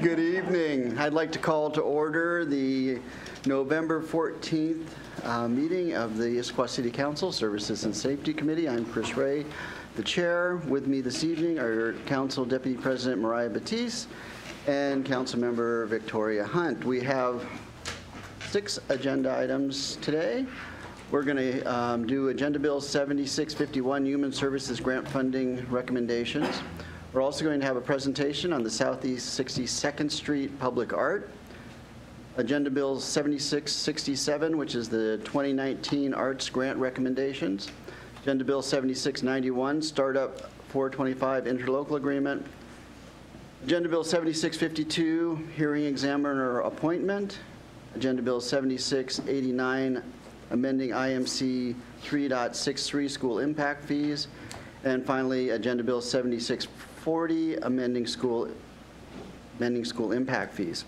Good evening. I'd like to call to order the November 14th meeting of the Issaquah City Council Services and Safety Committee. I'm Chris Ray, the chair. With me this evening are Council Deputy President Mariah Batiste and Council Member Victoria Hunt. We have 6 agenda items today. We're going to do Agenda Bill 7651, Human Services Grant Funding Recommendations. We're also going to have a presentation on the Southeast 62nd Street Public Art. Agenda Bill 7667, which is the 2019 Arts Grant Recommendations. Agenda Bill 7691, Startup 425 Interlocal Agreement. Agenda Bill 7652, Hearing Examiner Appointment. Agenda Bill 7689, Amending IMC 3.63 School Impact Fees. And finally, Agenda Bill 7640, Amending School Impact Fees.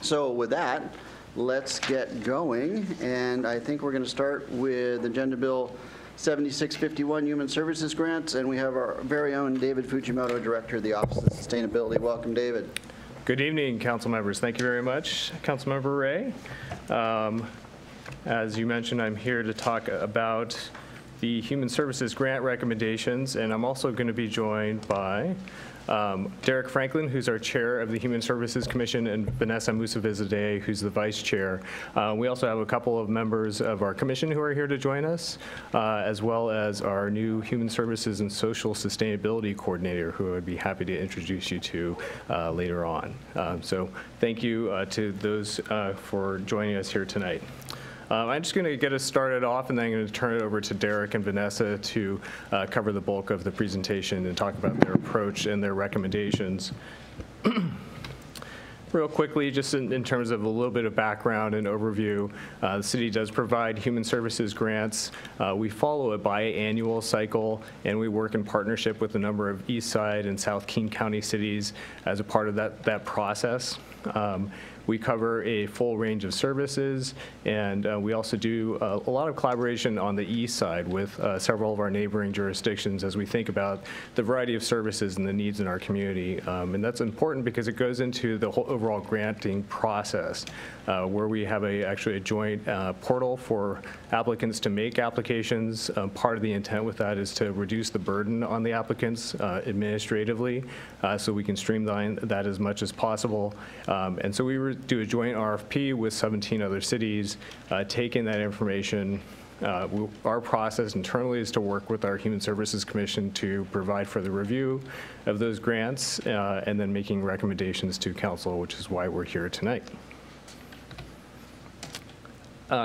So with that, let's get going. And I think we're going to start with Agenda Bill 7651, Human Services Grants. And we have our very own David Fujimoto, Director of the Office of Sustainability. Welcome, David. Good evening, council members. Thank you very much, Councilmember Ray. As you mentioned, I'm here to talk about the Human Services Grant Recommendations, and I'm also going to be joined by Derek Franklin, who's our chair of the Human Services Commission, and Vanessa Musavizadeh, who's the vice chair. We also have a couple of members of our commission who are here to join us, as well as our new Human Services and Social Sustainability Coordinator, who I'd be happy to introduce you to later on. So thank you to those for joining us here tonight. I'm just going to get us started off, and then I'm going to turn it over to Derek and Vanessa to cover the bulk of the presentation and talk about their approach and their recommendations. Real quickly, just in terms of a little bit of background and overview, the city does provide human services grants. We follow a biannual cycle, and we work in partnership with a number of East Side and South King County cities as a part of that process. We cover a full range of services, and we also do a lot of collaboration on the east side with several of our neighboring jurisdictions as we think about the variety of services and the needs in our community. And that's important because it goes into the whole overall granting process, where we have actually a joint portal for applicants to make applications. Part of the intent with that is to reduce the burden on the applicants administratively, so we can streamline that as much as possible. And so we do a joint RFP with 17 other cities, taking that information. Our process internally is to work with our Human Services Commission to provide for the review of those grants, and then making recommendations to council, which is why we're here tonight.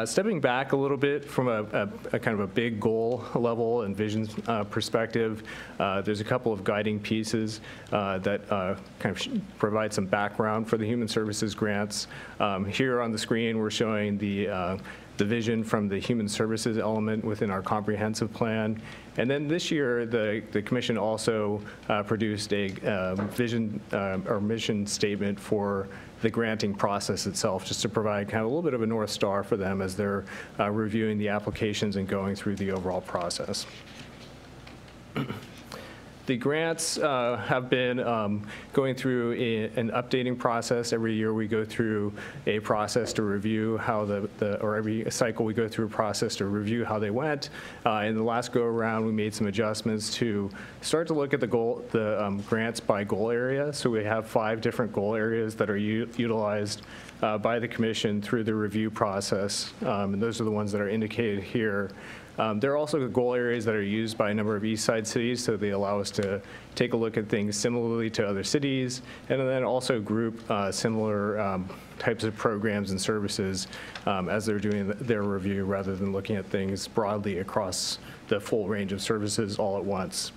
Stepping back a little bit from a kind of a big goal level and vision perspective, there's a couple of guiding pieces that kind of provide some background for the human services grants. Here on the screen, we're showing the vision from the human services element within our comprehensive plan. And then this year, the commission also produced a vision or mission statement for the granting process itself, just to provide kind of a little bit of a North Star for them as they're reviewing the applications and going through the overall process. The grants have been going through an updating process. Every year we go through a process to review how or every cycle we go through a process to review how they went. In the last go around, we made some adjustments to start to look at the grants by goal area. So we have 5 different goal areas that are utilized by the commission through the review process. And those are the ones that are indicated here. There are also goal areas that are used by a number of East Side cities, so they allow us to take a look at things similarly to other cities, and then also group similar types of programs and services as they're doing their review, rather than looking at things broadly across the full range of services all at once.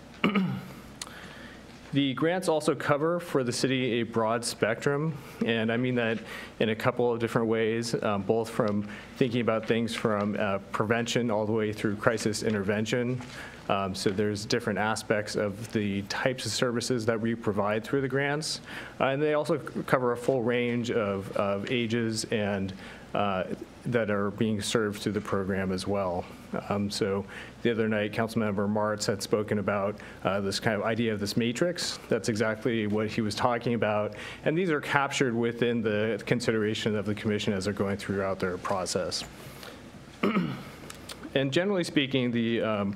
The grants also cover for the city a broad spectrum, and I mean that in a couple of different ways, both from thinking about things from prevention all the way through crisis intervention. So there's different aspects of the types of services that we provide through the grants. And they also cover a full range of ages and that are being served through the program as well. So the other night, Councilmember Martz had spoken about this kind of idea of this matrix. That's exactly what he was talking about. And these are captured within the consideration of the commission as they're going throughout their process. And generally speaking, the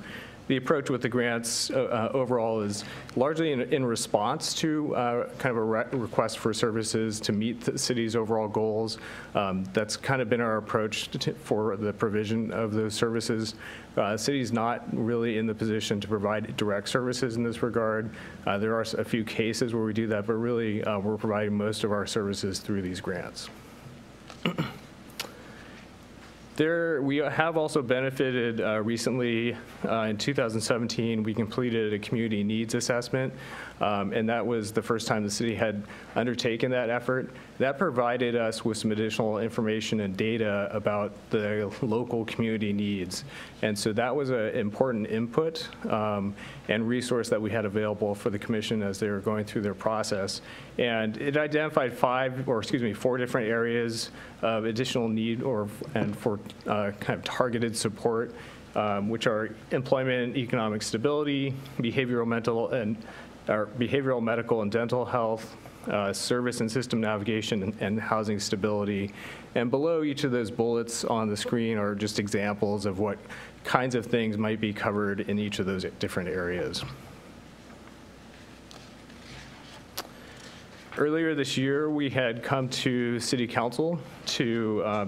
approach with the grants overall is largely in response to kind of a request for services to meet the city's overall goals. That's kind of been our approach for the provision of those services. The city's not really in the position to provide direct services in this regard. There are a few cases where we do that, but really we're providing most of our services through these grants. We have also benefited recently. In 2017, we completed a community needs assessment, and that was the first time the city had undertaken that effort. That provided us with some additional information and data about the local community needs. And so that was an important input and resource that we had available for the commission as they were going through their process. And it identified 4 different areas of additional need and for kind of targeted support, which are employment and economic stability, behavioral, medical, and dental health, service and system navigation, and housing stability. And below each of those bullets on the screen are just examples of what kinds of things might be covered in each of those different areas. Earlier this year, we had come to City Council to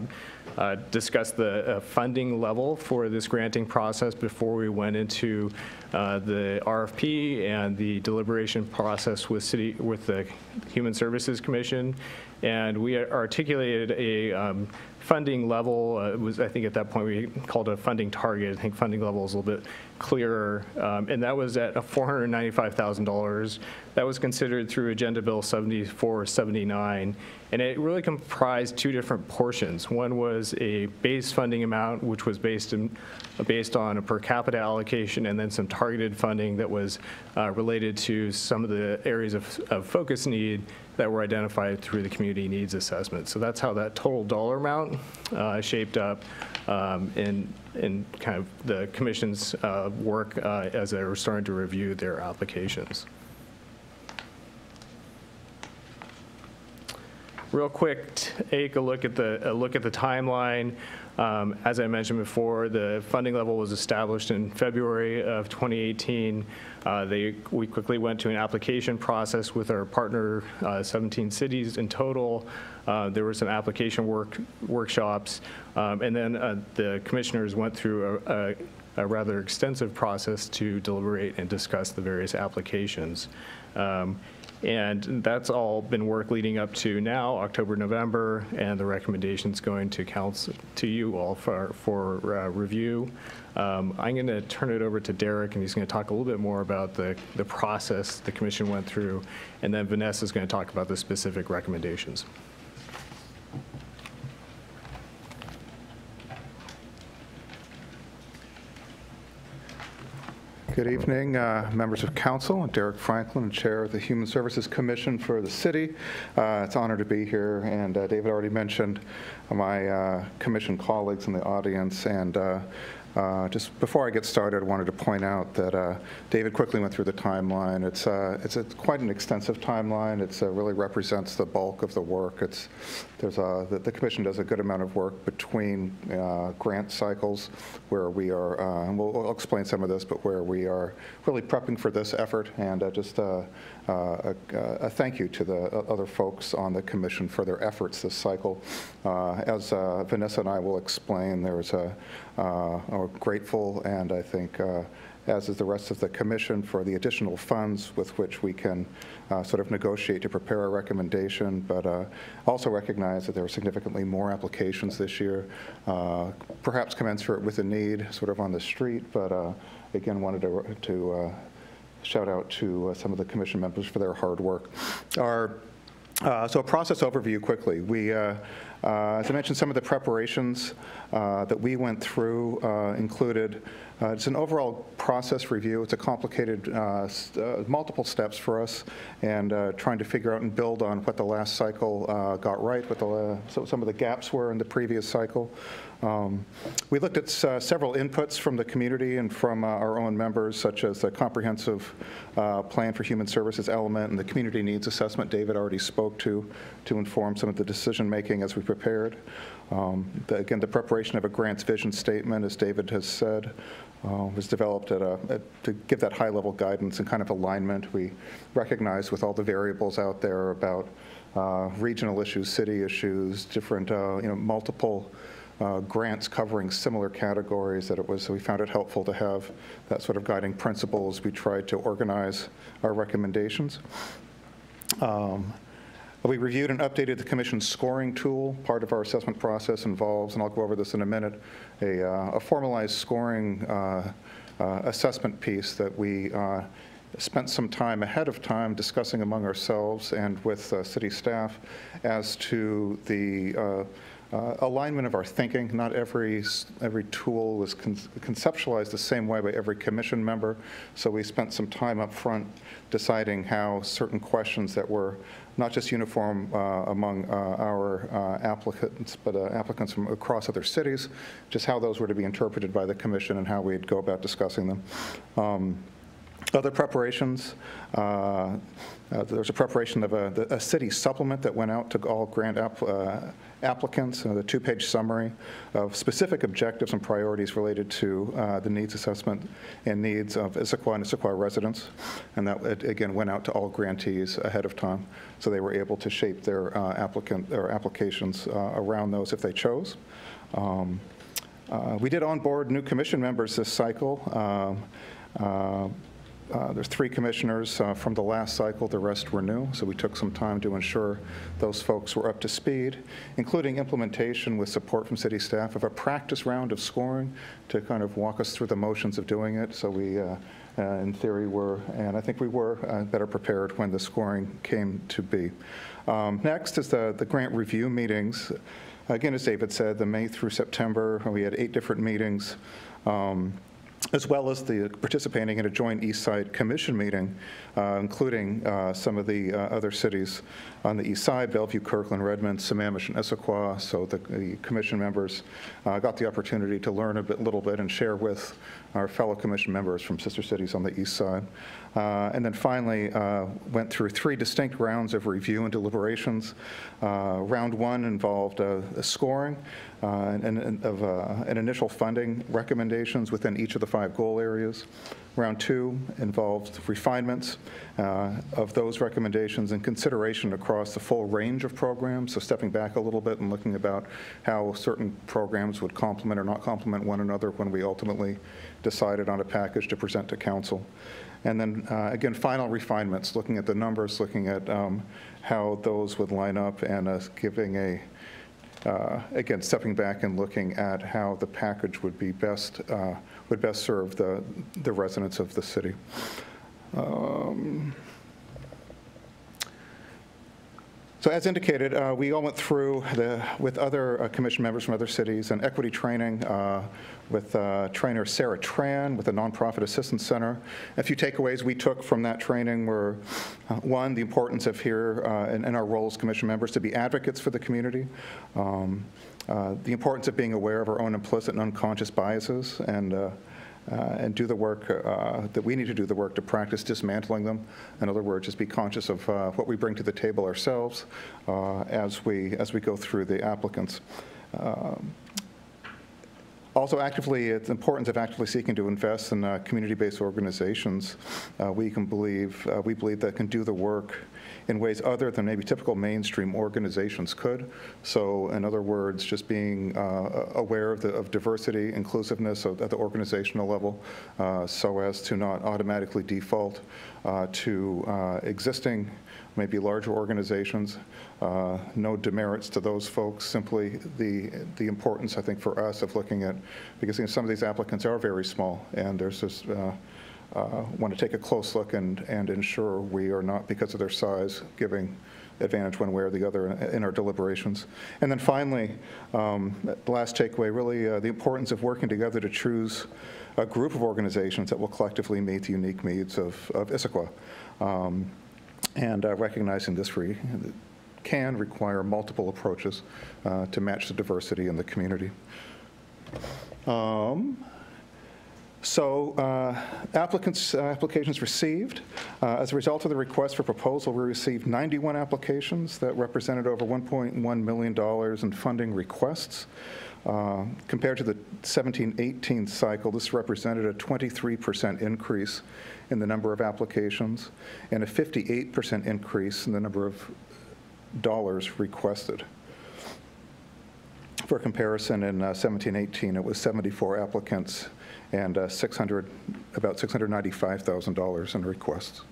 discuss the funding level for this granting process before we went into the RFP and the deliberation process with the Human Services Commission. And we articulated a funding level. I think at that point we called it a funding target. I think funding level is a little bit clearer. And that was at $495,000. That was considered through Agenda Bill 7479. And it really comprised 2 different portions. One was a base funding amount, which was based on a per capita allocation, and then some targeted funding that was related to some of the areas of focus need that were identified through the community needs assessment. So that's how that total dollar amount shaped up in kind of the commission's work as they were starting to review their applications. Real quick, take a look at the timeline. As I mentioned before, the funding level was established in February of 2018. We quickly went to an application process with our partner, 17 cities in total. There were some application workshops, and then the commissioners went through a rather extensive process to deliberate and discuss the various applications. And that's all been work leading up to now, October, November, and the recommendations going to council, to you all for review. I'm going to turn it over to Derek, and he's going to talk a little bit more about the process the commission went through, and then Vanessa is going to talk about the specific recommendations. Good evening, members of council. I'm Derek Franklin, Chair of the Human Services Commission for the city. It's an honor to be here, and David already mentioned my commission colleagues in the audience, and just before I get started, I wanted to point out that David quickly went through the timeline. It's quite an extensive timeline. It really represents the bulk of the work. The commission does a good amount of work between grant cycles where we are, and we'll explain some of this, but where we are really prepping for this effort, and just a thank you to the other folks on the commission for their efforts this cycle. As Vanessa and I will explain, there's we're grateful, and I think as is the rest of the commission, for the additional funds with which we can sort of negotiate to prepare a recommendation, but also recognize that there are significantly more applications this year, perhaps commensurate with the need sort of on the street, but again, wanted to shout out to some of the commission members for their hard work. So a process overview quickly. As I mentioned, some of the preparations that we went through included it's an overall process review. It's a complicated, multiple steps for us, and trying to figure out and build on what the last cycle got right, what so some of the gaps were in the previous cycle. We looked at several inputs from the community and from our own members, such as the comprehensive plan for human services element and the community needs assessment David already spoke to inform some of the decision making as we prepared. Again, the preparation of a grants vision statement, as David has said, was developed to give that high-level guidance and kind of alignment. We recognize with all the variables out there about regional issues, city issues, different, multiple grants covering similar categories, so we found it helpful to have that sort of guiding principles. We tried to organize our recommendations. We reviewed and updated the Commission's scoring tool. Part of our assessment process involves, and I'll go over this in a minute, a formalized scoring assessment piece that we spent some time ahead of time discussing among ourselves and with city staff as to the alignment of our thinking. Not every tool was conceptualized the same way by every commission member, so we spent some time up front deciding how certain questions that were not just uniform among our applicants, but applicants from across other cities, just how those were to be interpreted by the commission and how we'd go about discussing them. Other preparations, there's a preparation of a city supplement that went out to all grant applicants, the two-page summary of specific objectives and priorities related to the needs assessment and needs of Issaquah and Issaquah residents. And that, again, went out to all grantees ahead of time, so they were able to shape their applications around those if they chose. We did onboard new commission members this cycle. There's 3 commissioners from the last cycle. The rest were new, so we took some time to ensure those folks were up to speed, including implementation with support from city staff of a practice round of scoring to kind of walk us through the motions of doing it. So we, in theory, were, and I think we were better prepared when the scoring came to be. Next is the grant review meetings. Again, as David said, the May through September, we had 8 different meetings. As well as the participating in a joint East Side Commission meeting, including some of the other cities on the East Side, Bellevue, Kirkland, Redmond, Sammamish, and Issaquah. So the commission members got the opportunity to learn a little bit and share with our fellow commission members from sister cities on the East Side. And then finally went through 3 distinct rounds of review and deliberations. Round 1 involved a scoring and of an initial funding recommendations within each of the 5 goal areas. Round 2 involved refinements of those recommendations and consideration across the full range of programs, so stepping back a little bit and looking about how certain programs would complement or not complement one another when we ultimately decided on a package to present to council. And then, again, final refinements, looking at the numbers, looking at how those would line up, and giving a, again, stepping back and looking at how the package would be best serve the residents of the city. So as indicated, we all went through with other commission members from other cities an equity training with trainer Sarah Tran with the Nonprofit Assistance Center. A few takeaways we took from that training were, 1, the importance of here in our role as commission members to be advocates for the community. The importance of being aware of our own implicit and unconscious biases and do the work that we need to do the work to practice dismantling them. In other words, just be conscious of what we bring to the table ourselves as we go through the applicants. Also, it's the importance of actively seeking to invest in community-based organizations. We believe that can do the work in ways other than maybe typical mainstream organizations could. So, in other words, just being aware of diversity, inclusiveness at the organizational level, so as to not automatically default to existing, maybe larger organizations. No demerits to those folks, simply the importance, I think, for us of looking at, because some of these applicants are very small, and there's just want to take a close look and ensure we are not, because of their size, giving advantage one way or the other in our deliberations. And then finally, the last takeaway, really the importance of working together to choose a group of organizations that will collectively meet the unique needs of Issaquah. And recognizing this can require multiple approaches to match the diversity in the community. Applications received. As a result of the request for proposal, we received 91 applications that represented over $1.1 million in funding requests. Compared to the 17-18 cycle, this represented a 23% increase in the number of applications and a 58% increase in the number of dollars requested. For comparison, in 17-18, it was 74 applicants and about $695,000 in requests.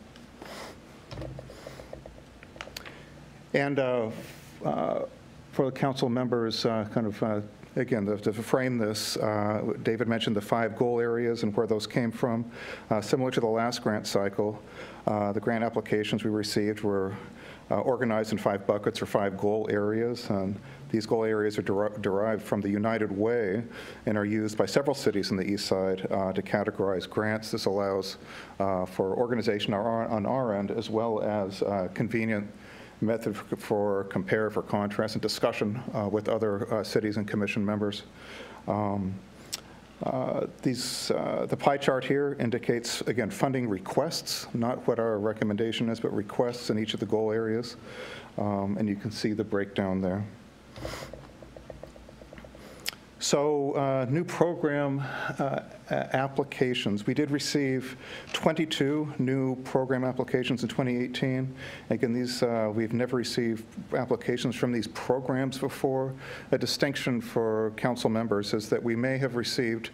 And for the council members, again, to frame this, David mentioned the 5 goal areas and where those came from. Similar to the last grant cycle, the grant applications we received were organized in 5 buckets or 5 goal areas. And these goal areas are derived from the United Way and are used by several cities in the East Side to categorize grants. This allows for organization on our end, as well as convenient method for compare, for contrast, and discussion with other cities and commission members. The pie chart here indicates, again, funding requests, not what our recommendation is, but requests in each of the goal areas. And you can see the breakdown there. So new program applications. We did receive 22 new program applications in 2018. Again, these we've never received applications from these programs before. A distinction for council members is that we may have received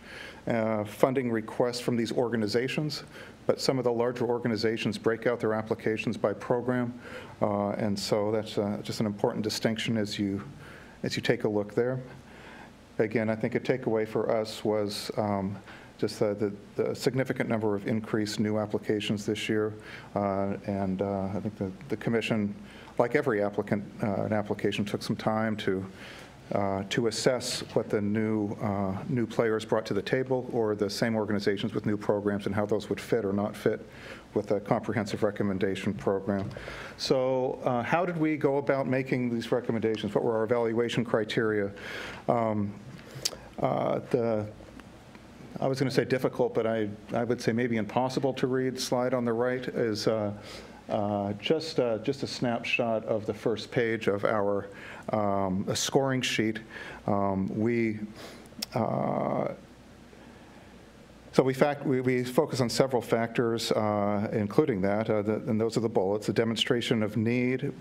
funding requests from these organizations, but some of the larger organizations break out their applications by program, and so that's just an important distinction as you take a look there. Again, I think a takeaway for us was just the significant number of increased new applications this year. And I think the commission, like every applicant, an application took some time to assess what the new players brought to the table, or the same organizations with new programs, and how those would fit or not fit with a comprehensive recommendation program. So how did we go about making these recommendations? What were our evaluation criteria? I was going to say difficult, but I would say maybe impossible to read slide on the right is just a snapshot of the first page of our scoring sheet. So we focus on several factors, including that, and those are the bullets: the demonstration of need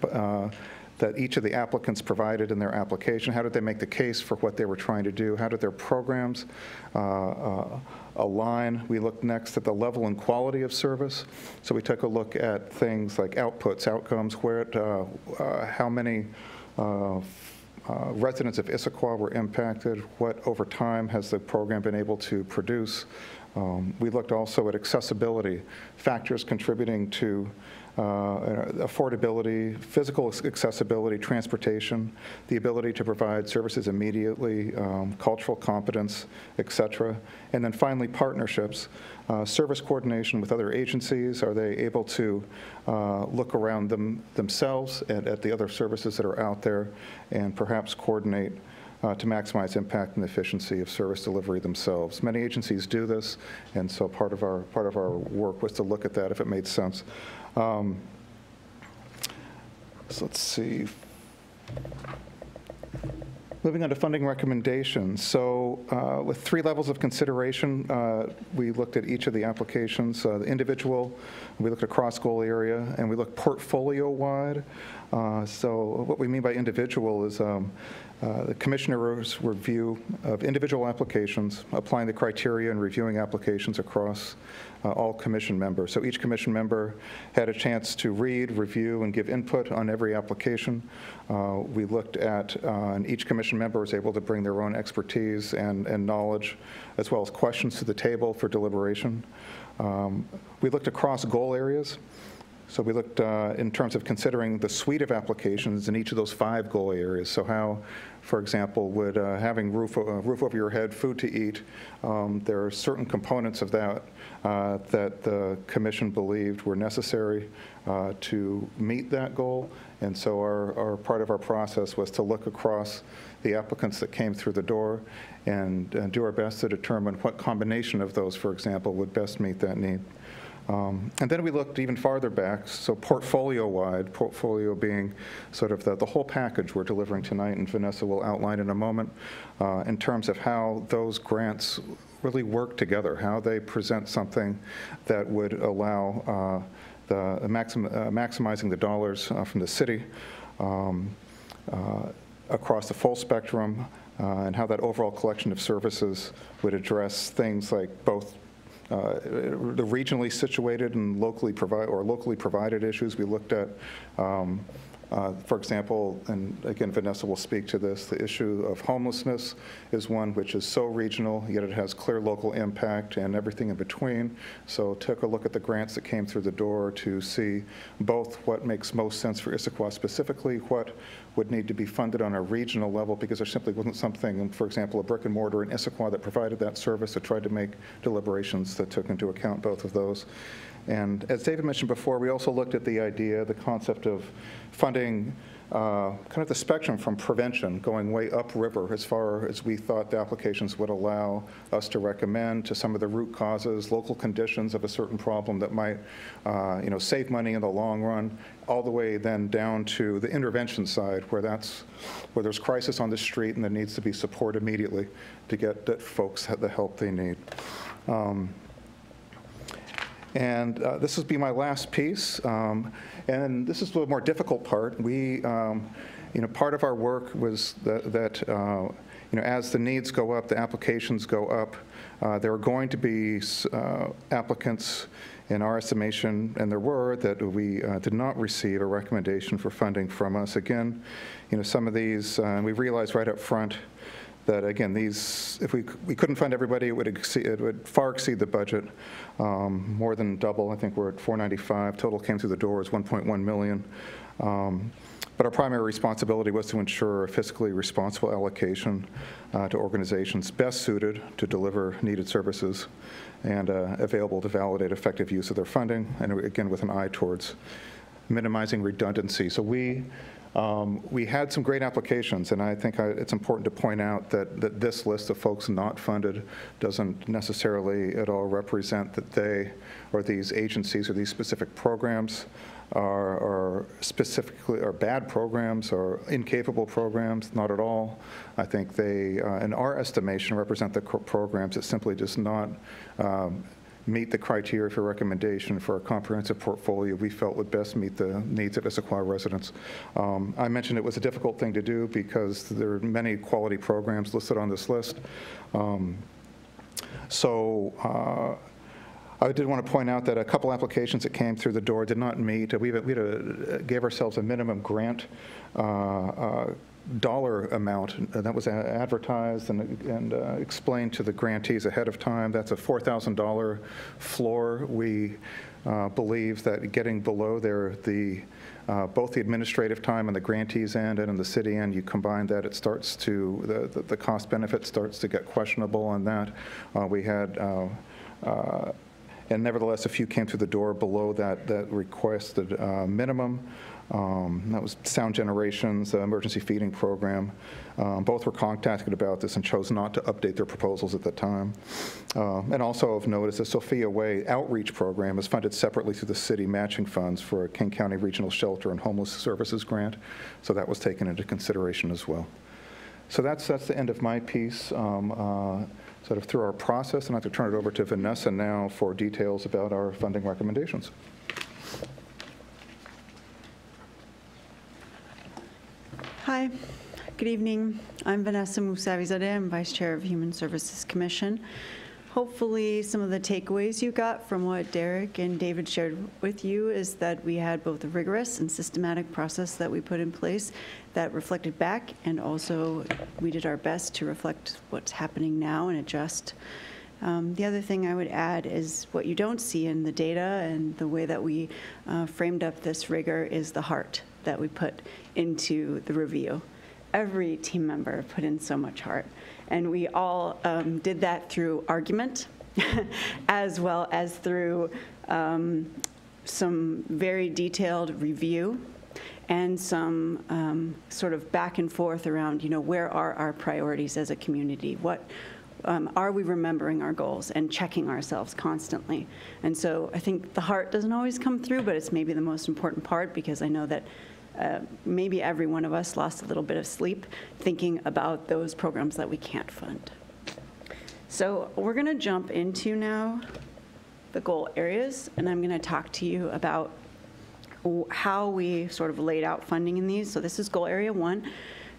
that each of the applicants provided in their application. How did they make the case for what they were trying to do? How did their programs align? We looked next at the level and quality of service. So we took a look at things like outputs, outcomes, how many residents of Issaquah were impacted, what over time has the program been able to produce. We looked also at accessibility, factors contributing to affordability, physical accessibility, transportation, the ability to provide services immediately, cultural competence, et cetera. And then finally, partnerships, service coordination with other agencies. Are they able to look around themselves at the other services that are out there, and perhaps coordinate to maximize impact and efficiency of service delivery themselves? Many agencies do this, and so part of our work was to look at that if it made sense. So let's see. Moving on to funding recommendations. So with 3 levels of consideration, we looked at each of the applications. The individual, we looked across goal area, and we looked portfolio-wide. So what we mean by individual is the commissioner's review of individual applications, applying the criteria and reviewing applications across all commission members. So each commission member had a chance to read, review, and give input on every application. We looked at, and each commission member was able to bring their own expertise and knowledge, as well as questions to the table for deliberation. We looked across goal areas. So we looked in terms of considering the suite of applications in each of those 5 goal areas. So how, for example, would having roof over your head, food to eat, there are certain components of that that the commission believed were necessary to meet that goal. And so our part of our process was to look across the applicants that came through the door and do our best to determine what combination of those, for example, would best meet that need. And then we looked even farther back, so portfolio-wide, portfolio being sort of the whole package we're delivering tonight, and Vanessa will outline in a moment, in terms of how those grants really work together, how they present something that would allow maximizing the dollars from the city across the full spectrum, and how that overall collection of services would address things like both the regionally situated and locally provided issues. We looked at, for example, and again, Vanessa will speak to this, the issue of homelessness is one which is so regional, yet it has clear local impact and everything in between. So took a look at the grants that came through the door to see both what makes most sense for Issaquah specifically, what would need to be funded on a regional level, because there simply wasn't something, for example, a brick and mortar in Issaquah that provided that service. So tried to make deliberations that took into account both of those. And as David mentioned before, we also looked at the idea, the concept of funding kind of the spectrum from prevention, going way upriver as far as we thought the applications would allow us to recommend, to some of the root causes, local conditions of a certain problem that might save money in the long run, all the way then down to the intervention side, where there's crisis on the street and there needs to be support immediately to get that folks the help they need. And this will be my last piece, and this is the more difficult part. We, part of our work was that as the needs go up, the applications go up. There are going to be applicants, in our estimation, and there were, that we did not receive a recommendation for funding from us. Again, some of these, we realized right up front that, again, these, if we couldn't fund everybody, it would far exceed the budget, more than double. I think we're at $495. Total came through the door is $1.1 million. But our primary responsibility was to ensure a fiscally responsible allocation to organizations best suited to deliver needed services and available to validate effective use of their funding, and again, with an eye towards minimizing redundancy. So we had some great applications, and I think it's important to point out that this list of folks not funded doesn't necessarily at all represent that they or these agencies or these specific programs are specifically are bad programs or incapable programs. Not at all. I think they, in our estimation, represent the programs that simply does not meet the criteria for recommendation for a comprehensive portfolio we felt would best meet the needs of Issaquah residents. I mentioned it was a difficult thing to do because there are many quality programs listed on this list. I did want to point out that a couple applications that came through the door did not meet. We gave ourselves a minimum grant dollar amount that was advertised and explained to the grantees ahead of time. That's a $4,000 floor. We believe that getting below there, both the administrative time on the grantees end and on the city end, you combine that, it starts to, the cost benefit starts to get questionable on that. We had, and nevertheless, a few came through the door below that requested minimum. That was Sound Generations, the emergency feeding program. Both were contacted about this and chose not to update their proposals at the time. And also of note is the Sophia Way outreach program is funded separately through the city matching funds for a King County Regional Shelter and Homeless Services grant. So that was taken into consideration as well. So that's the end of my piece. Sort of through our process, and I'd like to turn it over to Vanessa now for details about our funding recommendations. Hi, good evening. I'm Vanessa Mousavizadeh. I'm Vice Chair of Human Services Commission. Hopefully some of the takeaways you got from what Derek and David shared with you is that we had both a rigorous and systematic process that we put in place that reflected back, and also we did our best to reflect what's happening now and adjust The other thing I would add is what you don't see in the data and the way that we framed up this rigor is the heart that we put into the review. Every team member put in so much heart, and we all did that through argument as well as through some very detailed review and some sort of back and forth around, where are our priorities as a community? What are we remembering our goals and checking ourselves constantly? And so I think the heart doesn't always come through, but it's maybe the most important part, because I know that maybe every one of us lost a little bit of sleep thinking about those programs that we can't fund. So we're going to jump into now the goal areas, and I'm going to talk to you about how we sort of laid out funding in these. So this is goal area 1,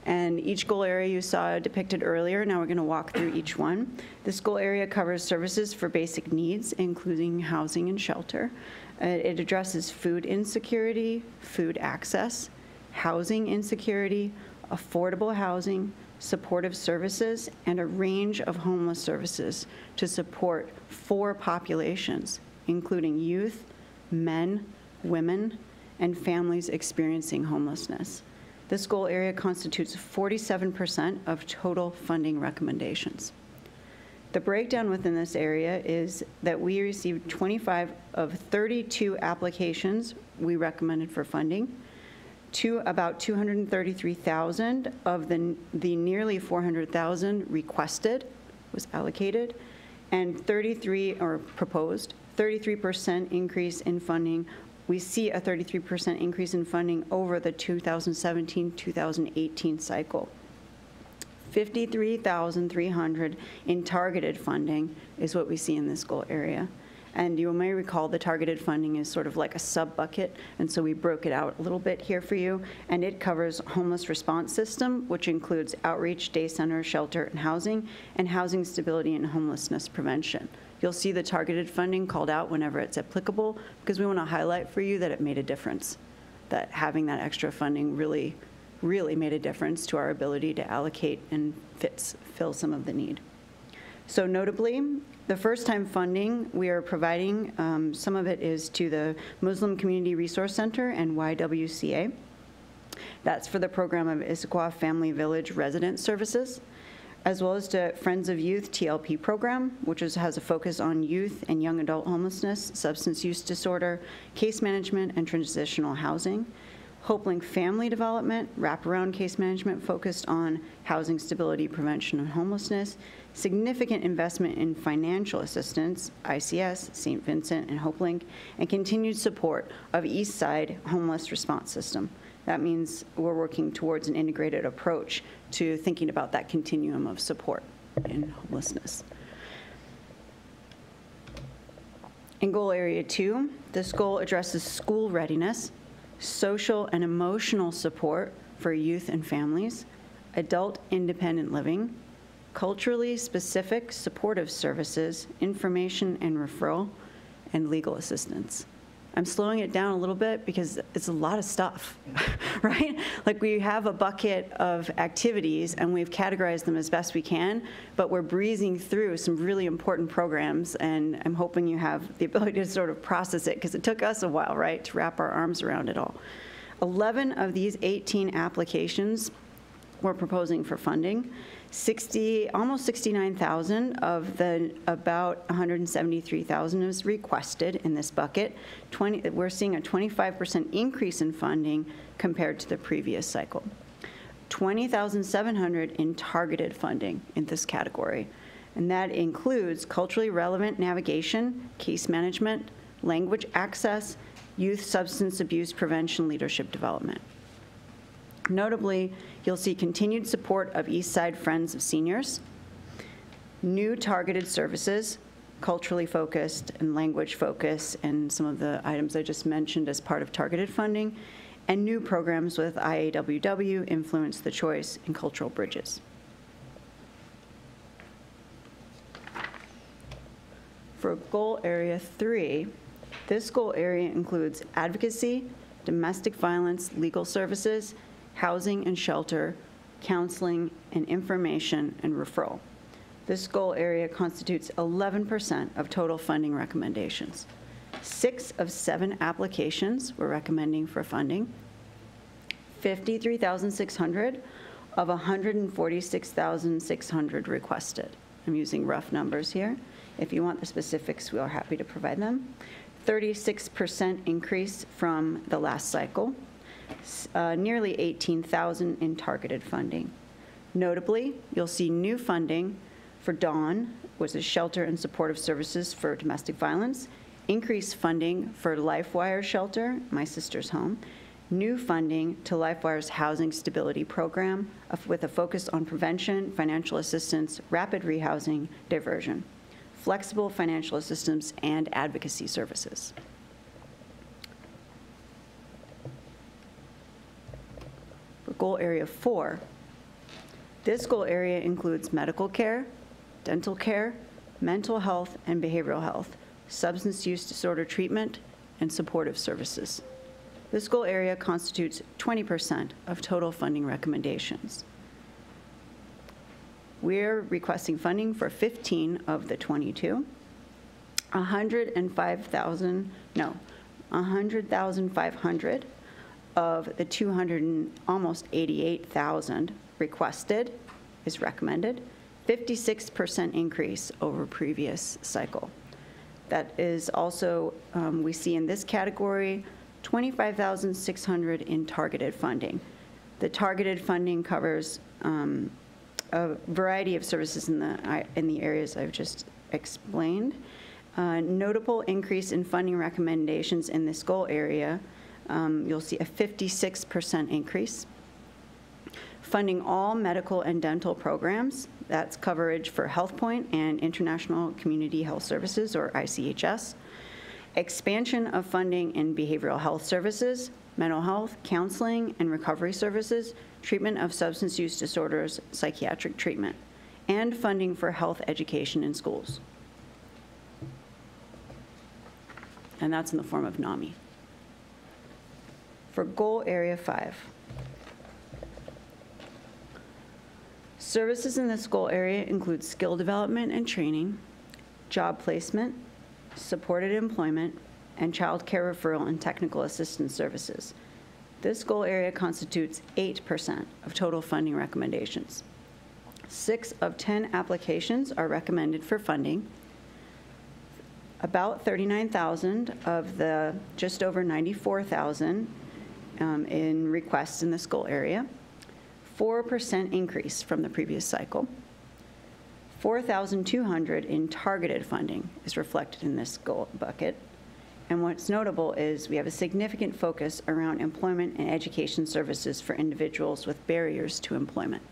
and each goal area you saw depicted earlier. Now we're going to walk through each one. This goal area covers services for basic needs, including housing and shelter. It addresses food insecurity, food access, housing insecurity, affordable housing, supportive services, and a range of homeless services to support 4 populations, including youth, men, women, and families experiencing homelessness. This goal area constitutes 47% of total funding recommendations. The breakdown within this area is that we received 25 of 32 applications we recommended for funding, to about 233,000 of the nearly 400,000 requested was allocated, and 33% increase in funding. We see a 33% increase in funding over the 2017-2018 cycle. 53,300 in targeted funding is what we see in this goal area. And you may recall the targeted funding is sort of like a sub-bucket, and so we broke it out a little bit here for you, and it covers homeless response system, which includes outreach, day center, shelter, and housing stability and homelessness prevention. You'll see the targeted funding called out whenever it's applicable, because we want to highlight for you that it made a difference, that having that extra funding really made a difference to our ability to allocate and fill some of the need. So notably, the first-time funding we are providing, some of it is to the Muslim Community Resource Center and YWCA. That's for the program of Issaquah Family Village Resident Services, as well as to Friends of Youth TLP program, which has a focus on youth and young adult homelessness, substance use disorder, case management, and transitional housing. HopeLink Family Development, wraparound case management focused on housing stability, prevention, and homelessness. Significant investment in financial assistance, ICS, St. Vincent, and HopeLink, and continued support of East Side Homeless Response System. That means we're working towards an integrated approach to thinking about that continuum of support in homelessness. In goal area 2, this goal addresses school readiness, social and emotional support for youth and families, adult independent living, culturally specific supportive services, information and referral, and legal assistance. I'm slowing it down a little bit because it's a lot of stuff, right? Like, we have a bucket of activities and we've categorized them as best we can, but we're breezing through some really important programs, and I'm hoping you have the ability to sort of process it, because it took us a while, right, to wrap our arms around it all. 11 of these 18 applications we're proposing for funding. Almost 69,000 of the about 173,000 is requested in this bucket. We're seeing a 25% increase in funding compared to the previous cycle. 20,700 in targeted funding in this category, and that includes culturally relevant navigation, case management, language access, youth substance abuse prevention, leadership development. Notably, you'll see continued support of East Side Friends of Seniors, new targeted services, culturally focused and language focused, and some of the items I just mentioned as part of targeted funding, and new programs with IAWW, Influence the Choice, and Cultural Bridges. For goal area 3, this goal area includes advocacy, domestic violence, legal services, housing and shelter, counseling, and information and referral. This goal area constitutes 11% of total funding recommendations. 6 of 7 applications we're recommending for funding. 53,600 of 146,600 requested. I'm using rough numbers here. If you want the specifics, we are happy to provide them. 36% increase from the last cycle. Nearly 18,000 in targeted funding. Notably, you'll see new funding for DAWN, which is Shelter and Supportive Services for Domestic Violence, increased funding for LifeWire Shelter, my sister's home, new funding to LifeWire's Housing Stability Program with a focus on prevention, financial assistance, rapid rehousing, diversion, flexible financial assistance, and advocacy services. For goal area 4, this goal area includes medical care, dental care, mental health and behavioral health, substance use disorder treatment, and supportive services. This goal area constitutes 20% of total funding recommendations. We're requesting funding for 15 of the 22, 100,500 of the 200 and almost 88,000 requested is recommended, 56% increase over previous cycle. That is also, we see in this category, 25,600 in targeted funding. The targeted funding covers a variety of services in the areas I've just explained. Notable increase in funding recommendations in this goal area, you'll see a 56% increase. Funding all medical and dental programs, that's coverage for HealthPoint and International Community Health Services, or ICHS. Expansion of funding in behavioral health services, mental health, counseling, and recovery services, treatment of substance use disorders, psychiatric treatment, and funding for health education in schools. And that's in the form of NAMI. For goal area 5, services in this goal area include skill development and training, job placement, supported employment, and child care referral and technical assistance services. This goal area constitutes 8% of total funding recommendations. 6 of 10 applications are recommended for funding. About 39,000 of the just over 94,000 in requests in this goal area. 4% increase from the previous cycle. 4,200 in targeted funding is reflected in this goal bucket. And what's notable is we have a significant focus around employment and education services for individuals with barriers to employment.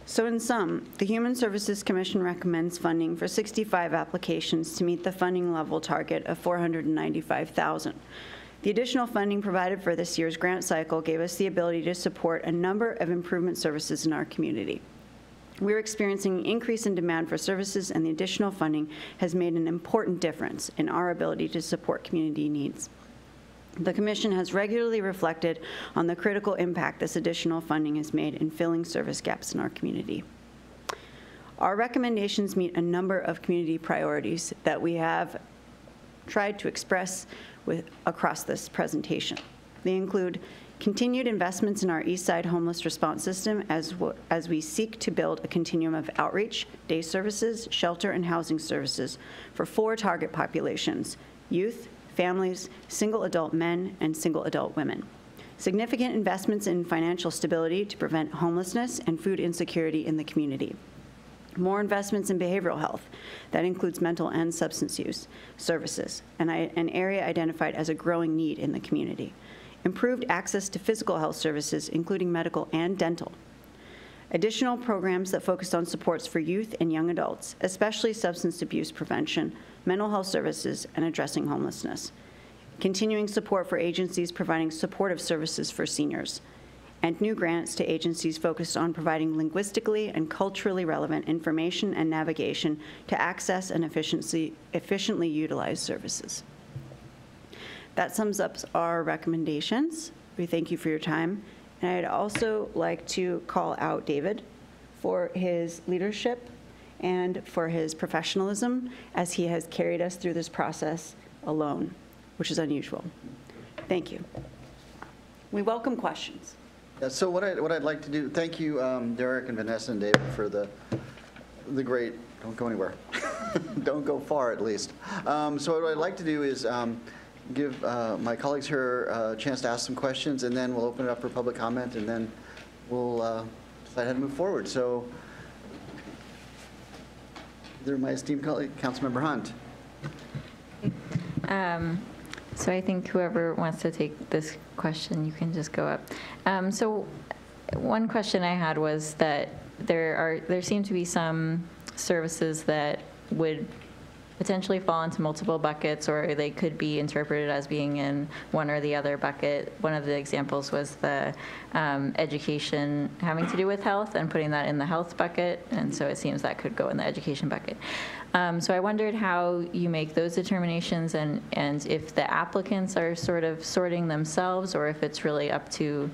So in sum, the Human Services Commission recommends funding for 65 applications to meet the funding level target of $495,000. The additional funding provided for this year's grant cycle gave us the ability to support a number of improvement services in our community. We're experiencing an increase in demand for services, and the additional funding has made an important difference in our ability to support community needs. The Commission has regularly reflected on the critical impact this additional funding has made in filling service gaps in our community. Our recommendations meet a number of community priorities that we have tried to express across this presentation. They include continued investments in our East Side homeless response system as we seek to build a continuum of outreach, day services, shelter, and housing services for 4 target populations: youth, families, single adult men, and single adult women. Significant investments in financial stability to prevent homelessness and food insecurity in the community. More investments in behavioral health. That includes mental and substance use services, an area identified as a growing need in the community. Improved access to physical health services, including medical and dental. Additional programs that focus on supports for youth and young adults, especially substance abuse prevention, mental health services, and addressing homelessness. Continuing support for agencies providing supportive services for seniors. And new grants to agencies focused on providing linguistically and culturally relevant information and navigation to access and efficiently utilize services. That sums up our recommendations. We thank you for your time, And I'd also like to call out David for his leadership and for his professionalism as he has carried us through this process alone, which is unusual. Thank you. We welcome questions. Yeah, so what I'd like to do, thank you, Derek and Vanessa and David, for the great, don't go anywhere. Don't go far, at least. So what I'd like to do is give my colleagues here a chance to ask some questions, and then we'll open it up for public comment, and then we'll decide how to move forward. So, they're my esteemed colleague, Councilmember Hunt. So I think whoever wants to take this question, you can just go up. So one question I had was that there seem to be some services that would potentially fall into multiple buckets, or they could be interpreted as being in one or the other bucket. One of the examples was the education having to do with health and putting that in the health bucket, and so it seems that could go in the education bucket. So I wondered how you make those determinations, and if the applicants are sort of sorting themselves, or if it's really up to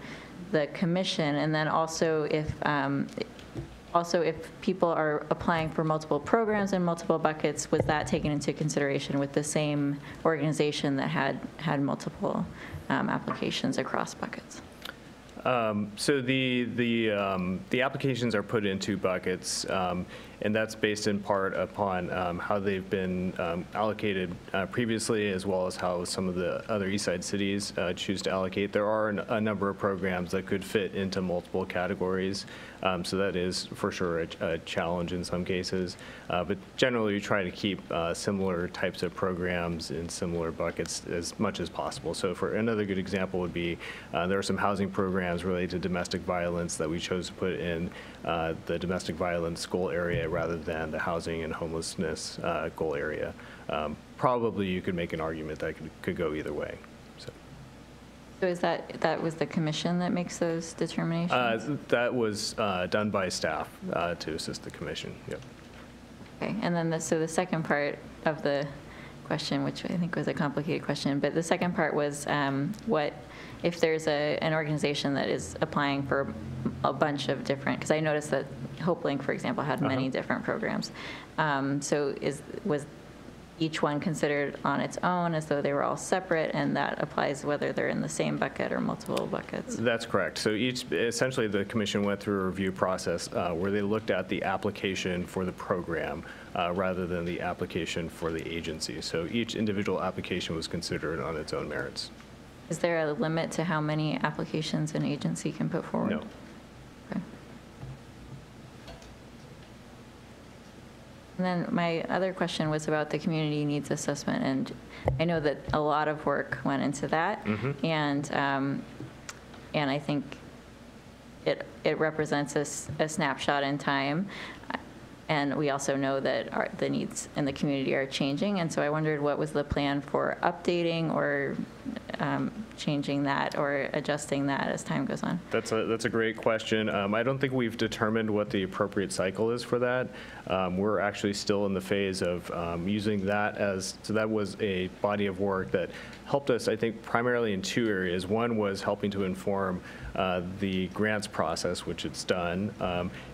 the commission, and then also if people are applying for multiple programs in multiple buckets, was that taken into consideration with the same organization that had multiple applications across buckets? So the applications are put in 2 buckets, and that's based in part upon how they've been allocated previously, as well as how some of the other East Side cities choose to allocate. There are a number of programs that could fit into multiple categories, so that is for sure a challenge in some cases. But generally, we try to keep similar types of programs in similar buckets as much as possible. So for another good example would be there are some housing programs related to domestic violence that we chose to put in the domestic violence goal area rather than the housing and homelessness goal area. Probably you could make an argument that could go either way. So is that was the commission that makes those determinations? That was done by staff to assist the commission. Yep. Okay, and then so the second part of the question, which I think was a complicated question, but the second part was what if there's an organization that is applying for a bunch of different, because I noticed that HopeLink, for example, had many different programs. So was each one considered on its own as though they were all separate, and that applies whether they're in the same bucket or multiple buckets? That's correct. So essentially the commission went through a review process where they looked at the application for the program rather than the application for the agency. So each individual application was considered on its own merits. Is there a limit to how many applications an agency can put forward? No. Okay. And then my other question was about the community needs assessment, and I know that a lot of work went into that, and I think it represents a snapshot in time, and we also know that the needs in the community are changing, and so I wondered what was the plan for updating or changing that or adjusting that as time goes on? That's a great question. I don't think we've determined what the appropriate cycle is for that. We're actually still in the phase of using that so that was a body of work that helped us, I think, primarily in 2 areas. One was helping to inform the grants process, which it's done,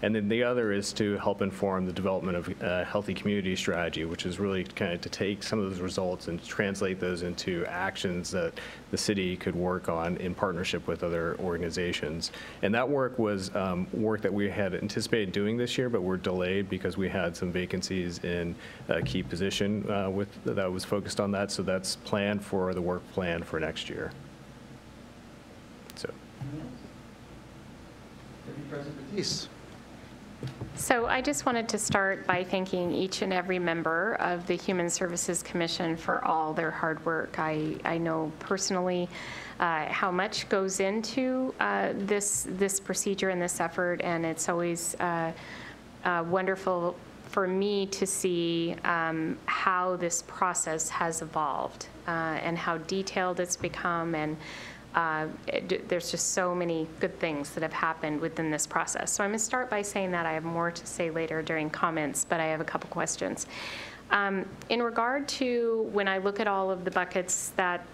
and then the other is to help inform the development of a healthy community strategy, which is really kind of to take some of those results and translate those into actions that the city could work on in partnership with other organizations. And that work was work that we had anticipated doing this year, but were delayed because we had some vacancies in a key position that was focused on that. So that's planned for the work plan for next year. So. So I just wanted to start by thanking each and every member of the Human Services Commission for all their hard work. I know personally how much goes into this procedure and this effort, and it's always wonderful for me to see how this process has evolved and how detailed it's become, and there's just so many good things that have happened within this process. So I'm going to start by saying that I have more to say later during comments, but I have a couple questions. In regard to when I look at all of the buckets that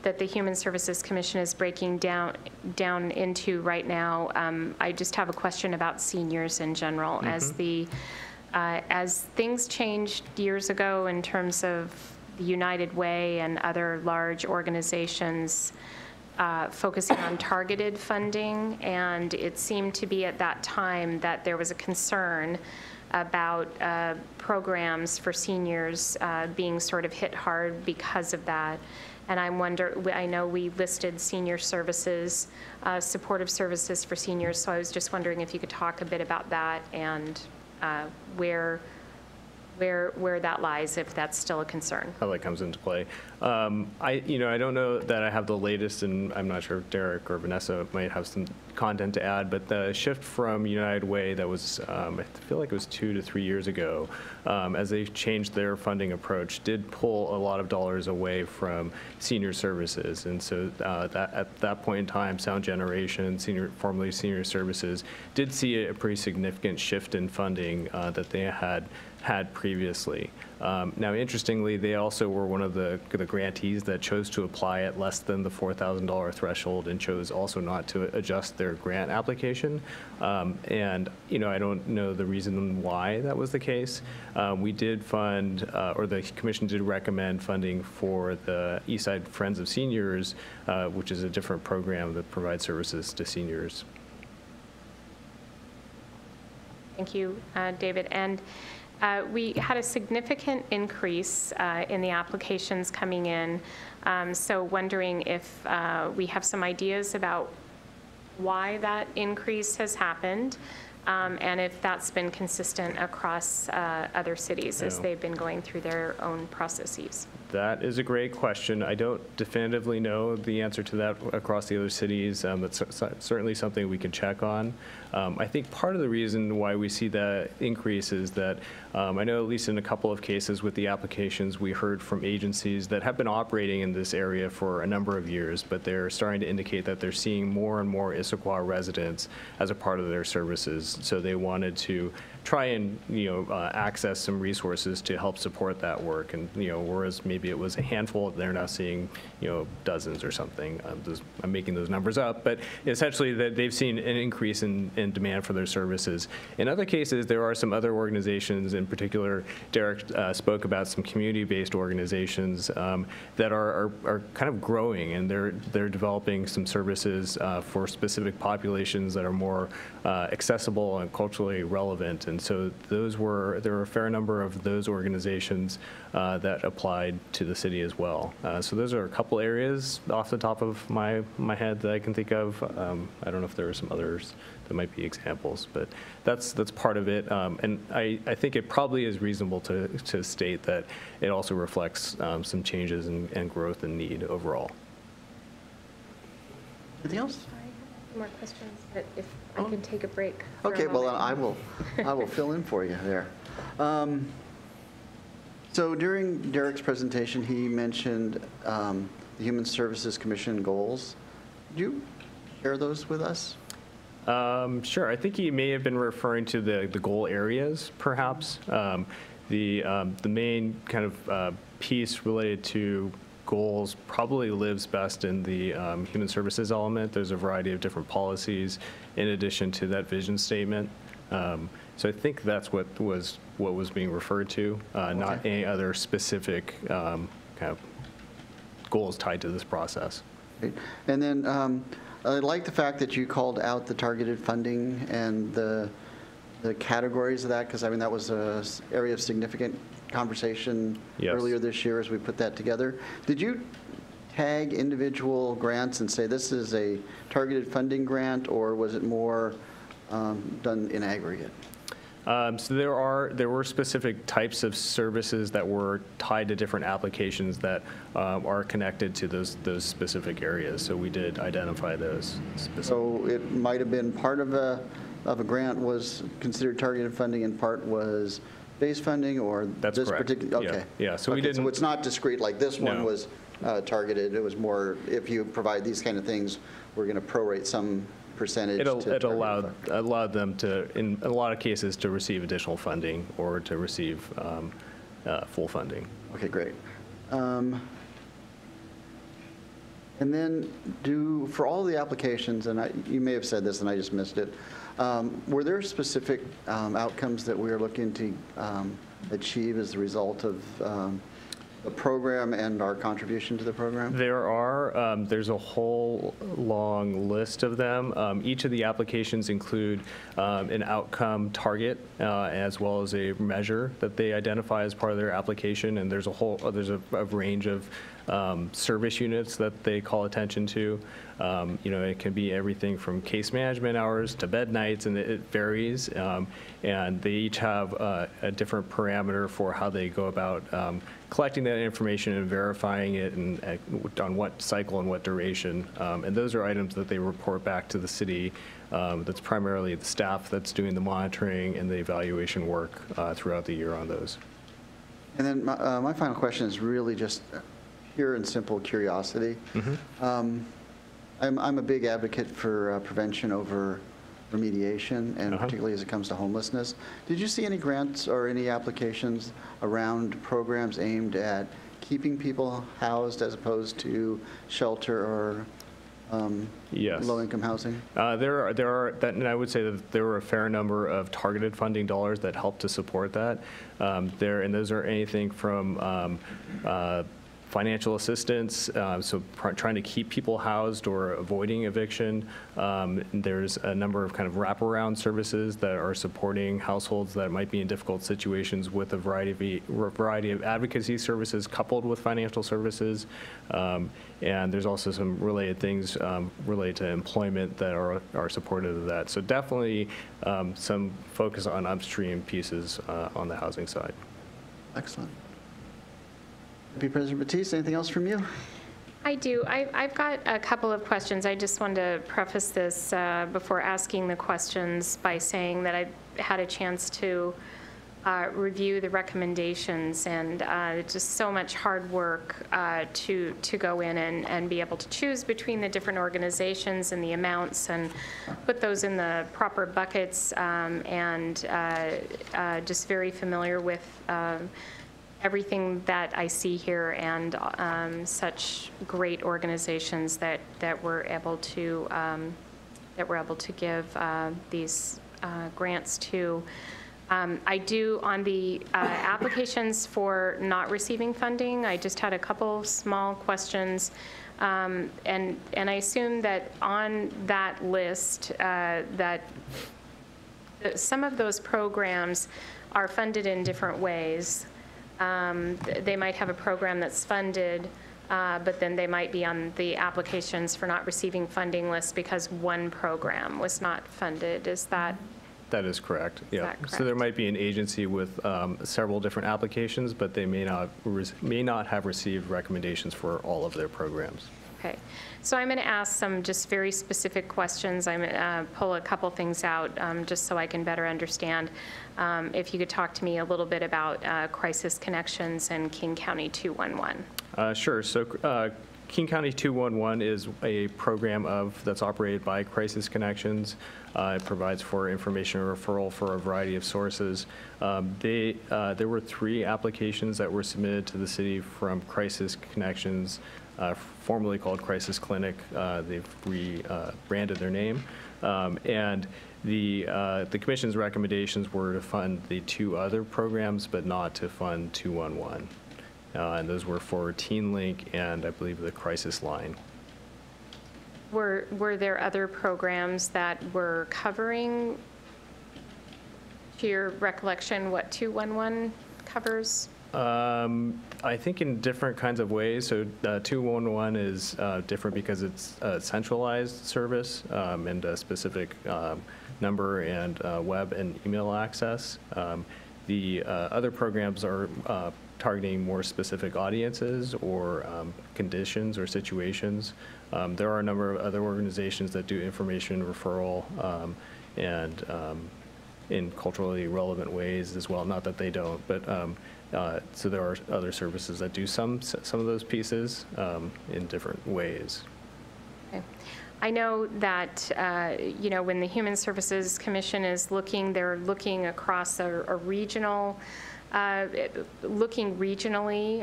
that the Human Services Commission is breaking down into right now. I just have a question about seniors in general. As things changed years ago in terms of the United Way and other large organizations focusing on targeted funding, and it seemed to be at that time that there was a concern about programs for seniors being sort of hit hard because of that. And I know we listed senior services, supportive services for seniors, so I was just wondering if you could talk a bit about that and where that lies, if that's still a concern. How that comes into play. I don't know that I have the latest, and I'm not sure if Derek or Vanessa might have some content to add, but the shift from United Way that was, I feel like it was 2 to 3 years ago, as they changed their funding approach, did pull a lot of dollars away from senior services. And so at that point in time, Sound Generation, formerly Senior Services, did see a pretty significant shift in funding that they had previously. Now, interestingly, they also were one of the grantees that chose to apply at less than the $4,000 threshold and chose also not to adjust their grant application. And, I don't know the reason why that was the case. We did fund, or the commission did recommend funding for the Eastside Friends of Seniors, which is a different program that provides services to seniors. Thank you, David. And we had a significant increase in the applications coming in, so wondering if we have some ideas about why that increase has happened, and if that's been consistent across other cities as they've been going through their own processes. That is a great question. I don't definitively know the answer to that across the other cities. It's certainly something we can check on. I think part of the reason why we see that increase is that I know at least in a couple of cases with the applications, we heard from agencies that have been operating in this area for a number of years, but they're starting to indicate that they're seeing more and more Issaquah residents as a part of their services. So they wanted to try and access some resources to help support that work, and whereas maybe it was a handful, they're now seeing dozens or something. I'm making those numbers up, but essentially that they've seen an increase in demand for their services. In other cases, there are some other organizations, in particular, Derek spoke about some community-based organizations that are kind of growing, and they're developing some services for specific populations that are more accessible and culturally relevant. And so there were a fair number of those organizations that applied to the city as well. So those are a couple areas off the top of my head that I can think of. I don't know if there are some others that might be examples, but that's part of it. And I think it probably is reasonable to state that it also reflects some changes and growth and need overall. Anything else? More questions, but if I can take a break. Okay, well, then I will fill in for you there. So during Derek's presentation, he mentioned the Human Services Commission goals. Could you share those with us? Sure. I think he may have been referring to the goal areas, perhaps. The main kind of piece related to goals probably lives best in the human services element. There's a variety of different policies in addition to that vision statement. So I think that's what was being referred to, not any other specific kind of goals tied to this process. Great. And then I like the fact that you called out the targeted funding and the categories of that, because I mean that was an area of significant conversation earlier this year as we put that together. Did you tag individual grants and say this is a targeted funding grant, or was it more done in aggregate? So there were specific types of services that were tied to different applications that are connected to those specific areas. So we did identify those specific. So it might have been part of a grant was considered targeted funding and part was base funding, or that's this correct. particular? Okay. Yeah. So we didn't. So it's not discrete like this one was targeted. It was more if you provide these kind of things, we're going to prorate some percentage. It allowed them to, in a lot of cases, to receive additional funding or to receive full funding. Okay, great. And then for all the applications, and you may have said this and I just missed it, were there specific outcomes that we are looking to achieve as a result of the program and our contribution to the program? There's a whole long list of them. Each of the applications include an outcome target as well as a measure that they identify as part of their application, and there's a range of service units that they call attention to. It can be everything from case management hours to bed nights, and it varies. And they each have a different parameter for how they go about collecting that information and verifying it, and on what cycle and what duration. And those are items that they report back to the city. That's primarily the staff that's doing the monitoring and the evaluation work throughout the year on those. And then my final question is really just pure and simple curiosity. Mm-hmm. I'm a big advocate for prevention over remediation, and particularly as it comes to homelessness. Did you see any grants or any applications around programs aimed at keeping people housed as opposed to shelter or yes. low-income housing? And I would say that there were a fair number of targeted funding dollars that helped to support that. And those are anything from financial assistance, so trying to keep people housed or avoiding eviction. There's a number of kind of wraparound services that are supporting households that might be in difficult situations with a variety of advocacy services coupled with financial services. And there's also some related things related to employment that are supportive of that. So definitely some focus on upstream pieces on the housing side. Excellent. Deputy President Batiste, anything else from you? I do. I've got a couple of questions. I just wanted to preface this before asking the questions by saying that I had a chance to review the recommendations, and just so much hard work to go in and be able to choose between the different organizations and the amounts and put those in the proper buckets, and just very familiar with everything that I see here, and such great organizations that were able to give these grants to. I do, on the applications for not receiving funding, I just had a couple small questions, and I assume that on that list that some of those programs are funded in different ways. They might have a program that's funded, but then they might be on the applications for not receiving funding list because one program was not funded. Is that? That is correct. Yeah. Correct? So there might be an agency with several different applications, but they may not have received recommendations for all of their programs. Okay. So I'm going to ask some just very specific questions. I'm going to pull a couple things out just so I can better understand. If you could talk to me a little bit about Crisis Connections and King County 211. Sure. So King County 211 is a program that's operated by Crisis Connections. It provides for information referral for a variety of sources. There were 3 applications that were submitted to the city from Crisis Connections, formerly called Crisis Clinic. They've rebranded their name. And the commission's recommendations were to fund the 2 other programs, but not to fund 211. And those were for Teen Link and I believe the Crisis Line. Were there other programs that were covering, to your recollection, what 211 covers? I think in different kinds of ways. So 211 is different because it's a centralized service and a specific number and web and email access. The other programs are targeting more specific audiences or conditions or situations. There are a number of other organizations that do information referral and in culturally relevant ways as well. Not that they don't, but so there are other services that do some of those pieces in different ways. Okay. I know that when the Human Services Commission is looking, they're looking across a regional, looking regionally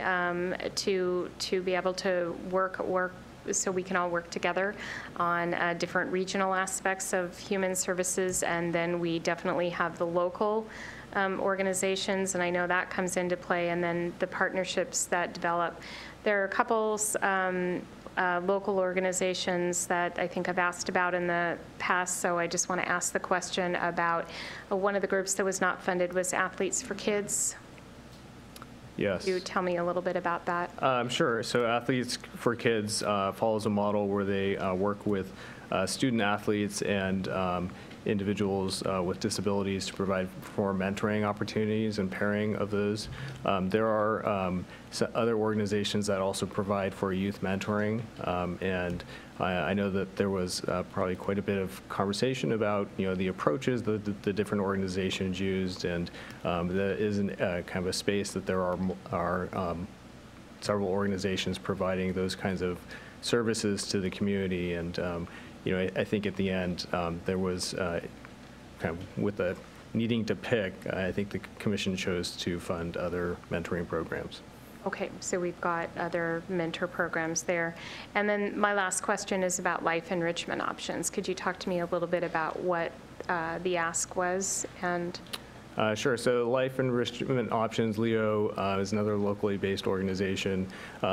to be able to work so we can all work together on different regional aspects of human services. And then we definitely have the local organizations, and I know that comes into play, and then the partnerships that develop. There are a couple local organizations that I think I've asked about in the past, so I just want to ask the question about one of the groups that was not funded was Athletes for Kids. Yes. Can you tell me a little bit about that? Sure. So Athletes for Kids follows a model where they work with student athletes and individuals with disabilities to provide for mentoring opportunities and pairing of those. There are other organizations that also provide for youth mentoring, and I know that there was probably quite a bit of conversation about the approaches that the different organizations used, and that is kind of a space that there are several organizations providing those kinds of services to the community. And I think at the end there was kind of with the needing to pick, I think the commission chose to fund other mentoring programs. Okay, so we've got other mentor programs there. And then my last question is about life enrichment options. Could you talk to me a little bit about what the ask was? And Sure. So Life Enrichment Options, LEO, is another locally based organization.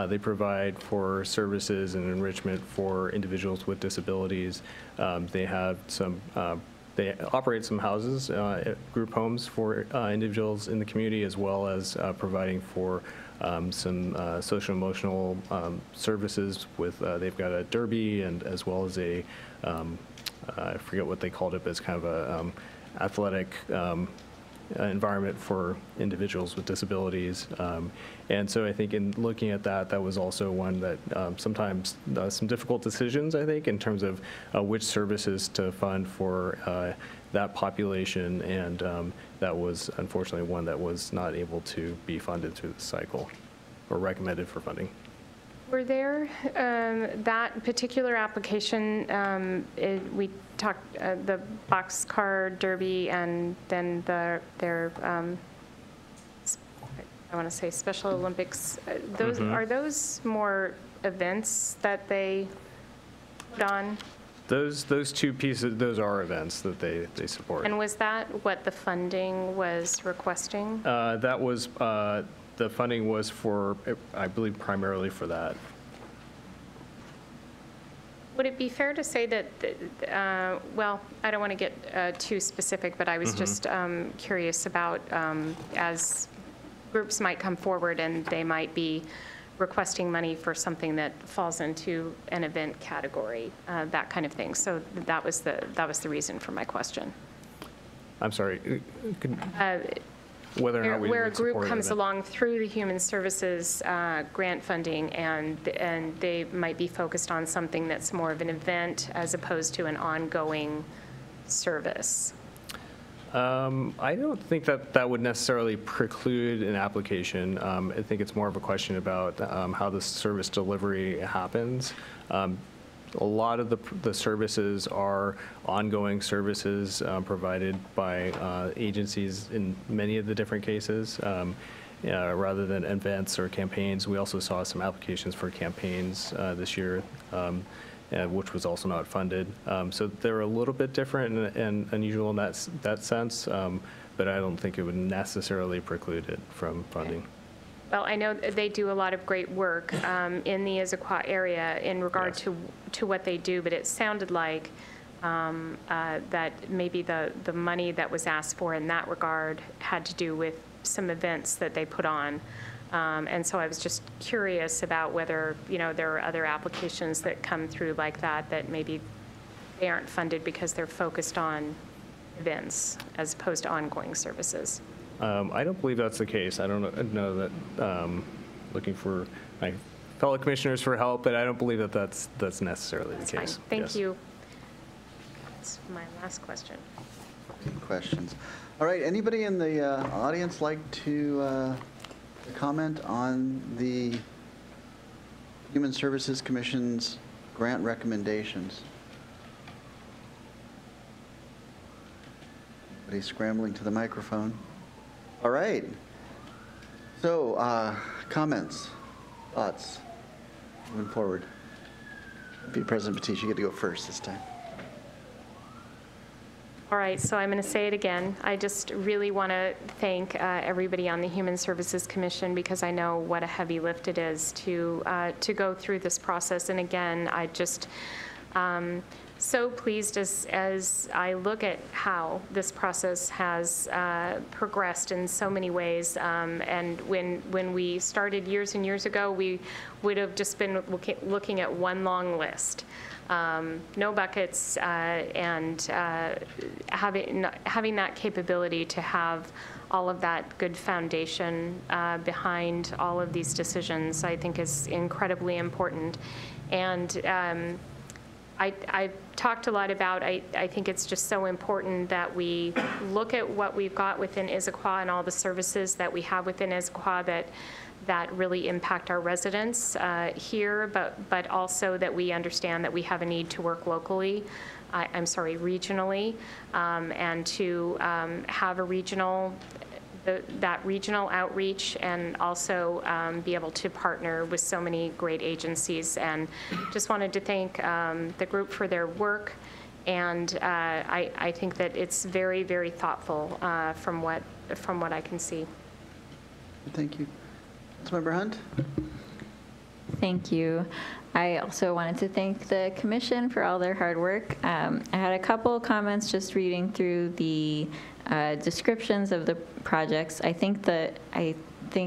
They provide for services and enrichment for individuals with disabilities. They have some. They operate some houses, group homes for individuals in the community, as well as providing for some social emotional services. With they've got a derby, and as well as a I forget what they called it, but it's kind of a athletic environment for individuals with disabilities. And so I think in looking at that, that was also one that sometimes some difficult decisions, I think, in terms of which services to fund for that population. And that was unfortunately one that was not able to be funded through the cycle or recommended for funding. were there, that particular application, we talked, the boxcar derby and then their, I want to say Special Olympics, those, are those more events that they put on? Those two pieces, those are events that they support. And was that what the funding was requesting? That was, the funding was for, I believe, primarily for that. Would it be fair to say that, well, I don't want to get too specific, but I was just curious about, as groups might come forward and they might be requesting money for something that falls into an event category, that kind of thing. So that was the reason for my question. I'm sorry, whether or not we where a would group support comes it. along through the Human Services grant funding, and they might be focused on something that's more of an event as opposed to an ongoing service. I don't think that would necessarily preclude an application. I think it's more of a question about how the service delivery happens. A lot of the services are ongoing services provided by agencies in many of the different cases, rather than events or campaigns. We also saw some applications for campaigns this year, which was also not funded. So they're a little bit different and unusual in that sense, but I don't think it would necessarily preclude it from funding. Well, I know they do a lot of great work in the Issaquah area in regard to what they do, but it sounded like that maybe the money that was asked for in that regard had to do with some events that they put on. And so I was just curious about whether, there are other applications that come through like that maybe they aren't funded because they're focused on events as opposed to ongoing services. I don't believe that's the case. I don't know that, looking for my fellow commissioners for help, but I don't believe that that's necessarily the case. Fine. Thank Yes. you. That's my last question. Good questions. All right, anybody in the audience like to comment on the Human Services Commission's grant recommendations? Everybody scrambling to the microphone. All right. So, comments, thoughts, moving forward. President Batiste, you get to go first this time. All right, so I'm going to say it again. I just really want to thank everybody on the Human Services Commission, because I know what a heavy lift it is to go through this process. And again, I just so pleased as I look at how this process has progressed in so many ways. And when we started years and years ago, we would have just been looking at one long list. No buckets, and having that capability to have all of that good foundation behind all of these decisions, I think is incredibly important. And I've talked a lot about, I think it's just so important that we look at what we've got within Issaquah and all the services that we have within Issaquah that really impact our residents here, but also that we understand that we have a need to work locally, regionally, and to have a regional, that regional outreach, and also be able to partner with so many great agencies. And just wanted to thank the group for their work. And I think that it's very, very thoughtful from what I can see. Thank you. Councilmember Hunt? Thank you. I also wanted to thank the commission for all their hard work. I had a couple comments just reading through the descriptions of the projects. I think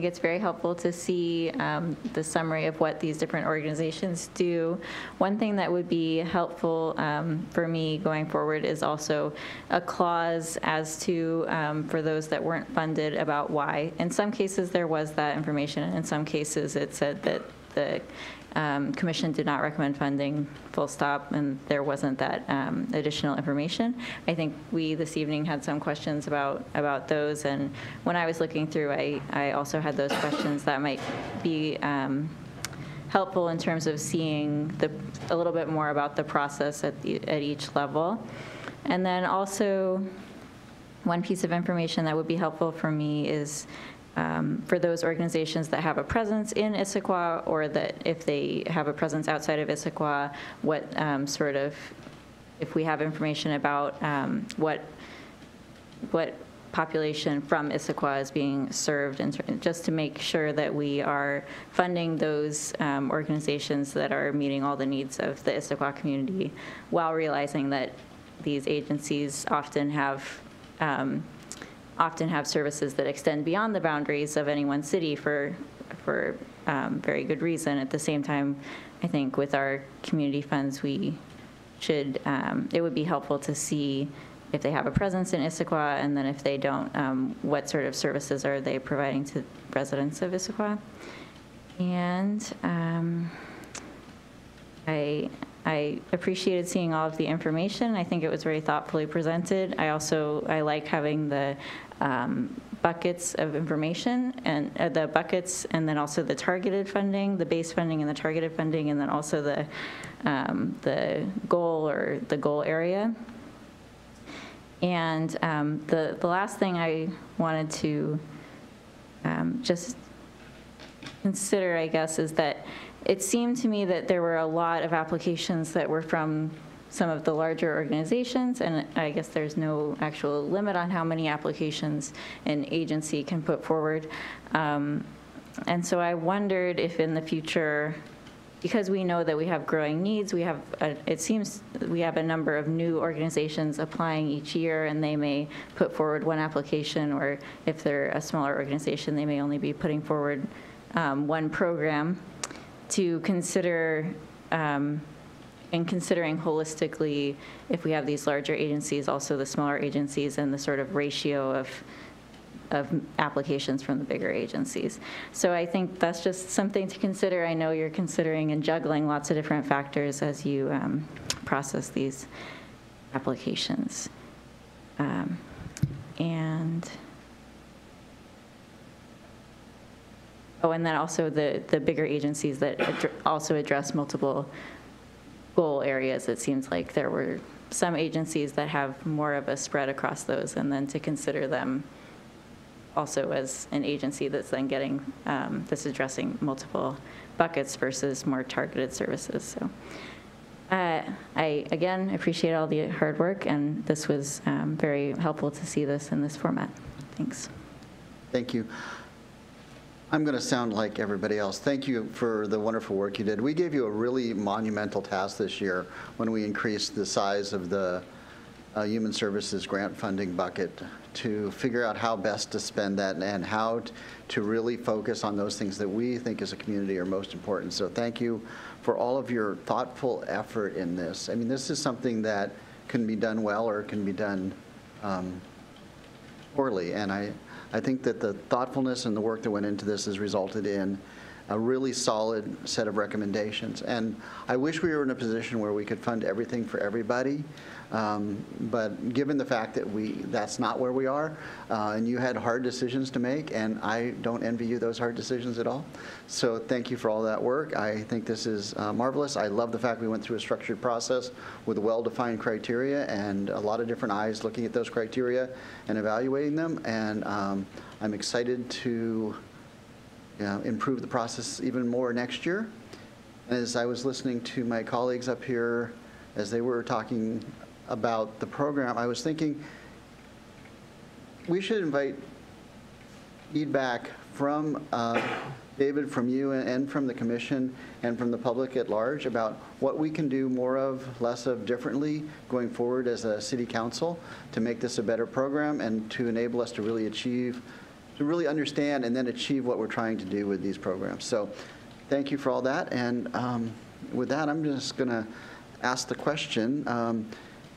it's very helpful to see the summary of what these different organizations do. One thing that would be helpful for me going forward is also a clause as to, for those that weren't funded, about why. In some cases there was that information, and in some cases it said that the commission did not recommend funding, full stop, and there wasn't that additional information. I think we this evening had some questions about those, and when I was looking through, I also had those questions that might be helpful in terms of seeing a little bit more about the process at each level. And then also, one piece of information that would be helpful for me is for those organizations that have a presence in Issaquah, or that if they have a presence outside of Issaquah, what sort of, if we have information about what population from Issaquah is being served, and just to make sure that we are funding those organizations that are meeting all the needs of the Issaquah community, while realizing that these agencies often have services that extend beyond the boundaries of any one city for very good reason. At the same time, I think with our community funds, we should, it would be helpful to see if they have a presence in Issaquah, and then if they don't, what sort of services are they providing to residents of Issaquah. And I appreciated seeing all of the information. I think it was very thoughtfully presented. I like having the buckets of information, and the buckets, and then also the targeted funding, the base funding and the targeted funding, and then also the goal, or the goal area. And the last thing I wanted to just consider, I guess, is that it seemed to me that there were a lot of applications that were from some of the larger organizations, and I guess there's no actual limit on how many applications an agency can put forward. And so I wondered if in the future, because we know that we have growing needs, it seems we have a number of new organizations applying each year, and they may put forward one application, or if they're a smaller organization, they may only be putting forward one program, to consider, in considering holistically, if we have these larger agencies, also the smaller agencies, and the sort of ratio of applications from the bigger agencies. So I think that's just something to consider. I know you're considering and juggling lots of different factors as you process these applications. And then also the bigger agencies that also address multiple goal areas. It seems like there were some agencies that have more of a spread across those, and then to consider them also as an agency that's then getting, that's addressing multiple buckets versus more targeted services. So I, again, appreciate all the hard work, and this was very helpful to see this in this format. Thanks. Thank you. I'm going to sound like everybody else. Thank you for the wonderful work you did. We gave you a really monumental task this year when we increased the size of the Human Services grant funding bucket to figure out how best to spend that and how to really focus on those things that we think as a community are most important. So thank you for all of your thoughtful effort in this. I mean, this is something that can be done well or can be done poorly. And I think that the thoughtfulness and the work that went into this has resulted in a really solid set of recommendations. And I wish we were in a position where we could fund everything for everybody. But given the fact that that's not where we are, and you had hard decisions to make, and I don't envy you those hard decisions at all. So thank you for all that work. I think this is marvelous. I love the fact we went through a structured process with well-defined criteria and a lot of different eyes looking at those criteria and evaluating them. And I'm excited to improve the process even more next year. As I was listening to my colleagues up here as they were talking about the program, I was thinking we should invite feedback from David, from you, and from the commission, and from the public at large about what we can do more of, less of, differently going forward as a city council to make this a better program and to enable us to really achieve, to really understand and then achieve what we're trying to do with these programs. So thank you for all that. And with that, I'm just going to ask the question,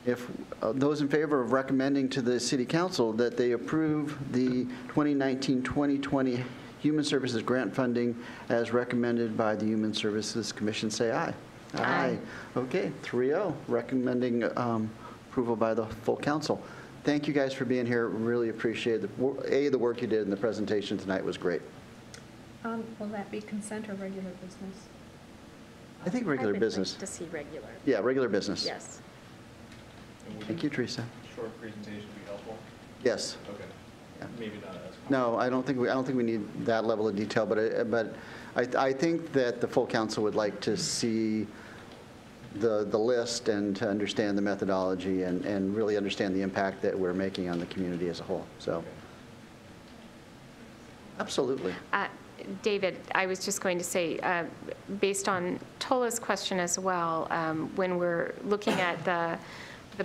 if those in favor of recommending to the City Council that they approve the 2019-2020 Human Services grant funding as recommended by the Human Services Commission, say aye. Aye. Okay, 3-0, recommending approval by the full council. Thank you guys for being here. Really appreciate the work you did in the presentation tonight was great. Will that be consent or regular business? I think regular business. To see regular. Yeah, regular business. Yes. Thank you, Teresa. Short presentation would be helpful. Yes. Okay. Yeah. Maybe not as. No, I don't think we need that level of detail, but I think that the full council would like to see the list and to understand the methodology and really understand the impact that we're making on the community as a whole. So, absolutely. David, I was just going to say, based on Tola's question as well, when we're looking at the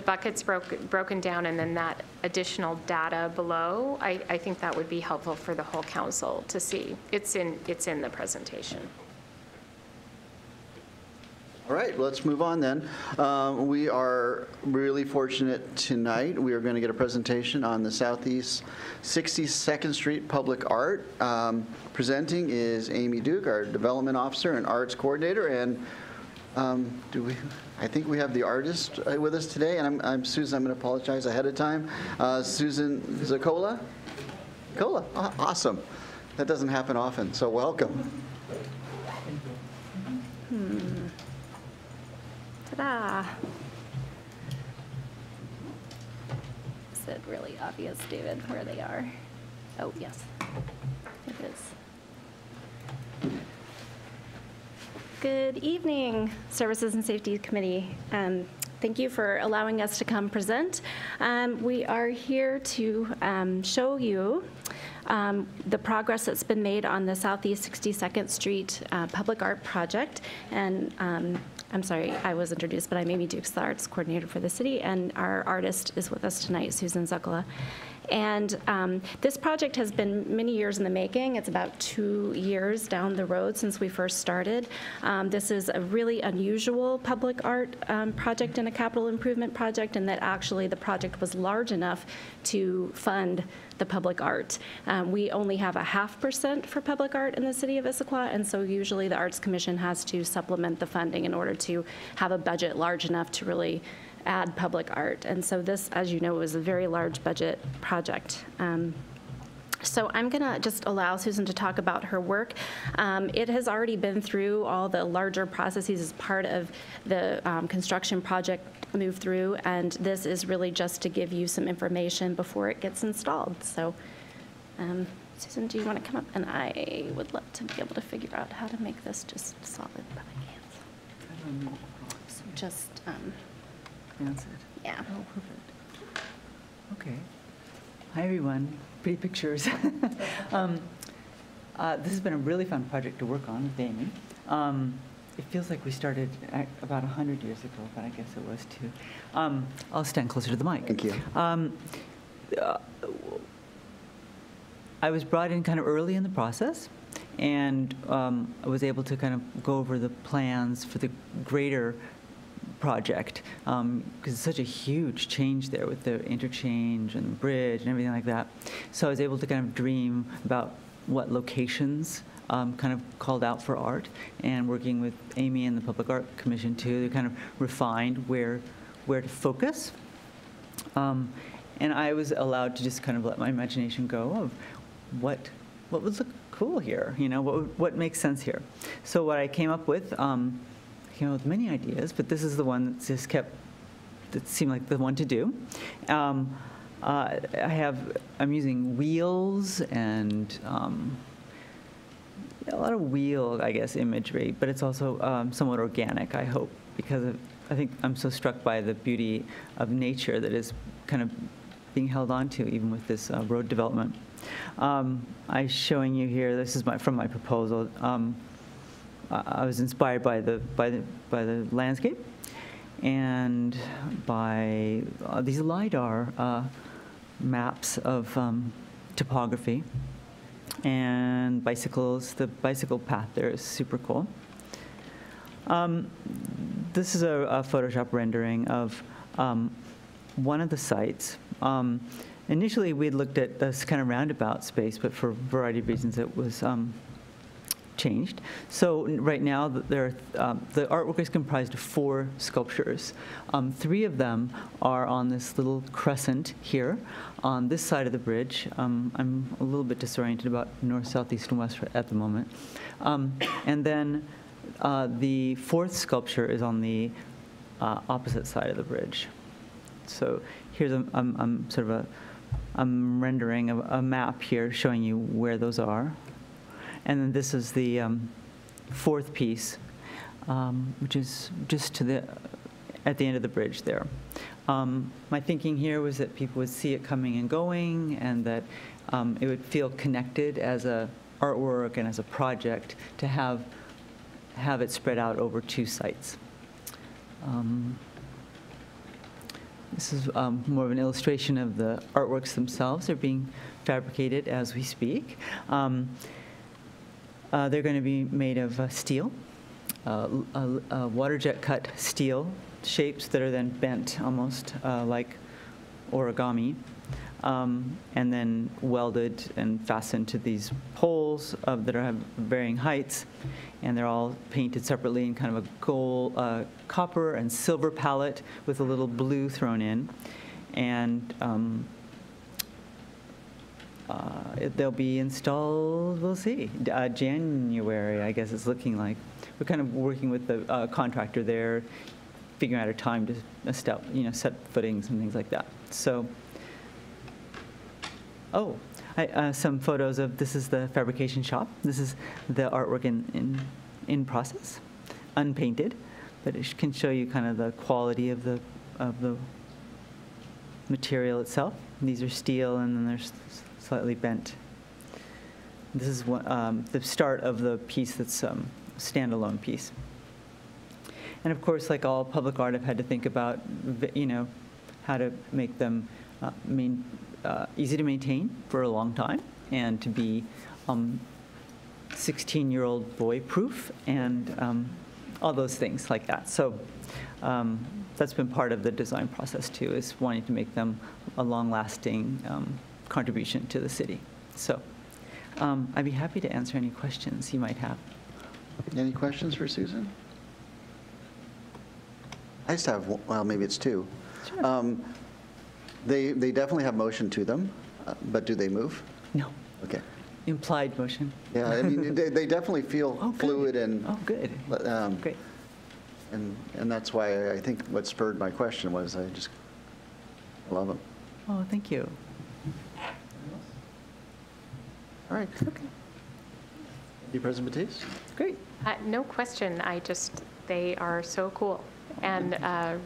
buckets broken down and then that additional data below, I think that would be helpful for the whole council to see. It's in the presentation. All right, let's move on then. We are really fortunate tonight. We are going to get a presentation on the Southeast 62nd Street Public Art. Presenting is Amy Duke, our Development Officer and Arts Coordinator. And I think we have the artist with us today. And I'm Susan, I'm going to apologize ahead of time. Susan Issaquah? Awesome. That doesn't happen often, so welcome. Ta-da! Is it really obvious, David, where they are? Oh, yes, it is. Good evening, Services and Safety Committee. Thank you for allowing us to come present. We are here to show you the progress that's been made on the Southeast 62nd Street Public Art Project. And I'm sorry, I was introduced, but I'm Amy Dukes, the arts coordinator for the city, and our artist is with us tonight, Susan Issaquah. And this project has been many years in the making. It's about 2 years down the road since we first started. This is a really unusual public art project and a capital improvement project, in that actually the project was large enough to fund the public art. We only have a 0.5% for public art in the city of Issaquah, and so usually the Arts Commission has to supplement the funding in order to have a budget large enough to really add public art. And so this, as you know, is a very large budget project. So I'm going to just allow Susan to talk about her work. It has already been through all the larger processes as part of the construction project move through, and this is really just to give you some information before it gets installed. So Susan, do you want to come up? And I would love to be able to figure out how to make this just solid, but I can't. So just, That's it. yeah. Oh, perfect. Okay. Hi, everyone. Pretty pictures. This has been a really fun project to work on with Amy. It feels like we started about 100 years ago, but I guess it was too. I'll stand closer to the mic. Thank you. I was brought in kind of early in the process, and I was able to kind of go over the plans for the greater project, because it's such a huge change there with the interchange and the bridge and everything like that. So I was able to kind of dream about what locations kind of called out for art, and working with Amy and the Public Art Commission too, they kind of refined where to focus. And I was allowed to just kind of let my imagination go of what would look cool here, you know, what makes sense here. So what I came up with many ideas, but this is the one that just that seemed like the one to do. I'm using wheels and a lot of wheel, I guess, imagery, but it's also somewhat organic, I hope, because I think I'm so struck by the beauty of nature that is kind of being held on to even with this road development. I'm showing you here, this is from my proposal. I was inspired by the landscape and by these LiDAR maps of topography and bicycles. The bicycle path there is super cool. This is a Photoshop rendering of one of the sites. Initially, we had looked at this kind of roundabout space, but for a variety of reasons, it was changed. So right now, the artwork is comprised of 4 sculptures. 3 of them are on this little crescent here on this side of the bridge. I'm a little bit disoriented about north, south, east, and west at the moment. And then the 4th sculpture is on the opposite side of the bridge. So here's I'm rendering a map here showing you where those are. And then this is the 4th piece, which is just at the end of the bridge there. My thinking here was that people would see it coming and going, and that it would feel connected as a artwork and as a project to have it spread out over 2 sites. This is more of an illustration of the artworks themselves. They're being fabricated as we speak. They're going to be made of steel, water jet cut steel shapes that are then bent almost like origami, and then welded and fastened to these poles that have varying heights, and they're all painted separately in kind of a gold, copper and silver palette with a little blue thrown in, and they'll be installed, we'll see, January, I guess it's looking like. We're kind of working with the contractor there, figuring out a time to set footings and things like that. So, some photos of, this is the fabrication shop. This is the artwork in process, unpainted, but it can show you kind of the quality of the material itself. These are steel, and then they're slightly bent. This is the start of the piece that's standalone piece. And of course, like all public art, I've had to think about, how to make them easy to maintain for a long time, and to be 16-year-old boy proof, and all those things like that. So that's been part of the design process too, is wanting to make them a long-lasting contribution to the city. So I'd be happy to answer any questions you might have. Any questions for Susan? I just have, well, maybe it's 2. Sure. They definitely have motion to them, but do they move? No. Okay. Implied motion. Yeah, I mean, they definitely feel fluid and. Oh, good. Great. And that's why I think what spurred my question was I love them. Oh, thank you. All right. Okay. You, President Batiste? Great. No question. They are so cool. and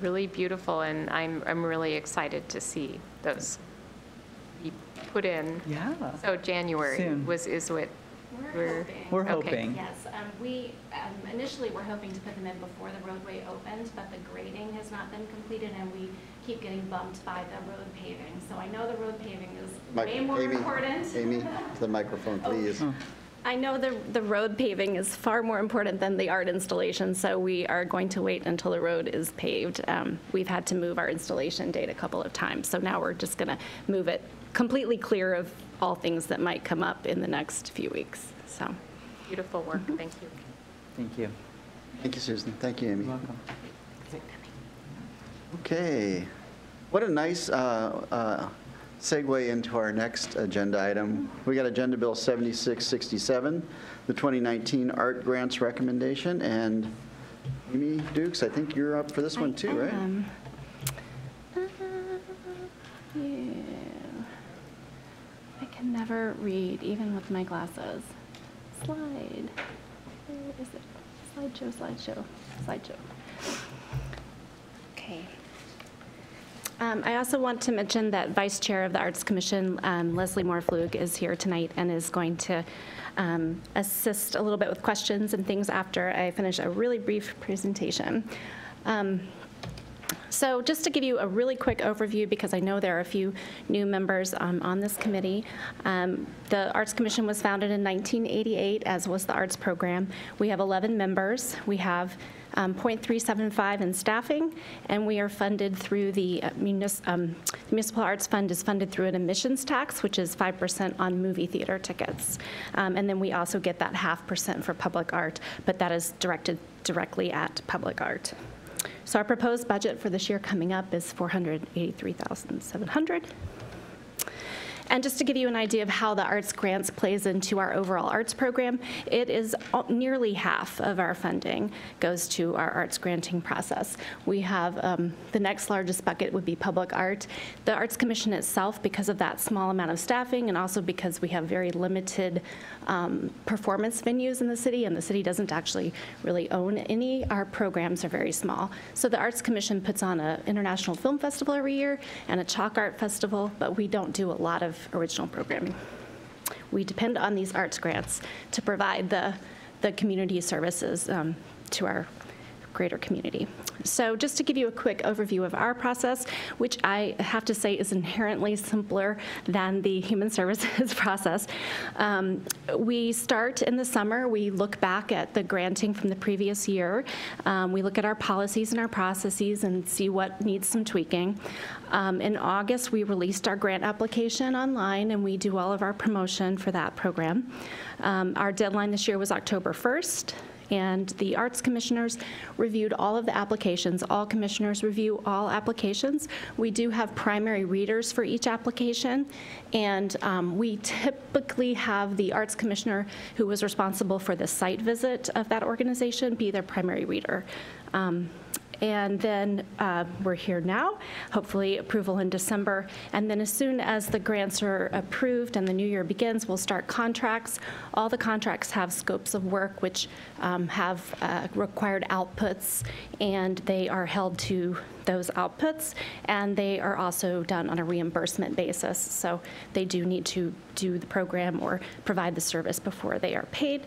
really beautiful, and I'm really excited to see those be put in. Yeah. So January Soon. is what We're okay. hoping. Yes, we initially were hoping to put them in before the roadway opened, but the grading has not been completed, and we keep getting bumped by the road paving. So I know the road paving is way more important. Amy, to the microphone, please. I know the road paving is far more important than the art installation, so we are going to wait until the road is paved. We've had to move our installation date a couple of times, so now we're just going to move it completely clear of all things that might come up in the next few weeks. So, Beautiful work. Thank you. Thank you. Thank you, Susan. Thank you, Amy. You're welcome. Okay. What a nice segue into our next agenda item. We got Agenda Bill 7667, the 2019 Art Grants Recommendation. And Amy Dukes, I think you're up for this one too, right? Yeah. I can never read, even with my glasses. Slide. Where is it? Slideshow. Okay. I also want to mention that Vice Chair of the Arts Commission, Leslie Moore-Flug, is here tonight and is going to assist a little bit with questions and things after I finish a really brief presentation. So just to give you a really quick overview, because I know there are a few new members on this committee, the Arts Commission was founded in 1988, as was the arts program. We have 11 members. We have .375 in staffing, and we are funded through the Municipal Arts Fund is funded through an admissions tax, which is 5% on movie theater tickets. And then we also get that 0.5% for public art, but that is directed directly at public art. So our proposed budget for this year coming up is $483,700. And just to give you an idea of how the arts grants plays into our overall arts program, it is nearly half of our funding goes to our arts granting process. We have the next largest bucket would be public art. The Arts Commission itself, because of that small amount of staffing and also because we have very limited performance venues in the city, and the city doesn't actually really own any, our programs are very small. So the Arts Commission puts on an International Film Festival every year and a Chalk Art Festival, but we don't do a lot of original programming. We depend on these arts grants to provide the community services to our greater community. So just to give you a quick overview of our process, which I have to say is inherently simpler than the human services process. We start in the summer. We look back at the granting from the previous year. We look at our policies and our processes and see what needs some tweaking. In August, we released our grant application online, and we do all of our promotion for that program. Our deadline this year was October 1st. And the arts commissioners reviewed all of the applications. All commissioners review all applications. We do have primary readers for each application, and we typically have the arts commissioner who was responsible for the site visit of that organization be their primary reader. And then we're here now, hopefully approval in December. And then as soon as the grants are approved and the new year begins, we'll start contracts. All the contracts have scopes of work which have required outputs, and they are held to those outputs, and they are also done on a reimbursement basis. So they do need to do the program or provide the service before they are paid.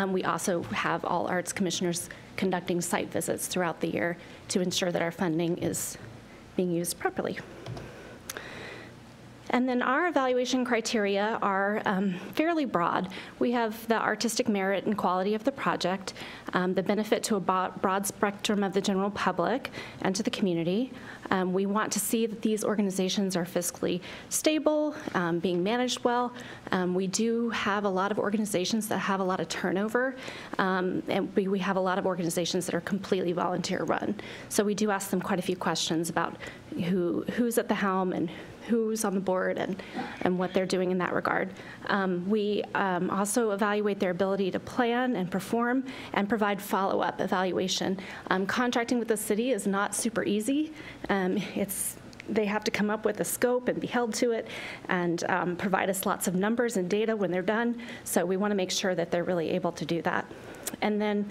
We also have all arts commissioners conducting site visits throughout the year to ensure that our funding is being used properly. And then our evaluation criteria are fairly broad. We have the artistic merit and quality of the project, the benefit to a broad spectrum of the general public and to the community. We want to see that these organizations are fiscally stable, being managed well. We do have a lot of organizations that have a lot of turnover, and we have a lot of organizations that are completely volunteer run. So we do ask them quite a few questions about who's at the helm and who's on the board and what they're doing in that regard. We also evaluate their ability to plan and perform and provide follow-up evaluation. Contracting with the city is not super easy. They have to come up with a scope and be held to it and provide us lots of numbers and data when they're done. So we want to make sure that they're really able to do that. And then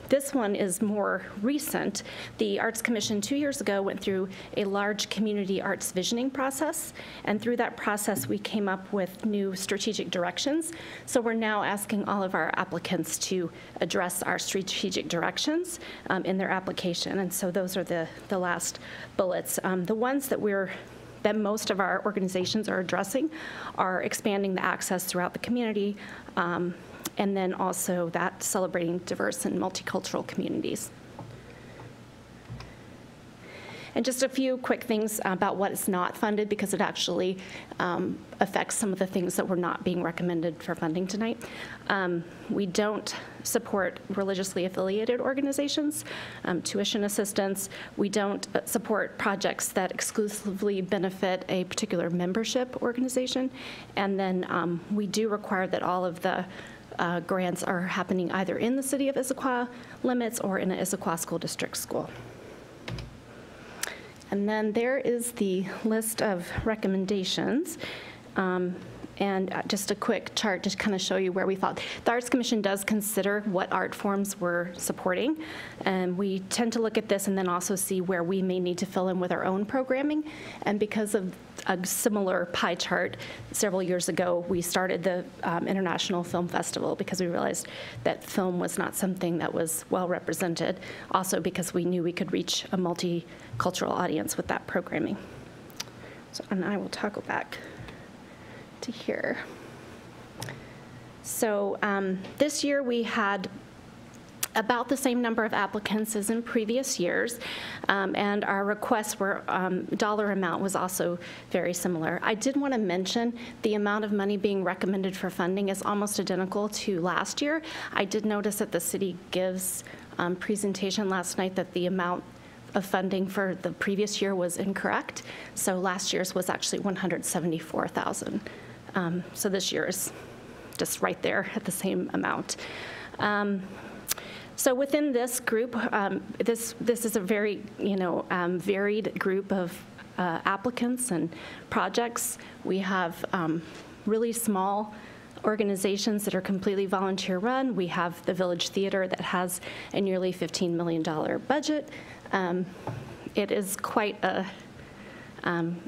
this one is more recent. The Arts Commission 2 years ago went through a large community arts visioning process, and through that process we came up with new strategic directions. So we're now asking all of our applicants to address our strategic directions in their application, and so those are the last bullets. The ones that most of our organizations are addressing are expanding the access throughout the community, and then also that celebrating diverse and multicultural communities. And just a few quick things about what is not funded, because it actually affects some of the things that were not being recommended for funding tonight. We don't support religiously affiliated organizations, tuition assistance. We don't support projects that exclusively benefit a particular membership organization. And then we do require that all of the grants are happening either in the city of Issaquah limits or in an Issaquah School District school. And then there is the list of recommendations. And just a quick chart to kind of show you where we thought. The Arts Commission does consider what art forms we're supporting. And we tend to look at this and then also see where we may need to fill in with our own programming. And because of a similar pie chart, several years ago, we started the International Film Festival because we realized that film was not something that was well represented. Also because we knew we could reach a multicultural audience with that programming. So, and I will toggle back to here. So this year we had about the same number of applicants as in previous years, and our requests were, dollar amount was also very similar. I did want to mention the amount of money being recommended for funding is almost identical to last year. I did notice at the City Gives presentation last night that the amount of funding for the previous year was incorrect. So last year's was actually $174,000. So this year is just right there at the same amount. So within this group, this is a very varied group of applicants and projects. We have really small organizations that are completely volunteer run. We have the Village Theater that has a nearly $15 million budget. It is quite a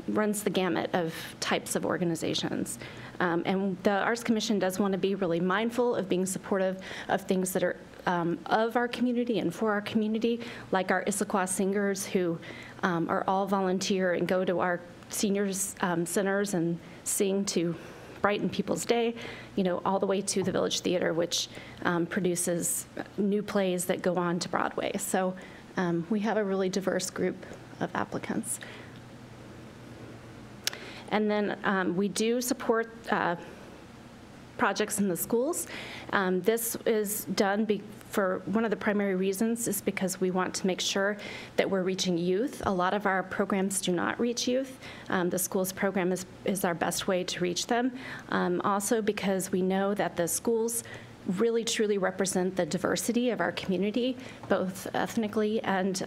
runs the gamut of types of organizations. And the Arts Commission does want to be really mindful of being supportive of things that are of our community and for our community, like our Issaquah singers who are all volunteer and go to our seniors centers and sing to brighten people's day, all the way to the Village Theater, which produces new plays that go on to Broadway. So we have a really diverse group of applicants. And then we do support projects in the schools. This is done for one of the primary reasons is because we want to make sure that we're reaching youth. A lot of our programs do not reach youth. The schools program is our best way to reach them. Also because we know that the schools really truly represent the diversity of our community, both ethnically and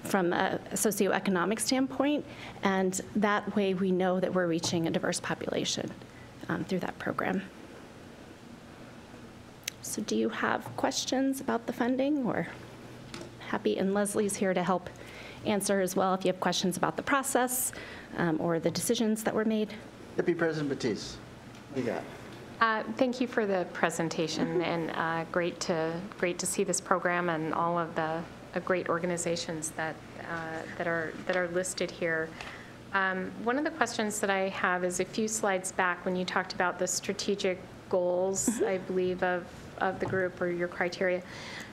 from a socioeconomic standpoint, and that way we know that we're reaching a diverse population through that program. So do you have questions about the funding, or happy, and Leslie's here to help answer as well if you have questions about the process or the decisions that were made. Deputy President Batiste, what do you got? Thank you for the presentation, and great to see this program and all of the great organizations that are listed here. One of the questions that I have is a few slides back when you talked about the strategic goals, I believe, of the group or your criteria.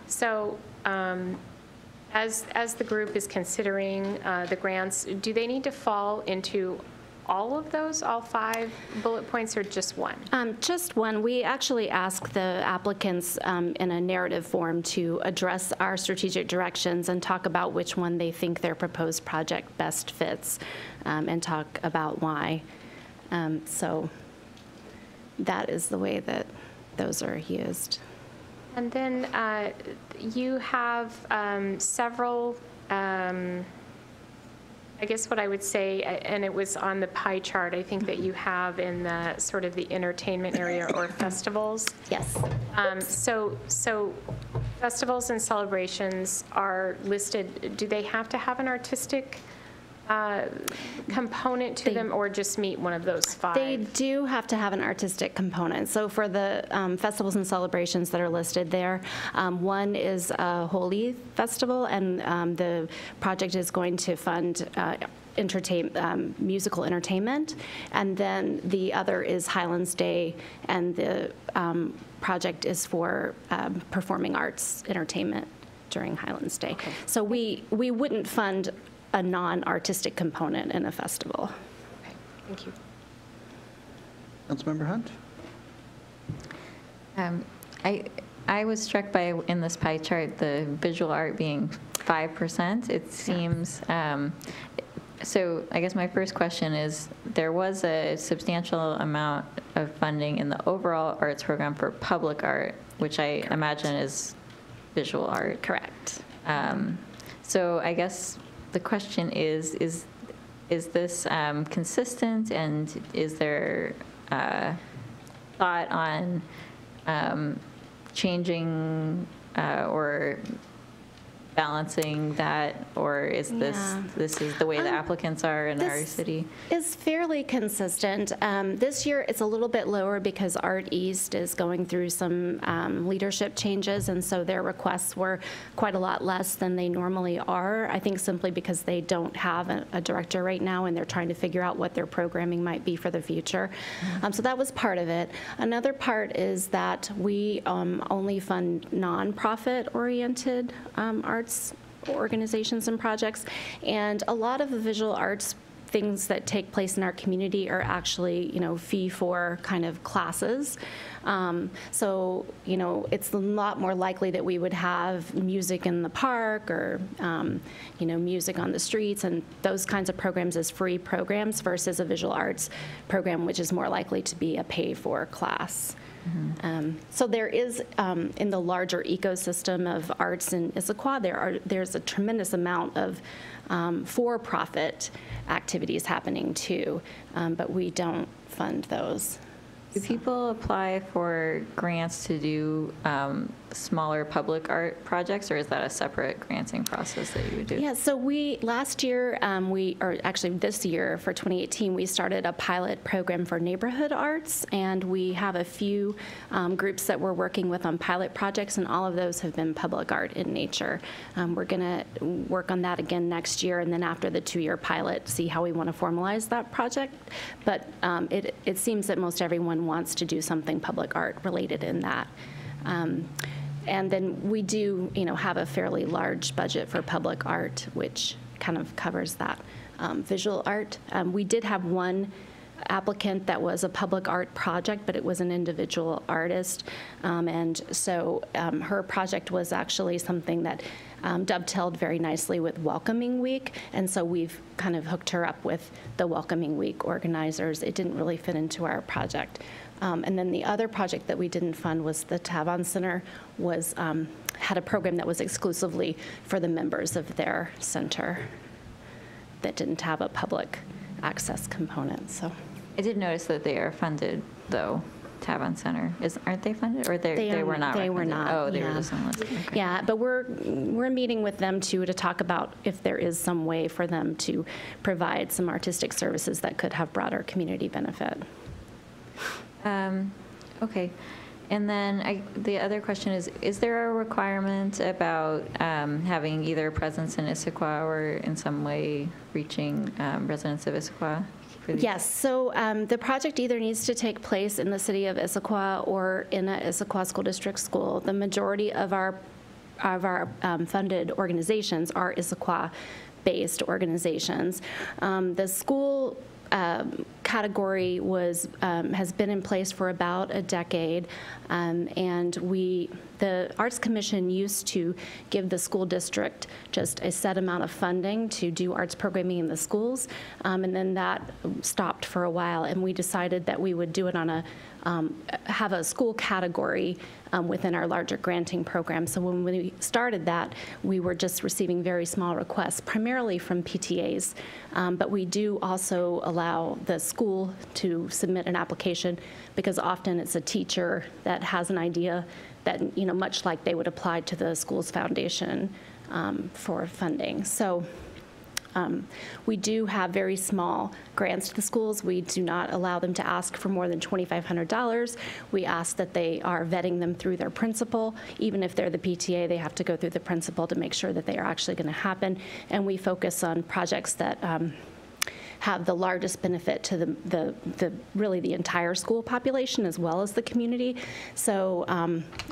So as the group is considering the grants, do they need to fall into all of those, all 5 bullet points, or just one? Just one. We actually ask the applicants in a narrative form to address our strategic directions and talk about which one they think their proposed project best fits, and talk about why. So that is the way that those are used. And then you have several I guess what I would say, and it was on the pie chart, I think that you have in the sort of the entertainment area or festivals. Yes. So festivals and celebrations are listed. Do they have to have an artistic component to them, or just meet one of those 5? They do have to have an artistic component. So for the festivals and celebrations that are listed there, one is a Holy Festival, and the project is going to fund musical entertainment. And then the other is Highlands Day, and the project is for performing arts entertainment during Highlands Day. Okay. So we wouldn't fund a non-artistic component in a festival. Okay, thank you. Councilmember Hunt? I was struck by, in this pie chart, the visual art being 5%. It seems, so I guess my first question is, there was a substantial amount of funding in the overall arts program for public art, which I imagine is visual art. Correct. So I guess the question is this consistent, and is there thought on changing or balancing that, or is this is the way the applicants are in our city? It's fairly consistent. This year it's a little bit lower because Art East is going through some leadership changes, and so their requests were quite a lot less than they normally are. I think simply because they don't have a director right now, and they're trying to figure out what their programming might be for the future. So that was part of it. Another part is that we only fund nonprofit-oriented arts organizations and projects, and a lot of the visual arts things that take place in our community are actually, fee for kind of classes. So, it's a lot more likely that we would have music in the park, or, music on the streets, and those kinds of programs as free programs versus a visual arts program, which is more likely to be a pay-for class. Mm-hmm. So there is, in the larger ecosystem of arts in Issaquah, there's a tremendous amount of for-profit activities happening too, but we don't fund those. Do people apply for grants to do smaller public art projects, or is that a separate granting process that you would do? Yeah, so last year, or actually this year for 2018, we started a pilot program for neighborhood arts, and we have a few groups that we're working with on pilot projects, and all of those have been public art in nature. We're going to work on that again next year, and then after the 2-year pilot, see how we want to formalize that project. But it seems that most everyone wants to do something public art related in that. And then we do, have a fairly large budget for public art, which kind of covers that. Visual art, we did have one applicant that was a public art project, but it was an individual artist. And so her project was actually something that dovetailed very nicely with Welcoming Week. And so we've kind of hooked her up with the Welcoming Week organizers. It didn't really fit into our project. And then the other project that we didn't fund was the Tavon Center had a program that was exclusively for the members of their center that didn't have a public access component. So I did notice that they are funded, though. Tavon Center, aren't they funded, or they were not? They were not. Oh, they were just on the list. Okay. Yeah, but we're meeting with them too to talk about if there is some way for them to provide some artistic services that could have broader community benefit. Okay. And then the other question is there a requirement about having either a presence in Issaquah or in some way reaching residents of Issaquah? Yes, so the project either needs to take place in the city of Issaquah or in a Issaquah School District school. The majority of our funded organizations are Issaquah-based organizations. The school category has been in place for about a decade, and we the Arts Commission used to give the school district just a set amount of funding to do arts programming in the schools, and then that stopped for a while, and we decided that we would do it on a have a school category within our larger granting program. So when we started that, we were just receiving very small requests, primarily from PTAs. But we do also allow the school to submit an application, because often it's a teacher that has an idea that, you know, much like they would apply to the school's foundation for funding. So we do have very small grants to the schools. We do not allow them to ask for more than $2,500. We ask that they are vetting them through their principal. Even if they're the PTA, they have to go through the principal to make sure that they are actually going to happen. And we focus on projects that have the largest benefit to the really the entire school population as well as the community. So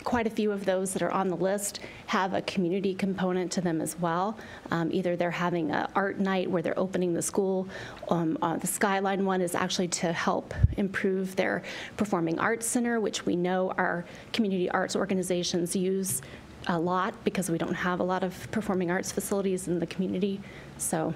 quite a few of those that are on the list have a community component to them as well. Either they're having an art night where they're opening the school. The Skyline one is actually to help improve their performing arts center, which we know our community arts organizations use a lot because we don't have a lot of performing arts facilities in the community. So.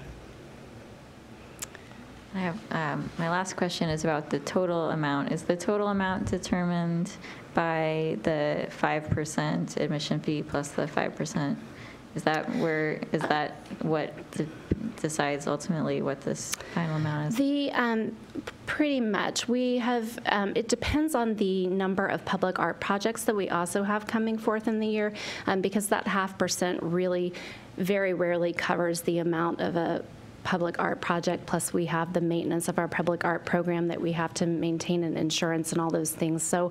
I have, my last question is about the total amount. Is the total amount determined by the 5% admission fee plus the 5%? Is that what decides ultimately what this final amount is? Pretty much. We have, it depends on the number of public art projects that we also have coming forth in the year, because that 0.5% really very rarely covers the amount of a public art project, plus we have the maintenance of our public art program that we have to maintain, and insurance and all those things. So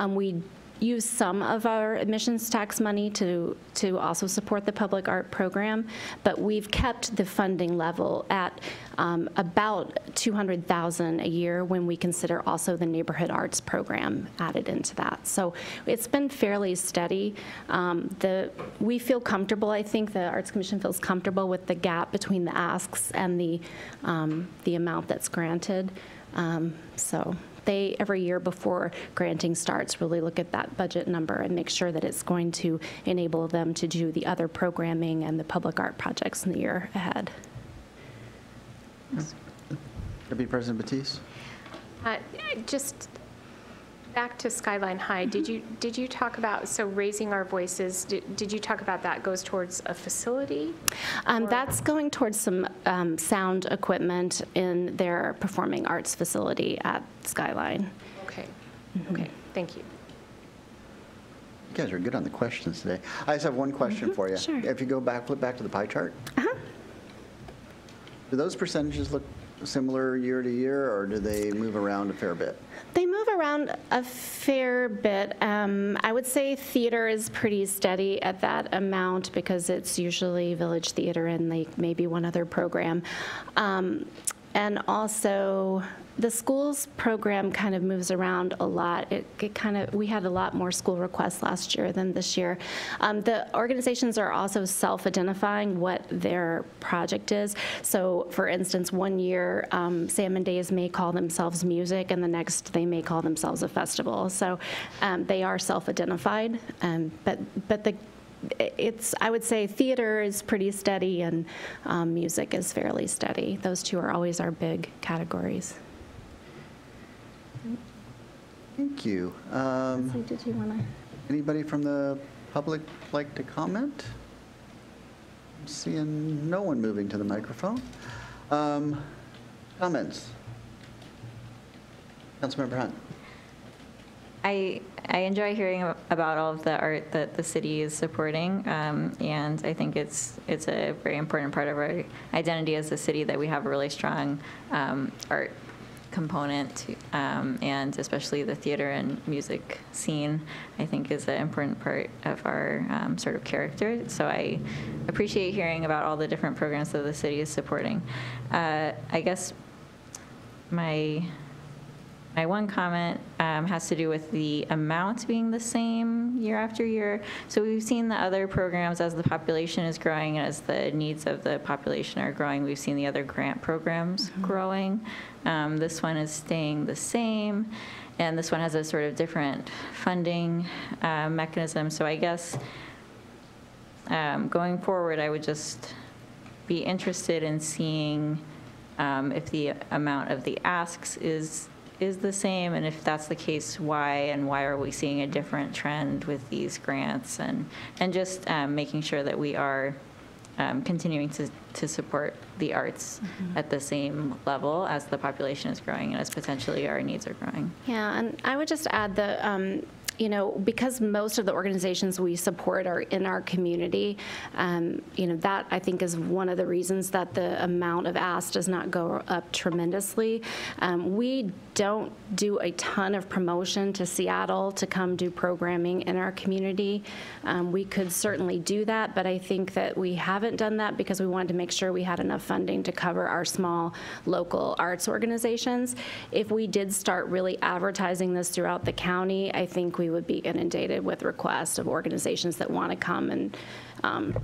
we use some of our admissions tax money to also support the public art program, but we've kept the funding level at about $200,000 a year when we consider also the neighborhood arts program added into that. So it's been fairly steady. We feel comfortable, I think the Arts Commission feels comfortable with the gap between the asks and the amount that's granted. So they, every year before granting starts, really look at that budget number and make sure that it's going to enable them to do the other programming and the public art projects in the year ahead. Deputy President Batiste? Just back to Skyline High, did you talk about, so raising our voices, did you talk about that goes towards a facility? That's going towards some sound equipment in their performing arts facility at Skyline. Okay. Okay, thank you. You guys are good on the questions today. I just have one question for you. Sure. If you go back, flip back to the pie chart. Do those percentages look similar year to year, or do they move around a fair bit? They move around a fair bit. I would say theater is pretty steady at that amount because it's usually Village Theater and like maybe one other program. And also the schools program kind of moves around a lot. We had a lot more school requests last year than this year. The organizations are also self-identifying what their project is. So for instance, one year, Salmon Days may call themselves music, and the next they may call themselves a festival. So they are self-identified, but I would say theater is pretty steady and music is fairly steady. Those two are always our big categories. Thank you. Did you want to? Anybody from the public like to comment? I'm seeing no one moving to the microphone. Comments? Councilmember Hunt. I enjoy hearing about all of the art that the city is supporting, and I think it's a very important part of our identity as a city that we have a really strong art component, and especially the theater and music scene, I think is an important part of our sort of character. So I appreciate hearing about all the different programs that the city is supporting. I guess my one comment has to do with the amount being the same year after year. So we've seen the other programs as the population is growing and as the needs of the population are growing. We've seen the other grant programs growing. This one is staying the same. and this one has a sort of different funding mechanism. So I guess going forward, I would just be interested in seeing if the amount of the asks is the same, and if that's the case, why, and why are we seeing a different trend with these grants, and just making sure that we are continuing to support the arts at the same level as the population is growing and as potentially our needs are growing. Yeah, and I would just add that, you know, because most of the organizations we support are in our community, you know, that I think is one of the reasons that the amount of ask does not go up tremendously. We don't do a ton of promotion to Seattle to come do programming in our community. We could certainly do that, but I think that we haven't done that because we wanted to make sure we had enough funding to cover our small local arts organizations. If we did start really advertising this throughout the county, I think we would be inundated with requests of organizations that want to come and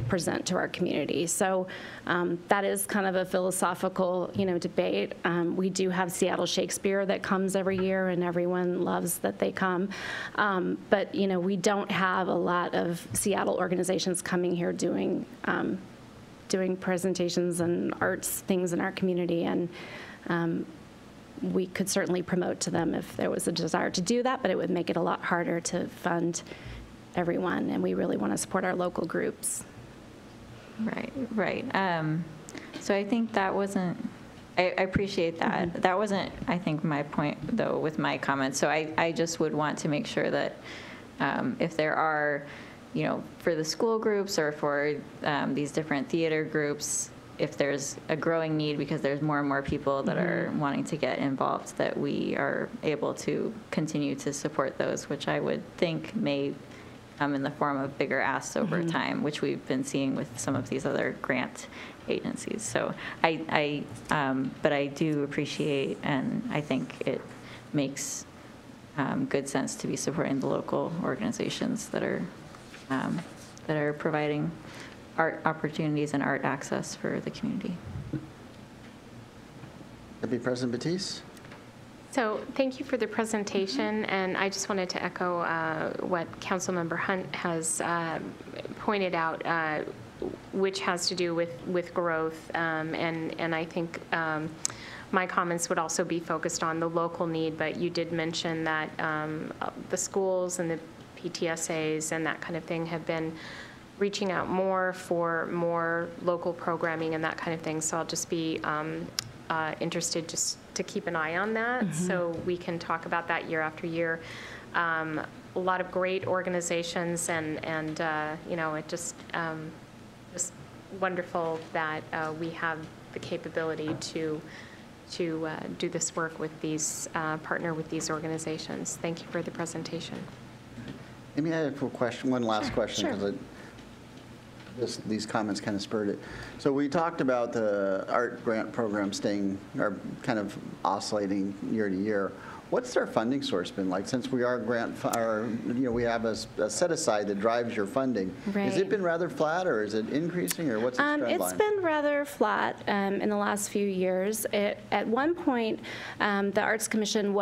present to our community. So that is kind of a philosophical, you know, debate. We do have Seattle Shakespeare that comes every year, and everyone loves that they come. But you know, we don't have a lot of Seattle organizations coming here doing presentations and arts things in our community, and we could certainly promote to them if there was a desire to do that, but it would make it a lot harder to fund everyone, and we really want to support our local groups. Right. So I think that wasn't, I appreciate that. Mm-hmm. That wasn't, I think, my point, though, with my comments. So I just would want to make sure that if there are, you know, for the school groups or for these different theater groups, if there's a growing need because there's more and more people that are wanting to get involved, that we are able to continue to support those, which I would think may come in the form of bigger asks over time, which we've been seeing with some of these other grant agencies. So but I do appreciate, and I think it makes good sense to be supporting the local organizations that are providing art opportunities and art access for the community. Deputy President Batiste. So thank you for the presentation, and I just wanted to echo what Councilmember Hunt has pointed out, which has to do with growth, and I think my comments would also be focused on the local need, but you did mention that the schools and the PTSAs and that kind of thing have been reaching out more for more local programming and that kind of thing. So I'll just be interested just to keep an eye on that, so we can talk about that year after year. A lot of great organizations, and you know, it just wonderful that we have the capability to do this work with these, partner with these organizations. Thank you for the presentation. Maybe I have one last question. Sure. These comments kind of spurred it. So we talked about the art grant program kind of oscillating year to year. What's their funding source been like since we are we have a set aside that drives your funding? Right. Has it been rather flat, or is it increasing, or what's its trend line? It's been rather flat in the last few years. At one point, the Arts Commission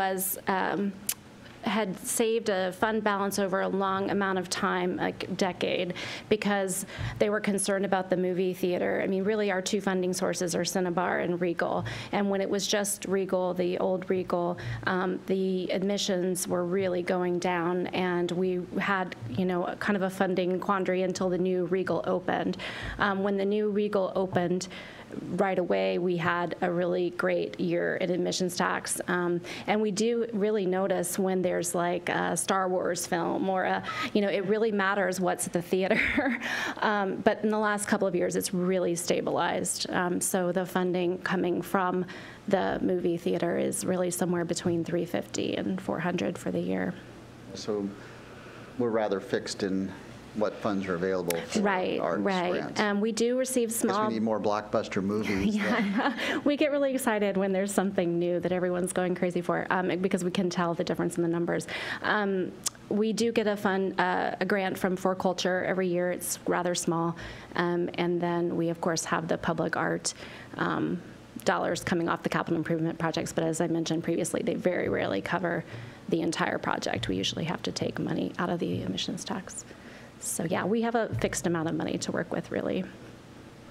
had saved a fund balance over a long amount of time, like a decade, because they were concerned about the movie theater. I mean, really our two funding sources are Cinnabar and Regal. And when it was just Regal, the old Regal, the admissions were really going down, and we had, you know, kind of a funding quandary until the new Regal opened. When the new Regal opened, right away, we had a really great year in admissions tax. And we do really notice when there's like a Star Wars film or you know, it really matters what's at the theater. But in the last couple of years, it's really stabilized. So the funding coming from the movie theater is really somewhere between $350 and $400 for the year. So we're rather fixed in what funds are available for arts grants. We do receive small. I guess we need more blockbuster movies. Yeah, we get really excited when there's something new that everyone's going crazy for, because we can tell the difference in the numbers. We do get a grant from For Culture every year. It's rather small, and then we of course have the public art dollars coming off the capital improvement projects. But as I mentioned previously, they very rarely cover the entire project. We usually have to take money out of the emissions tax. So yeah, we have a fixed amount of money to work with, really.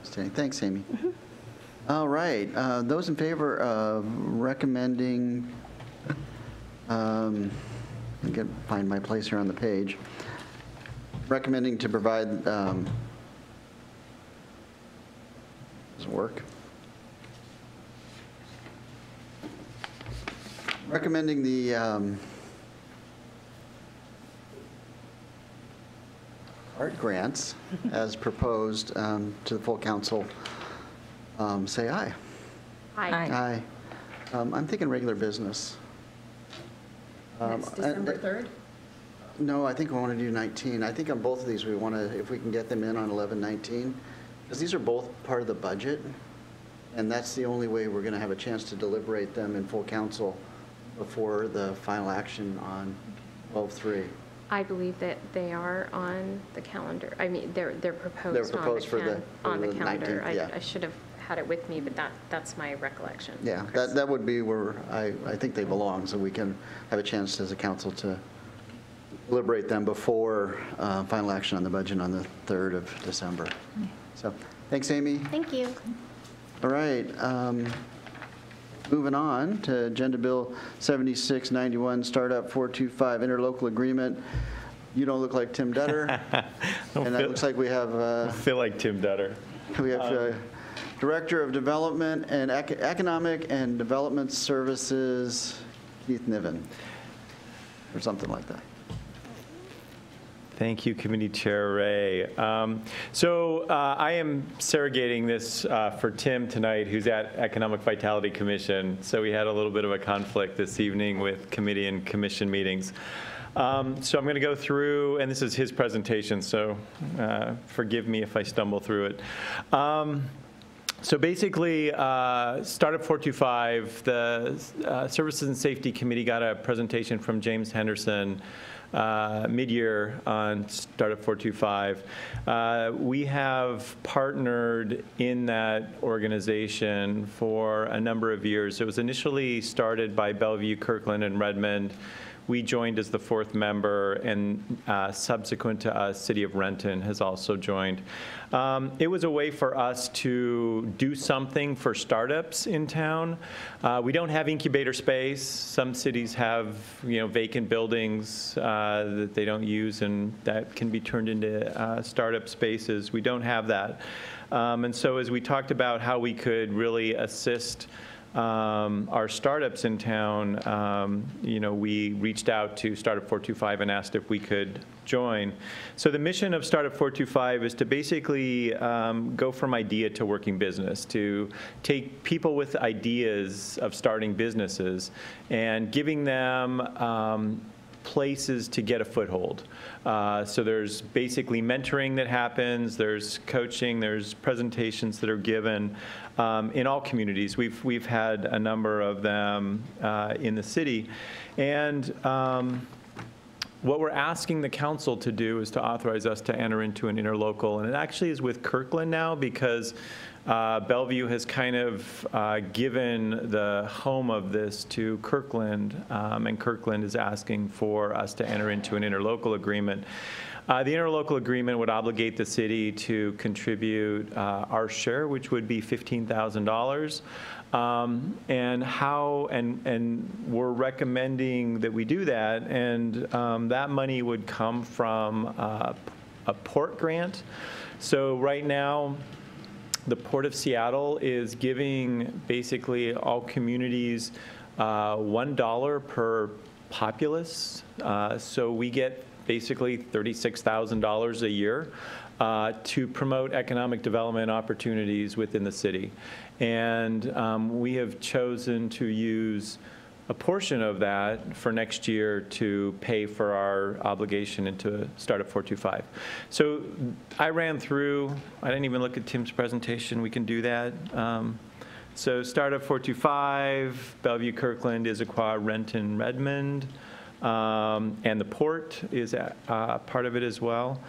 Thanks, Amy. All right, those in favor of recommending, find my place here on the page, recommending to provide, doesn't work. Recommending the art grants as proposed to the full council, say aye. Aye. Aye. I'm thinking regular business. That's December 3rd? No, I think we want to do 19. I think on both of these, we want to, if we can get them in on 11/19, because these are both part of the budget, and that's the only way we're going to have a chance to deliberate them in full council before the final action on 12/3. I believe that they are on the calendar. I mean, they're proposed, They're proposed on the calendar. 19th, yeah. I should have had it with me, but that's my recollection. Yeah, Chris. that would be where I think they belong, so we can have a chance as a council to deliberate them before final action on the budget on the 3rd of December. So, thanks, Amy. Thank you. All right, moving on to Agenda Bill 7691, Startup 425, Interlocal Agreement. You don't look like Tim Dutter, and that looks like we have I feel like Tim Dutter. Director of Development and Economic and Development Services, Keith Niven, or something like that. Thank you, Committee Chair Ray. I am surrogating this for Tim tonight, who's at Economic Vitality Commission. So we had a little bit of a conflict this evening with committee and commission meetings. So I'm going to go through, and this is his presentation, so forgive me if I stumble through it. So basically, Startup 425, the Services and Safety Committee got a presentation from James Henderson mid-year on Startup 425. We have partnered in that organization for a number of years. It was initially started by Bellevue, Kirkland, and Redmond. We joined as the 4th member, and subsequent to us, City of Renton has also joined. It was a way for us to do something for startups in town. We don't have incubator space. Some cities have, vacant buildings that they don't use, and that can be turned into startup spaces. We don't have that. And so as we talked about how we could really assist our startups in town, we reached out to Startup 425 and asked if we could join. So the mission of Startup 425 is to basically go from idea to working business, to take people with ideas of starting businesses and giving them places to get a foothold. So there's basically mentoring that happens, there's coaching, there's presentations that are given in all communities. We've had a number of them in the city. And what we're asking the council to do is to authorize us to enter into an interlocal. And it actually is with Kirkland now, because Bellevue has kind of given the home of this to Kirkland, and Kirkland is asking for us to enter into an interlocal agreement. The interlocal agreement would obligate the city to contribute our share, which would be $15,000. And we're recommending that we do that, and that money would come from a port grant. So right now, the Port of Seattle is giving basically all communities $1 per populace. So we get basically $36,000 a year to promote economic development opportunities within the city. And we have chosen to use a portion of that for next year to pay for our obligation into Startup 425. So I ran through, I didn't even look at Tim's presentation, we can do that. So Startup 425, Bellevue, Kirkland, Issaquah, Renton, Redmond, and the port is part of it as well.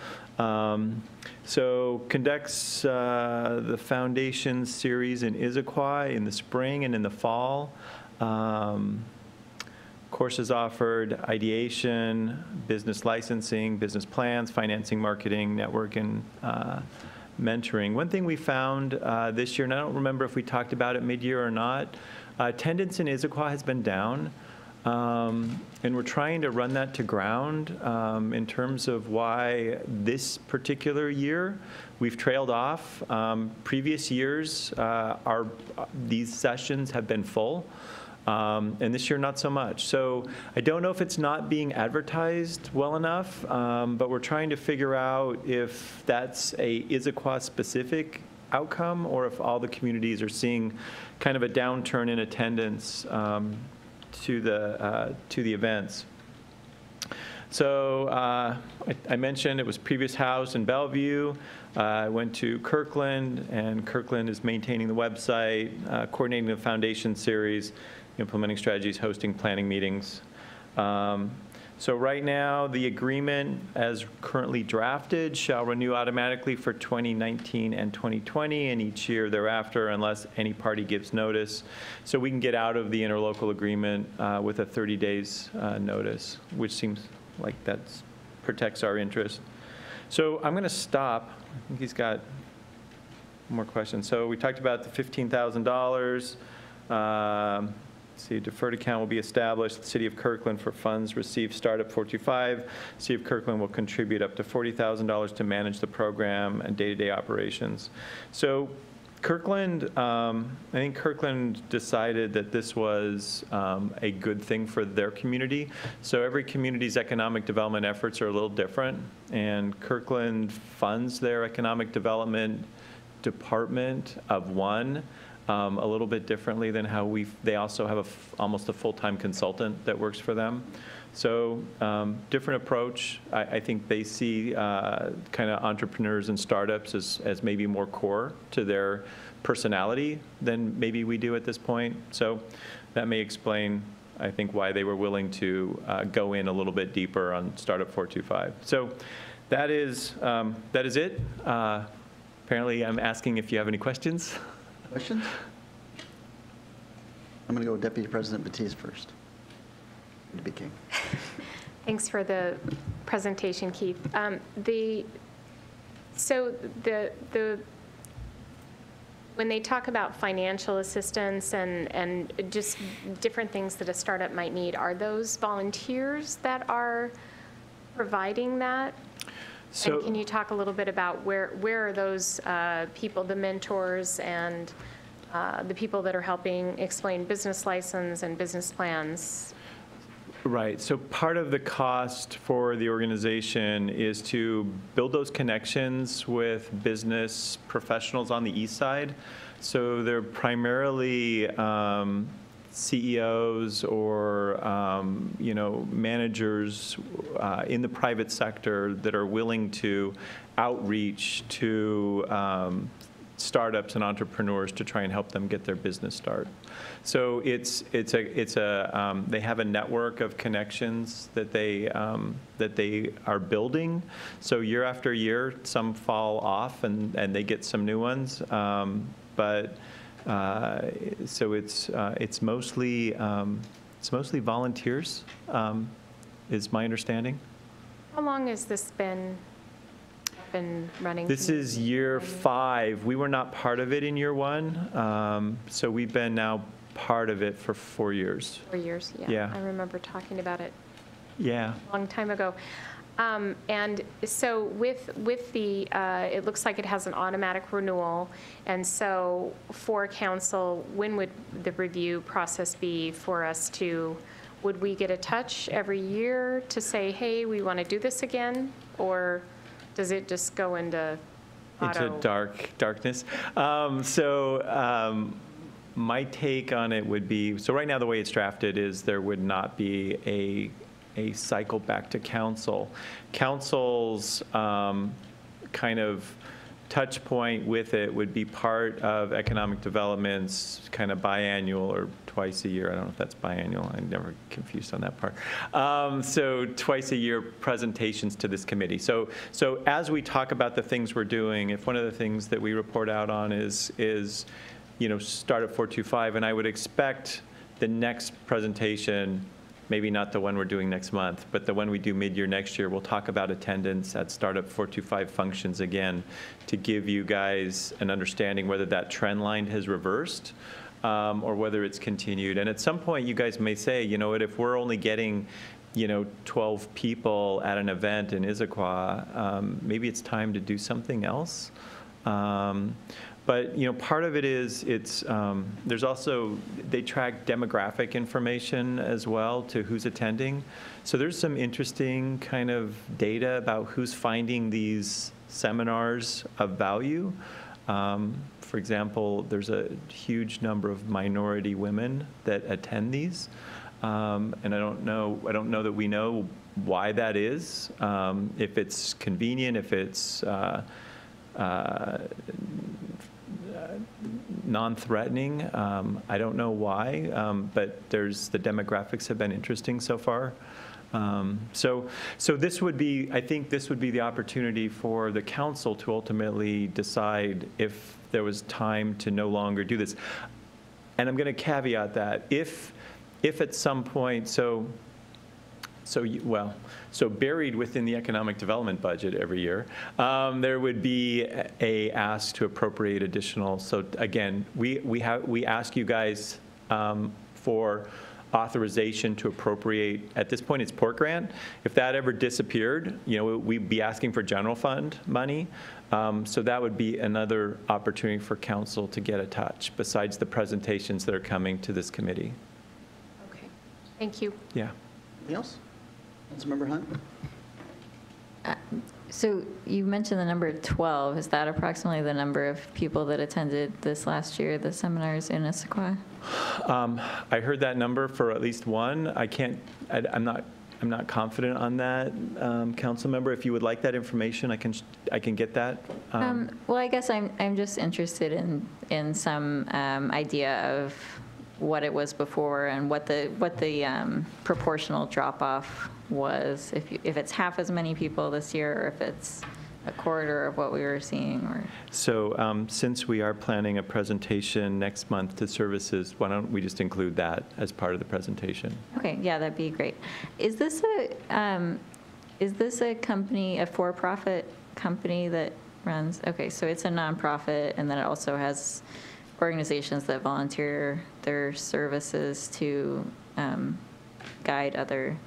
So conducts the foundation series in Issaquah in the spring and in the fall. courses offered, ideation, business licensing, business plans, financing, marketing, network, and mentoring. One thing we found this year, and I don't remember if we talked about it mid-year or not, attendance in Issaquah has been down. And we're trying to run that to ground in terms of why this particular year we've trailed off. Previous years, these sessions have been full, and this year not so much. So I don't know if it's not being advertised well enough, but we're trying to figure out if that's a Issaquah-specific outcome or if all the communities are seeing kind of a downturn in attendance to the events. So I mentioned it was previous house in Bellevue. I went to Kirkland, and Kirkland is maintaining the website, coordinating the foundation series, implementing strategies, hosting planning meetings. So right now, the agreement as currently drafted shall renew automatically for 2019 and 2020, and each year thereafter, unless any party gives notice. So we can get out of the interlocal agreement with a 30 days notice, which seems like that protects our interest. So I'm going to stop. I think he's got more questions. So we talked about the $15,000. See, a deferred account will be established. The City of Kirkland for funds received Startup 425. City of Kirkland will contribute up to $40,000 to manage the program and day-to-day operations. So Kirkland, I think Kirkland decided that this was a good thing for their community. So every community's economic development efforts are a little different, and Kirkland funds their economic development department of one a little bit differently than how they also have almost a full-time consultant that works for them. So different approach. I think they see kind of entrepreneurs and startups as maybe more core to their personality than maybe we do at this point. So that may explain, I think, why they were willing to go in a little bit deeper on Startup 425. So that is it. Apparently, I'm asking if you have any questions. Questions? I'm going to go with Deputy President Batiste first. To be king. Thanks for the presentation, Keith. When they talk about financial assistance and just different things that a startup might need, are those volunteers that are providing that? So, and can you talk a little bit about where are those people, the mentors and the people that are helping explain business license and business plans? Right. So part of the cost for the organization is to build those connections with business professionals on the east side. So they're primarily CEOs or managers in the private sector that are willing to outreach to startups and entrepreneurs to try and help them get their business start. So they have a network of connections that they are building. So year after year, some fall off and they get some new ones. So it's mostly volunteers, is my understanding. How long has this been running? This is year 5. We were not part of it in year 1, so we've been now part of it for 4 years. 4 years, yeah. I remember talking about it. Yeah. A long time ago. And so with the, it looks like it has an automatic renewal. And so for council, when would the review process be for us to, would we get a touch every year to say, hey, we want to do this again? Or does it just go into auto? Into darkness. My take on it would be, so right now the way it's drafted is there would not be a cycle back to council. Council's kind of touch point with it would be part of economic development's kind of biannual or twice a year. I don't know if that's biannual. I'm never confused on that part. So twice a year presentations to this committee. So as we talk about the things we're doing, if one of the things that we report out on is Startup 425, and I would expect the next presentation maybe not the one we're doing next month, but the one we do mid-year next year, we'll talk about attendance at Startup 425 functions again to give you guys an understanding whether that trend line has reversed or whether it's continued. And at some point, you guys may say, you know what, if we're only getting 12 people at an event in Issaquah, maybe it's time to do something else. But part of it is there's also, they track demographic information as well to who's attending. So there's some interesting kind of data about who's finding these seminars of value. For example, there's a huge number of minority women that attend these. And I don't know that we know why that is, if it's convenient, if it's non-threatening. I don't know why, but the demographics have been interesting so far. So this would be, I think this would be the opportunity for the council to ultimately decide if there was time to no longer do this. And I'm going to caveat that if at some point, so buried within the economic development budget every year, there would be a ask to appropriate additional. So again, we ask you guys for authorization to appropriate. At this point, it's port grant. If that ever disappeared, we'd be asking for general fund money. So that would be another opportunity for council to get a touch besides the presentations that are coming to this committee. Okay, thank you. Yeah. Anything else? Councilmember Hunt? So you mentioned the number 12. Is that approximately the number of people that attended this last year, the seminars in Issaquah? I heard that number for at least one. I'm not confident on that, council member. If you would like that information, I can get that. Well, I guess I'm just interested in some idea of what it was before and what the proportional drop-off was, if it's half as many people this year, or if it's a quarter of what we were seeing. Or So since we are planning a presentation next month to services, why don't we just include that as part of the presentation? Okay, yeah, that'd be great. Is this a company, a for-profit company that runs? Okay, so it's a nonprofit, and then it also has organizations that volunteer their services to guide other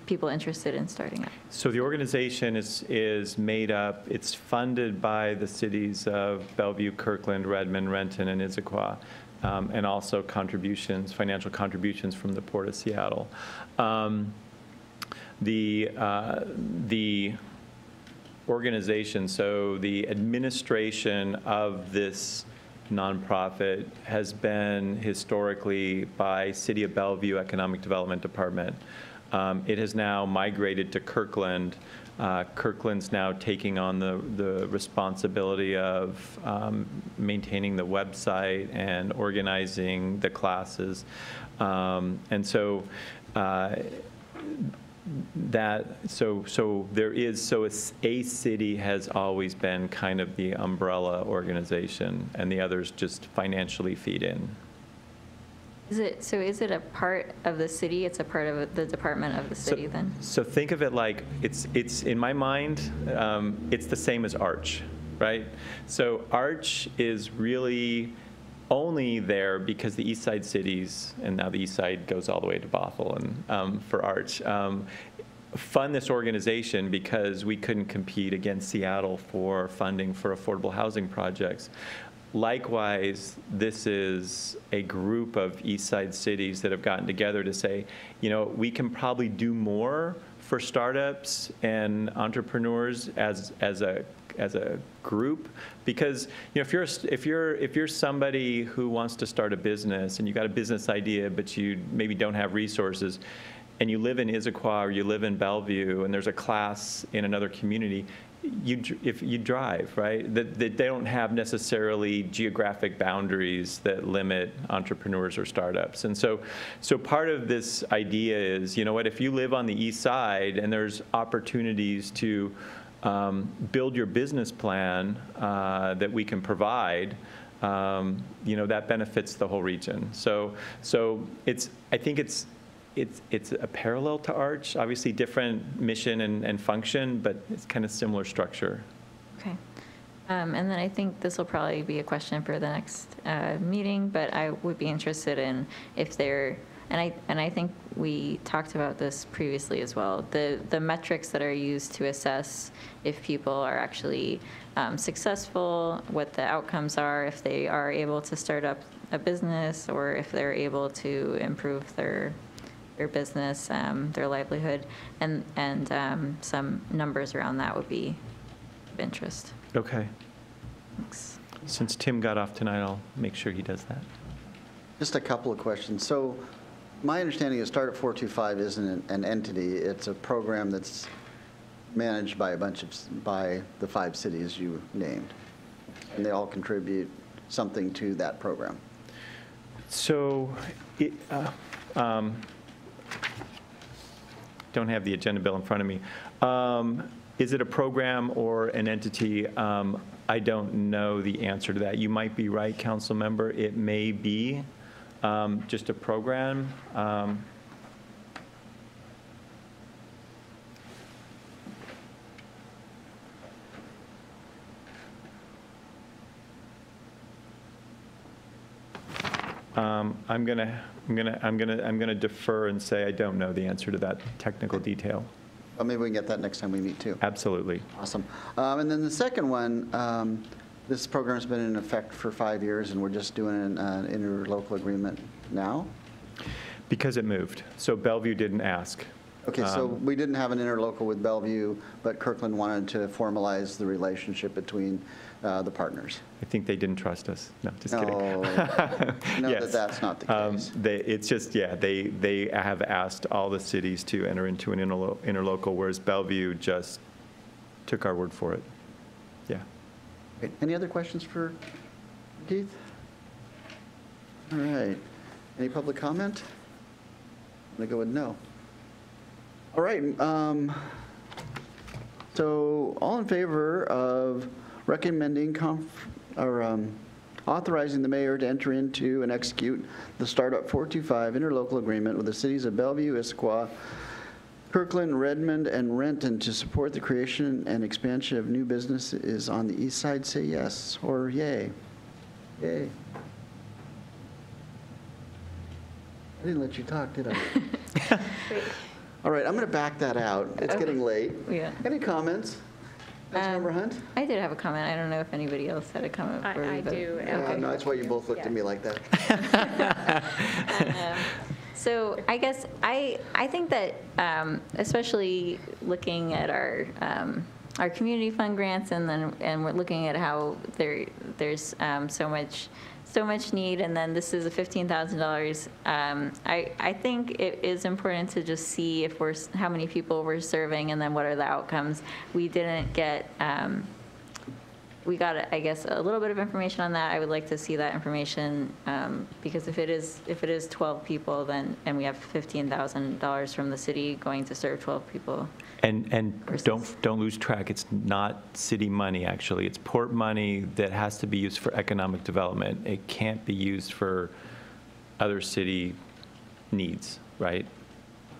people interested in starting up. So the organization is made up, it's funded by the cities of Bellevue, Kirkland, Redmond, Renton, and Issaquah, and also financial contributions from the Port of Seattle. The organization, so the administration of this nonprofit has been historically by City of Bellevue Economic Development Department. It has now migrated to Kirkland. Kirkland's now taking on the responsibility of maintaining the website and organizing the classes. And so a city has always been kind of the umbrella organization, and the others just financially feed in. Is it a part of the city? It's a part of the department of the city then? So think of it like it's in my mind, it's the same as Arch, right? So Arch is really only there because the East Side cities, and now the East Side goes all the way to Bothell and for Arch, fund this organization because we couldn't compete against Seattle for funding for affordable housing projects. Likewise, this is a group of East Side cities that have gotten together to say, we can probably do more for startups and entrepreneurs as a group, because if you're somebody who wants to start a business and you got a business idea but you maybe don't have resources, and you live in Issaquah or you live in Bellevue and there's a class in another community, if you drive, right? That they don't have necessarily geographic boundaries that limit entrepreneurs or startups. And so part of this idea is, if you live on the East Side and there's opportunities to build your business plan that we can provide, that benefits the whole region. So I think it's it's a parallel to Arch, obviously different mission and function, but it's kind of similar structure. Okay. And then I think this will probably be a question for the next meeting, but I would be interested in if there, and I think we talked about this previously as well, the metrics that are used to assess if people are actually successful, what the outcomes are, if they are able to start up a business, or if they're able to improve their business, their livelihood, and some numbers around that would be of interest. Okay. Thanks. Since Tim got off tonight, I'll make sure he does that. Just a couple of questions. So my understanding is Startup 425 isn't an entity. It's a program that's managed by by the 5 cities you named, and they all contribute something to that program. So, don't have the agenda bill in front of me. Is it a program or an entity? I don't know the answer to that. You might be right, council member. It may be just a program. I'm gonna defer and say I don't know the answer to that technical detail. Well, maybe we can get that next time we meet, too. Absolutely. Awesome. And then the second one, this program's been in effect for 5 years, and we're just doing an interlocal agreement now? Because it moved. So Bellevue didn't ask. Okay, so we didn't have an interlocal with Bellevue, but Kirkland wanted to formalize the relationship between the partners. I think they didn't trust us. No, just kidding. No, Yes. that's not the case. It's just, yeah, they have asked all the cities to enter into an interlocal, whereas Bellevue just took our word for it. Yeah. Okay. Any other questions for Keith? All right. Any public comment? I'm going to go with no. All right. So all in favor of recommending authorizing the mayor to enter into and execute the Startup 425 interlocal agreement with the cities of Bellevue, Issaquah, Kirkland, Redmond, and Renton to support the creation and expansion of new businesses on the east side, say yes or yay. Yay. I didn't let you talk, did I? All right, I'm going to back that out. It's getting late. Yeah. Any comments? Councilmember Hunt? I did have a comment. I don't know if anybody else had a comment. I do. No, that's why you both looked at me like that. So I guess I think that especially looking at our community fund grants, and we're looking at how there's so much need, and then this is a $15,000. I think it is important to just see if how many people we're serving, and then what are the outcomes. We didn't get. We got, I guess, a little bit of information on that. I would like to see that information because if it is 12 people, then and we have $15,000 from the city going to serve 12 people. And don't lose track. It's not city money, actually. It's port money that has to be used for economic development. It can't be used for other city needs, right?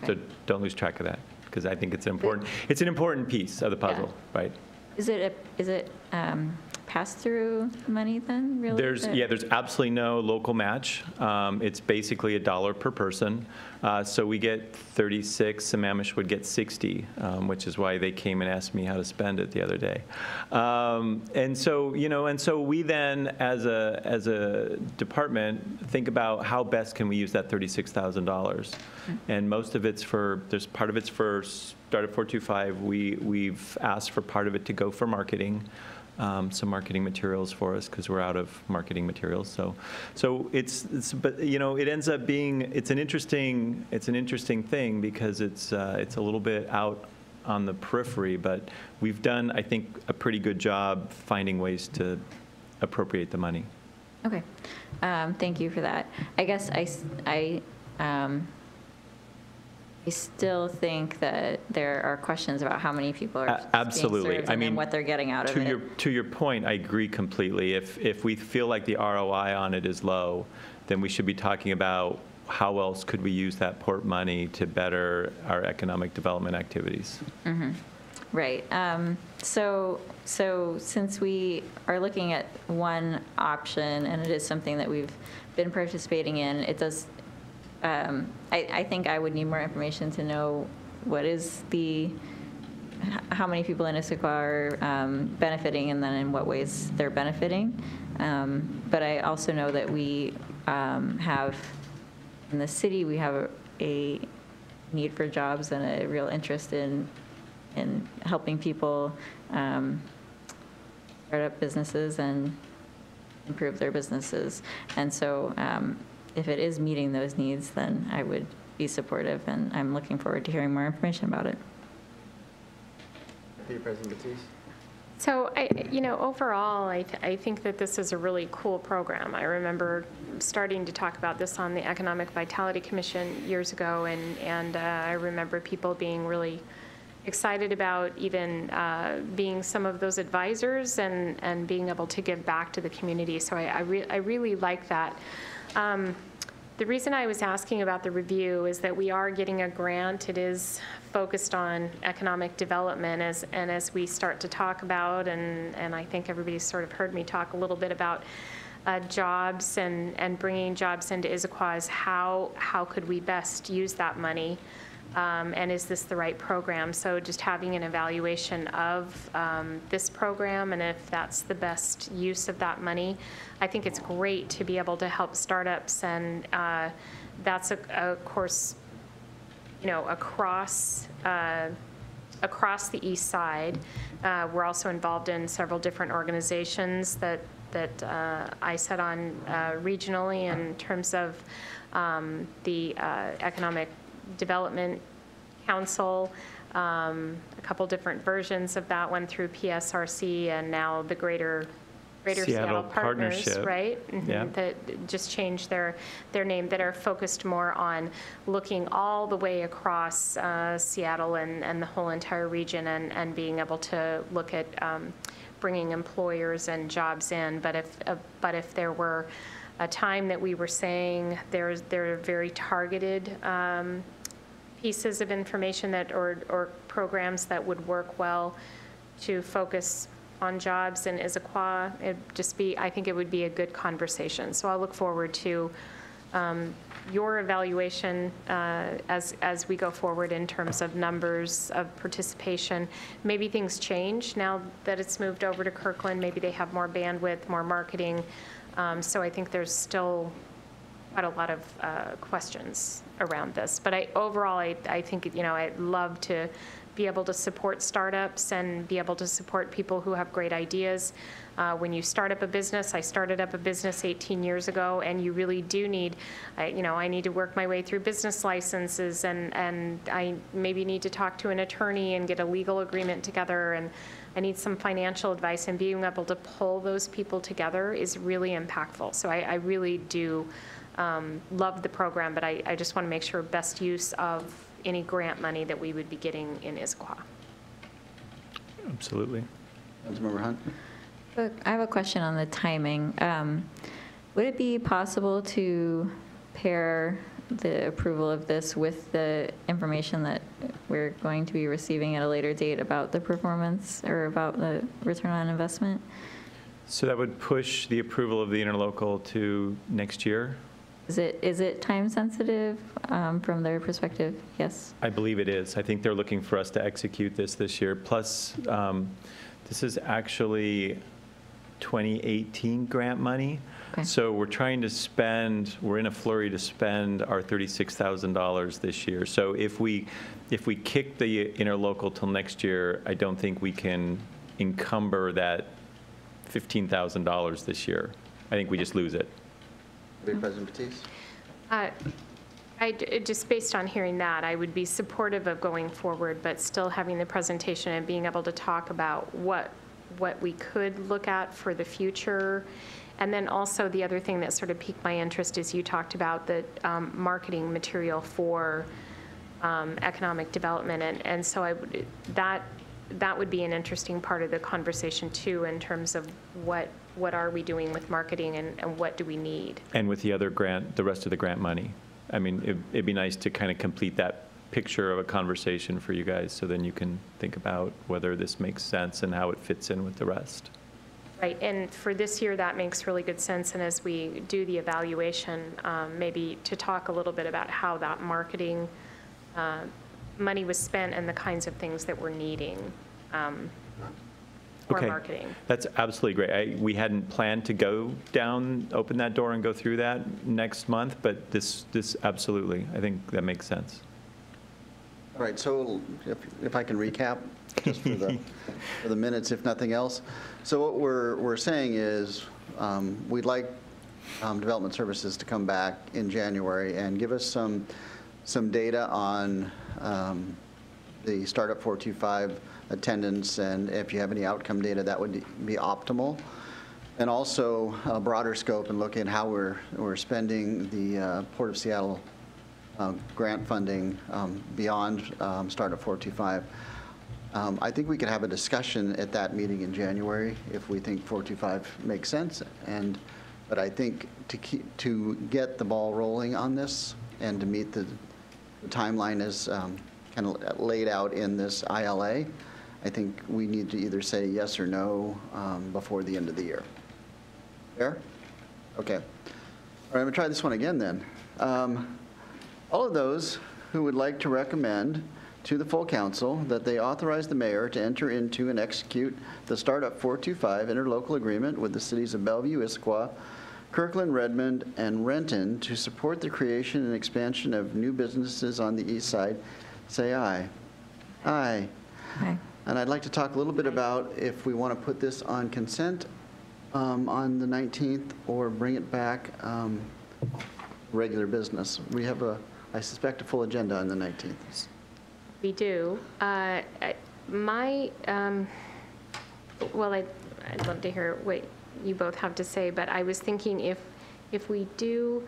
So don't lose track of that, because I think it's important. It's an important piece of the puzzle, right? Is it pass-through money then, really? There's absolutely no local match. It's basically $1 per person. So we get 36, Sammamish would get 60, which is why they came and asked me how to spend it the other day. And so we then, as a department, think about how best can we use that $36,000. And most of it's there's part of it's for Startup 425. We've asked for part of it to go for marketing. Some marketing materials for us because we're out of marketing materials. So but it ends up being it's an interesting thing because it's a little bit out on the periphery, but we've done, I think, a pretty good job finding ways to appropriate the money. Okay, thank you for that. I guess I still think that there are questions about how many people are absolutely being served, and then what they're getting out of it. To your point, I agree completely. If we feel like the ROI on it is low, then we should be talking about how else could we use that port money to better our economic development activities. Right. So since we are looking at one option, and it is something that we've been participating in, it does, I think I would need more information to know what is how many people in Issaquah are benefiting, and then in what ways they're benefiting. But I also know that we have, in the city, we have a need for jobs and a real interest in helping people start up businesses and improve their businesses. And so if it is meeting those needs, then I would be supportive, and I'm looking forward to hearing more information about it. President Batiste? So, overall, I think that this is a really cool program. I remember starting to talk about this on the Economic Vitality Commission years ago, and I remember people being really excited about even being some of those advisors and being able to give back to the community. So I really like that. The reason I was asking about the review is that we are getting a grant. It is focused on economic development, as we start to talk about, and I think everybody's sort of heard me talk a little bit about jobs and bringing jobs into Issaquah. How could we best use that money? And is this the right program? So just having an evaluation of this program and if that's the best use of that money. I think it's great to be able to help startups, and that's, of course, across the east side. We're also involved in several different organizations that I sit on regionally in terms of the Economic Development Council, a couple different versions of that one through PSRC, and now the Greater Seattle Partners, Partnership. Right? Mm-hmm. Yeah. That just changed their name, that are focused more on looking all the way across Seattle and the whole entire region, and being able to look at bringing employers and jobs in. But if there were a time that we were saying there are very targeted pieces of information or programs that would work well to focus on jobs in Issaquah, I think it would be a good conversation. So I'll look forward to your evaluation as we go forward in terms of numbers of participation. Maybe things change now that it's moved over to Kirkland. Maybe they have more bandwidth, more marketing. So I think there's still quite a lot of questions around this. But overall, I think, I'd love to be able to support startups and be able to support people who have great ideas. When you start up a business, I started up a business 18 years ago, and you really do need, I need to work my way through business licenses, and I maybe need to talk to an attorney and get a legal agreement together, and I need some financial advice, and being able to pull those people together is really impactful. So I really do love the program, but I just want to make sure best use of any grant money that we would be getting in Issaquah. Absolutely. Councilmember Hunt? I have a question on the timing. Would it be possible to pair the approval of this with the information that we're going to be receiving at a later date about the performance or about the return on investment? So that would push the approval of the interlocal to next year? Is it time sensitive from their perspective? Yes. I believe it is. I think they're looking for us to execute this year. Plus, this is actually 2018 grant money. Okay. So we're we're in a flurry to spend our $36,000 this year. So if we kick the interlocal till next year, I don't think we can encumber that $15,000 this year. I think we just lose it. President Batiste? Just based on hearing that, I would be supportive of going forward, but still having the presentation and being able to talk about what we could look at for the future. And then also the other thing that sort of piqued my interest is you talked about the marketing material for economic development. And so that would be an interesting part of the conversation too, in terms of what are we doing with marketing and what do we need. And with the rest of the grant money. I mean, it'd be nice to kind of complete that picture of a conversation for you guys, so then you can think about whether this makes sense and how it fits in with the rest. Right, and for this year, that makes really good sense. And as we do the evaluation, maybe to talk a little bit about how that marketing money was spent and the kinds of things that we're needing for marketing. That's absolutely great. We hadn't planned to go down, open that door and go through that next month, but this absolutely, I think that makes sense. All right, so if I can recap, just for the minutes, if nothing else. So what we're saying is we'd like Development Services to come back in January and give us some data on the Startup 425 attendance, and if you have any outcome data, that would be optimal. And also a broader scope and look at how we're spending the Port of Seattle grant funding beyond Startup 425. I think we could have a discussion at that meeting in January if we think 425 makes sense. But I think to get the ball rolling on this and to meet the timeline as kind of laid out in this ILA, I think we need to either say yes or no before the end of the year. Fair? Okay. All right, I'm going to try this one again then. All of those who would like to recommend to the full council that they authorize the mayor to enter into and execute the Startup 425 interlocal agreement with the cities of Bellevue, Issaquah, Kirkland, Redmond, and Renton to support the creation and expansion of new businesses on the east side, say aye. Aye. Aye. And I'd like to talk a little bit about if we want to put this on consent on the 19th or bring it back regular business. We have I suspect, a full agenda on the 19th. We do. Well, I'd love to hear what you both have to say, but I was thinking if we do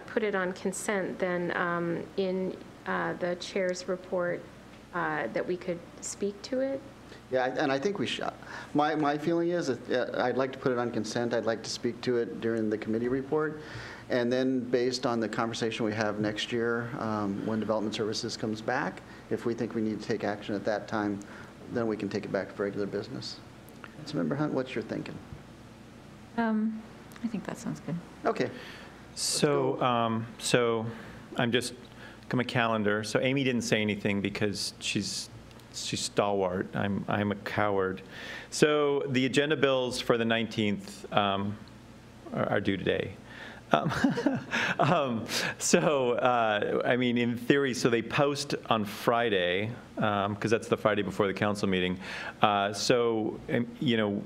put it on consent, then in the chair's report, that we could speak to it. Yeah, and I think we should. My feeling is that I'd like to put it on consent. I'd like to speak to it during the committee report. And then based on the conversation we have next year, when Development Services comes back, if we think we need to take action at that time, then we can take it back to regular business. Councilmember Hunt, what's your thinking? I think that sounds good. Okay. So, so I'm just look at my calendar. So Amy didn't say anything because she's stalwart. I'm a coward. So the agenda bills for the 19th are due today. I mean, in theory, so they post on Friday, because that's the Friday before the council meeting. You know,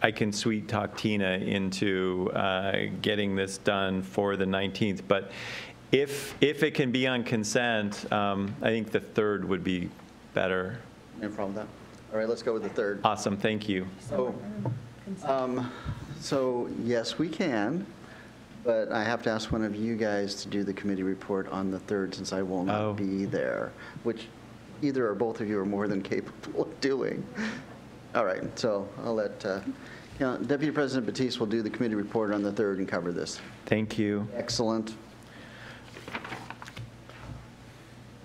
I can sweet talk Tina into getting this done for the 19th. But if it can be on consent, I think the 3rd would be better. No problem with that. All right, let's go with the 3rd. Awesome, thank you. So yes, we can. But I have to ask one of you guys to do the committee report on the 3rd since I will not be there, which either or both of you are more than capable of doing. All right, so I'll let Deputy President Batiste will do the committee report on the 3rd and cover this. Thank you. Excellent.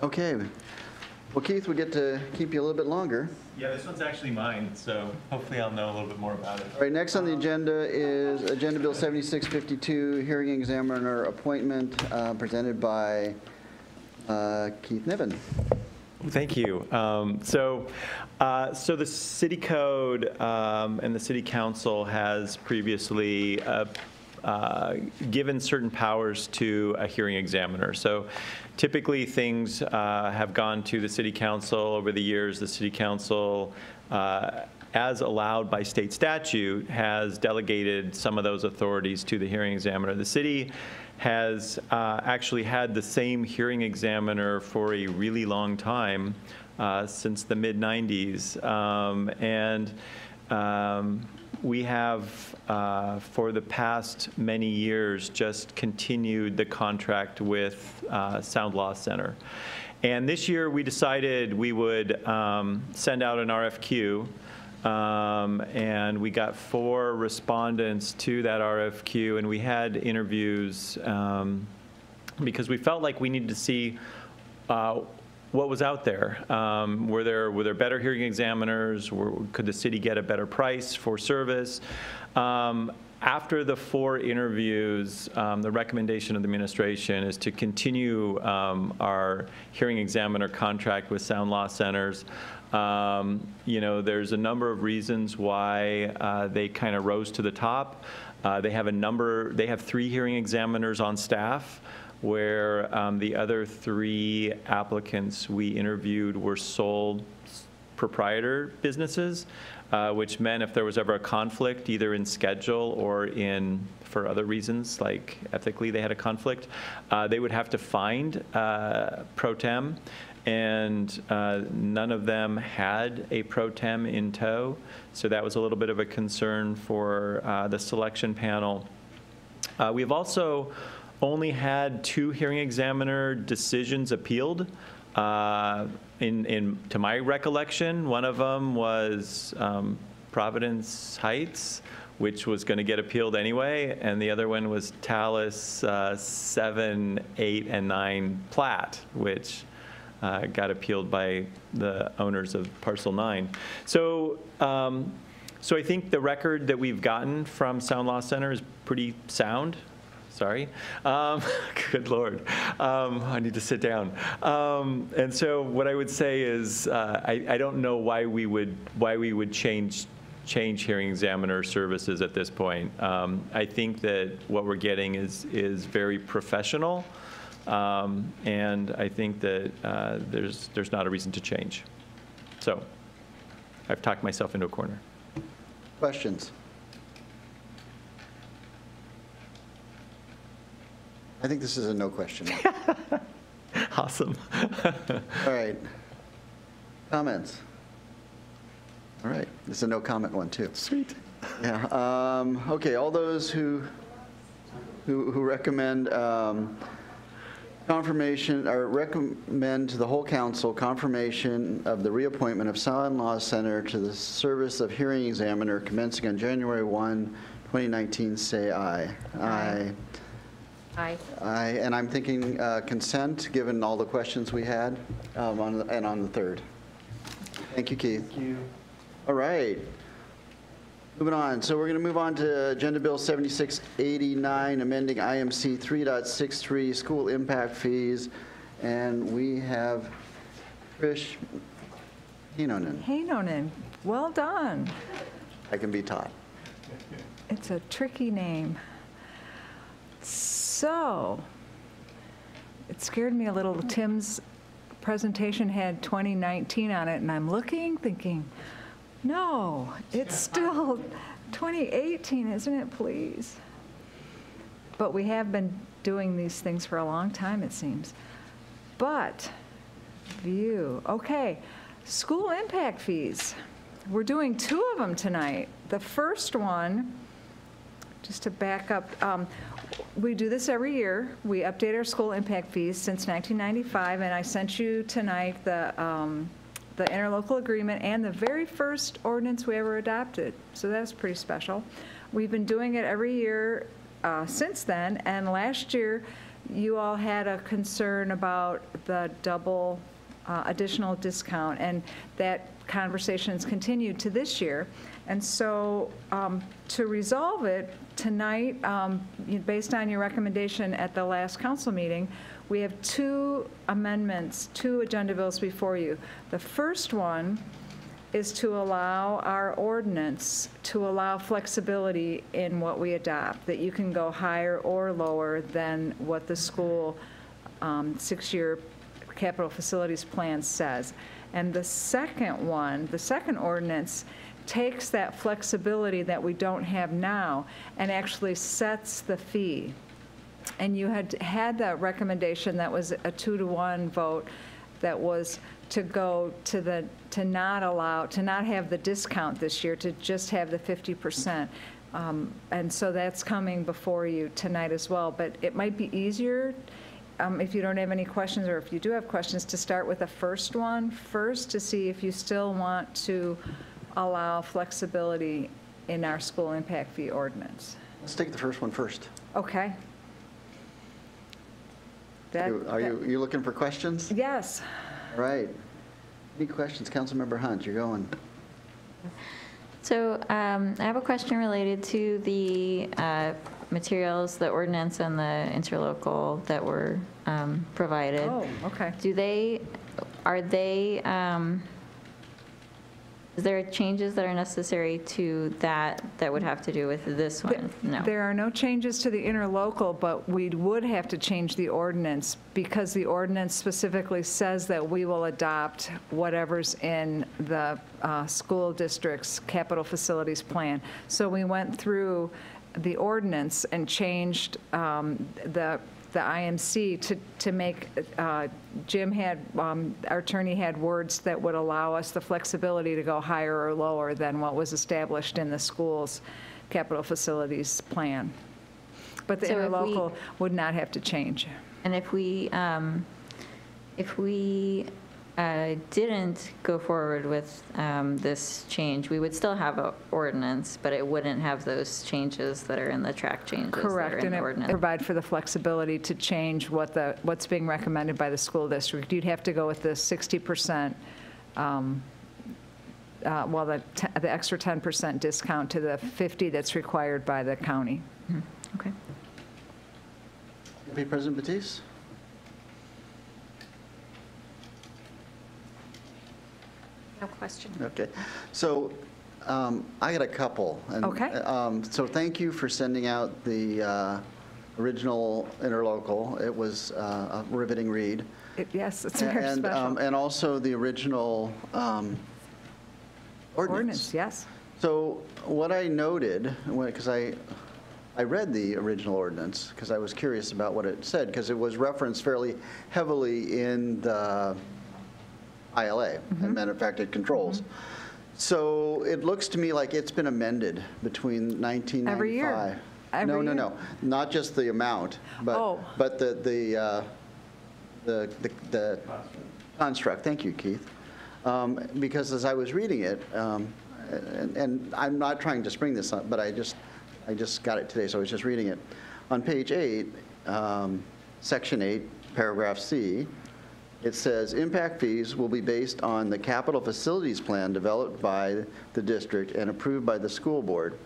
Okay. Well, Keith, we get to keep you a little bit longer. Yeah, this one's actually mine, so hopefully I'll know a little bit more about it. All right, next on the agenda is Agenda Bill 7652, Hearing Examiner Appointment, presented by Keith Niven. Thank you. So the City Code and the City Council has previously given certain powers to a hearing examiner. So typically things have gone to the City Council over the years. The City Council, as allowed by state statute, has delegated some of those authorities to the hearing examiner. The city has actually had the same hearing examiner for a really long time, since the mid-90s. We have, for the past many years, just continued the contract with Sound Law Center. And this year we decided we would send out an RFQ, and we got 4 respondents to that RFQ, and we had interviews because we felt like we needed to see what was out there. Were there better hearing examiners? Could the city get a better price for service? After the 4 interviews, the recommendation of the administration is to continue our hearing examiner contract with Sound Law Centers. There's a number of reasons why they kind of rose to the top. They have 3 hearing examiners on staff, where the other 3 applicants we interviewed were sole proprietor businesses, which meant if there was ever a conflict, either in schedule or for other reasons, like ethically they had a conflict, they would have to find pro tem, and none of them had a pro tem in tow, so that was a little bit of a concern for the selection panel. We've also only had 2 hearing examiner decisions appealed. To my recollection, one of them was Providence Heights, which was going to get appealed anyway, and the other one was Tallis 7, 8, and 9 Platt, which got appealed by the owners of Parcel 9. So I think the record that we've gotten from Sound Law Center is pretty sound. Sorry. Good Lord. I need to sit down. And so what I would say is I don't know why we would change hearing examiner services at this point. I think that what we're getting is very professional, and I think that there's not a reason to change. So I've talked myself into a corner. Questions? I think this is a no question. Awesome. All right. Comments? All right. This is a no comment one, too. Sweet. Yeah. Okay. All those who recommend confirmation or recommend to the whole council confirmation of the reappointment of Sound Law Center to the service of hearing examiner commencing on January 1, 2019, say aye. Aye. Aye. Aye, and I'm thinking consent, given all the questions we had, on the 3rd. Thank you, Keith. Thank you. All right. Moving on. So we're going to move on to Agenda Bill 7689, amending IMC 3.63, school impact fees. And we have Trish Heinonen. Heinonen. Well done. I can be taught. It's a tricky name. So, it scared me a little. Tim's presentation had 2019 on it, and I'm looking, thinking, no, it's still 2018, isn't it, please? But we have been doing these things for a long time, it seems. But, okay, school impact fees. We're doing 2 of them tonight. The first one, just to back up, we do this every year. We update our school impact fees since 1995, and I sent you tonight the interlocal agreement and the very first ordinance we ever adopted. So that's pretty special. We've been doing it every year since then, and last year you all had a concern about the double additional discount, and that conversation's continued to this year. And so to resolve it tonight, based on your recommendation at the last council meeting, we have 2 amendments, 2 agenda bills before you. The first one is to allow our ordinance to allow flexibility in what we adopt, that you can go higher or lower than what the school 6-year capital facilities plan says. And the second one, the second ordinance, takes that flexibility that we don't have now and actually sets the fee. And you had that recommendation that was a 2-to-1 vote that was to go to not have the discount this year, to just have the 50%. And so that's coming before you tonight as well. But it might be easier if you don't have any questions, or if you do have questions, to start with the first one first to see if you still want to allow flexibility in our school impact fee ordinance. Let's take the first one first. Okay. Are you looking for questions? Yes. All right. Any questions? Councilmember Hunt, you're going. So I have a question related to the materials, the ordinance and the interlocal that were provided. Oh, okay. Is there changes that are necessary to that would have to do with this one? No. There are no changes to the interlocal, but we would have to change the ordinance because the ordinance specifically says that we will adopt whatever's in the school district's capital facilities plan. So we went through the ordinance and changed the IMC to make, Jim had, our attorney had words that would allow us the flexibility to go higher or lower than what was established in the school's capital facilities plan. But the So interlocal would not have to change. And if we didn't go forward with this change, we would still have an ordinance, but it wouldn't have those changes that are in the track changes that are Correct, in and the it ordinance. provide for the flexibility to change what's being recommended by the school district. You'd have to go with the 60%, the extra 10% discount to the 50 that's required by the county. Okay. Deputy President Batiste? No question. Okay. So I got a couple. And, Okay. So thank you for sending out the original interlocal. It was a riveting read. Yes, it's very special. And also the original ordinance. Yes. So what I noted, because I read the original ordinance because I was curious about what it said, because it was referenced fairly heavily in the ILA, and matter of fact, it controls. So it looks to me like it's been amended between 1995. Every year? No, not just the amount, but the construct. Thank you, Keith. Because as I was reading it, and I'm not trying to spring this up, but I just got it today, so I was just reading it. On page 8, section 8, paragraph C, it says, impact fees will be based on the capital facilities plan developed by the district and approved by the school board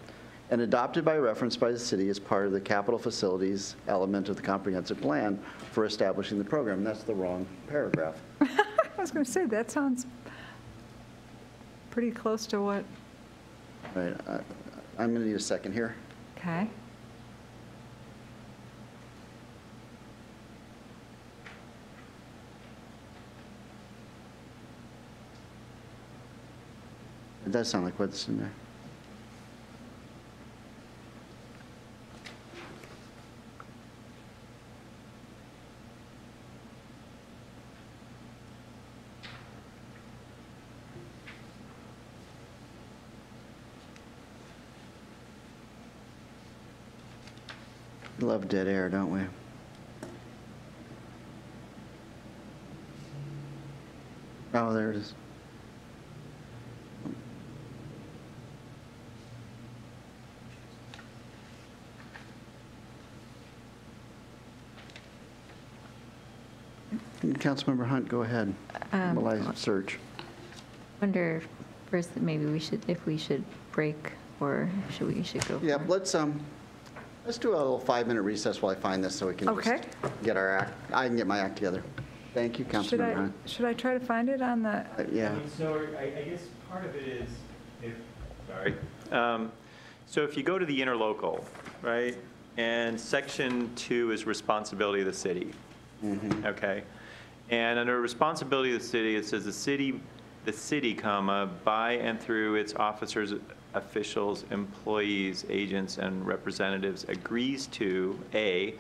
and adopted by reference by the city as part of the capital facilities element of the comprehensive plan for establishing the program. And that's the wrong paragraph. I was going to say, that sounds pretty close to what. Right. I'm going to need a second here. Okay. It does sound like what's in there. We love dead air, don't we? Oh, there it is. Councilmember Hunt, go ahead. Live search. Wonder first that maybe if we should break or we should go. Yeah, let's do a little 5-minute recess while I find this so we can Okay. just get our act. I can get my act together. Thank you, Councilmember Hunt. Should I try to find it on the? Yeah. So I guess part of it is, so if you go to the interlocal, right, and section 2 is responsibility of the city, okay? And under responsibility of the city, it says the city, by and through its officers, officials, employees, agents, and representatives agrees to, A,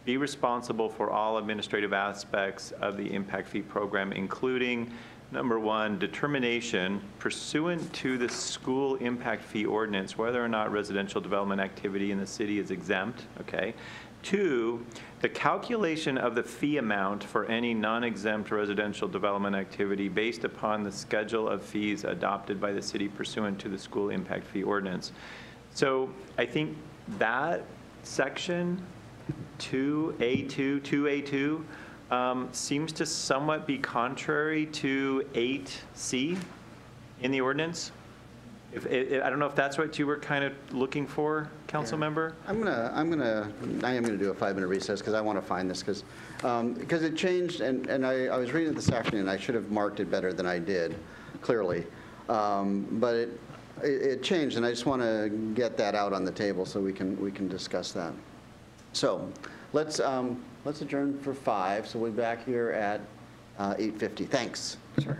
be responsible for all administrative aspects of the impact fee program, including, number 1, determination pursuant to the school impact fee ordinance whether or not residential development activity in the city is exempt, okay? 2, the calculation of the fee amount for any non-exempt residential development activity based upon the schedule of fees adopted by the city pursuant to the school impact fee ordinance. So I think that section 2A2 seems to somewhat be contrary to 8C in the ordinance. I don't know if that's what you were kind of looking for, council member? I am gonna do a 5-minute recess because I want to find this because it changed and I was reading it this afternoon. I should have marked it better than I did, clearly. But it changed and I just want to get that out on the table so we can discuss that. So let's adjourn for 5. So we'll be back here at 8:50. Thanks. Sure.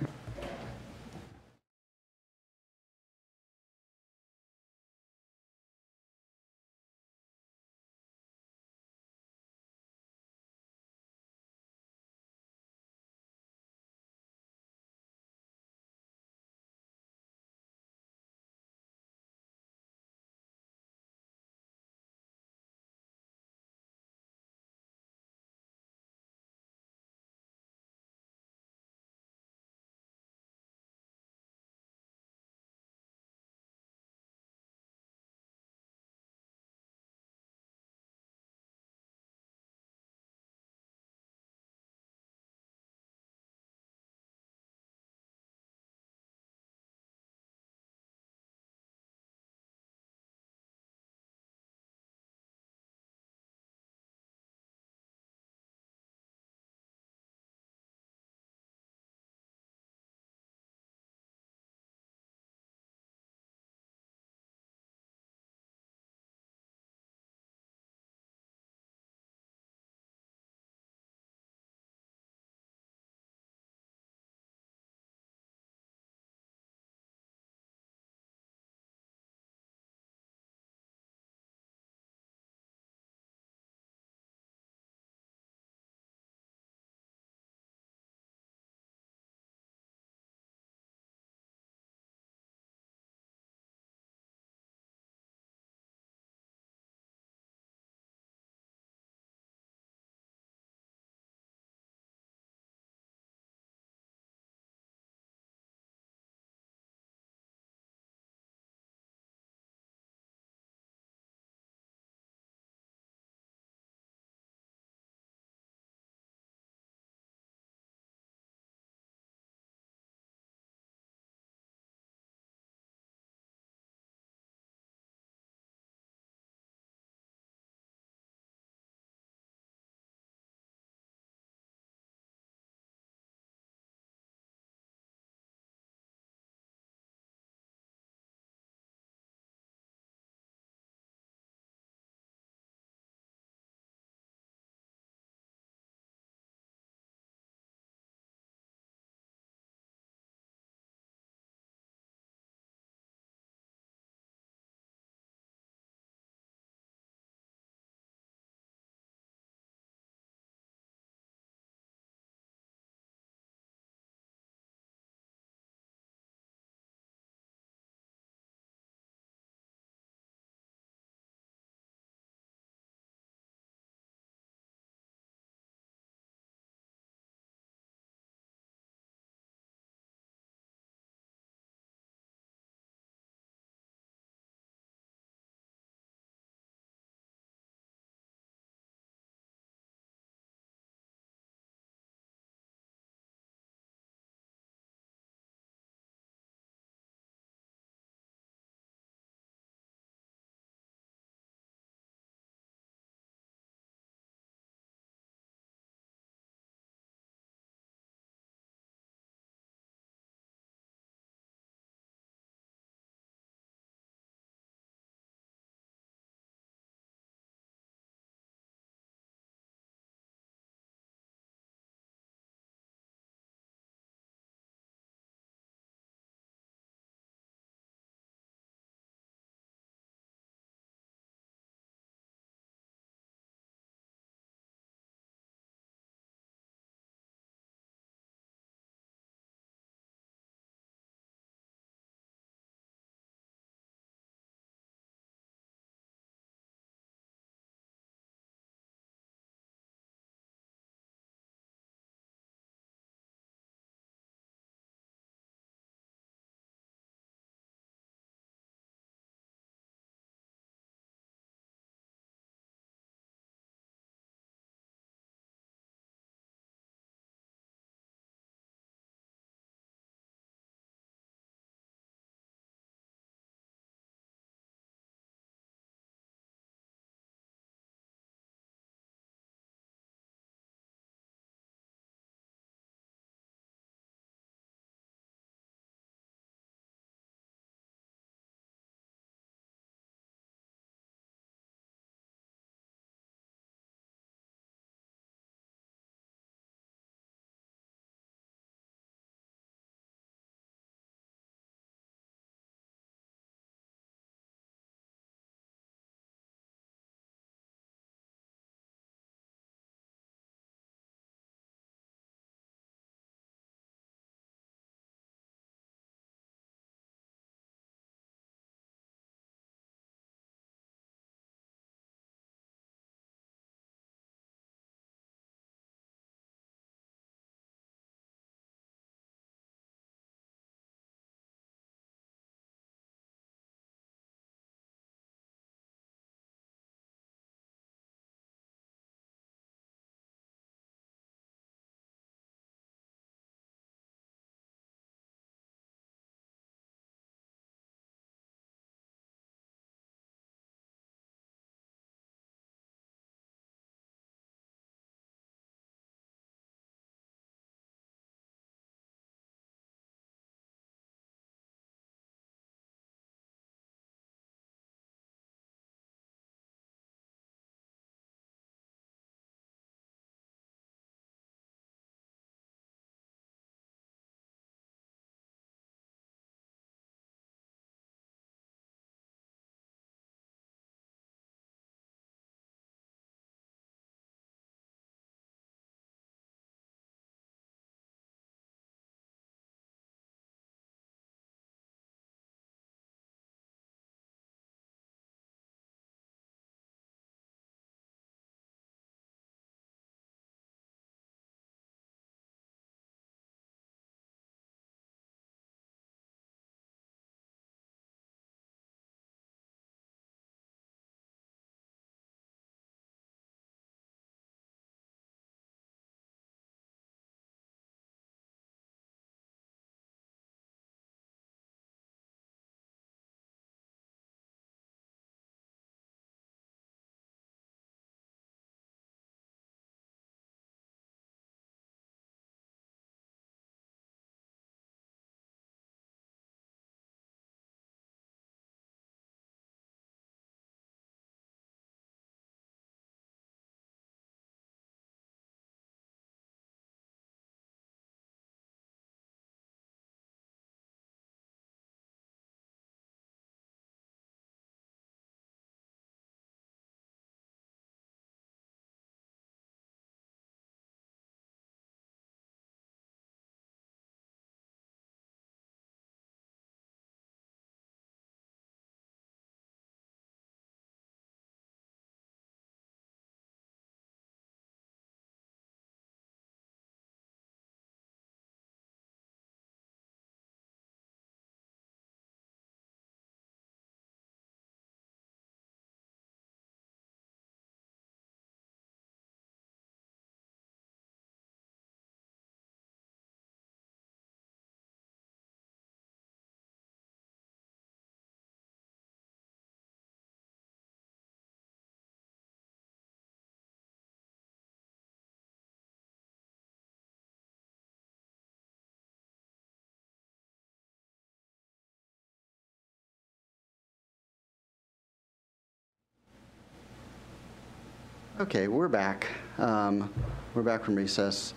Okay, we're back. We're back from recess.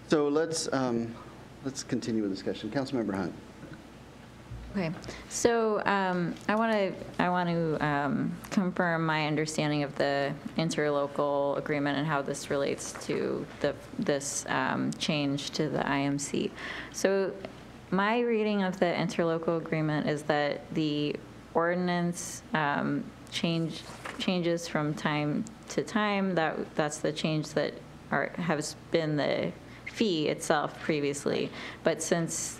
So let's continue with discussion. Councilmember Hunt. Okay, so I want to confirm my understanding of the interlocal agreement and how this relates to this change to the IMC. So my reading of the interlocal agreement is that the ordinance changes from time to time. That's the change that has been the fee itself previously, but since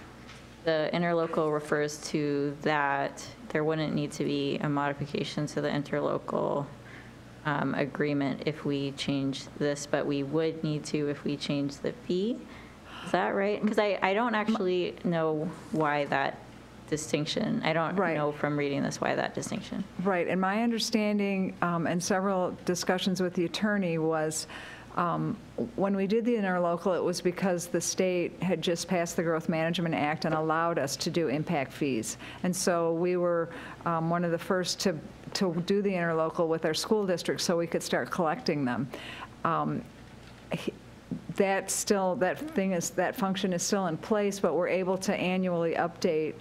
the interlocal refers to that, there wouldn't need to be a modification to the interlocal agreement if we change this, but we would need to if we change the fee. Is that right? Because I don't actually know why that distinction. I don't know from reading this why that distinction. Right, and my understanding and several discussions with the attorney was when we did the interlocal, it was because the state had just passed the Growth Management Act and allowed us to do impact fees. And so we were one of the first to do the interlocal with our school district so we could start collecting them. That function is still in place, but we're able to annually update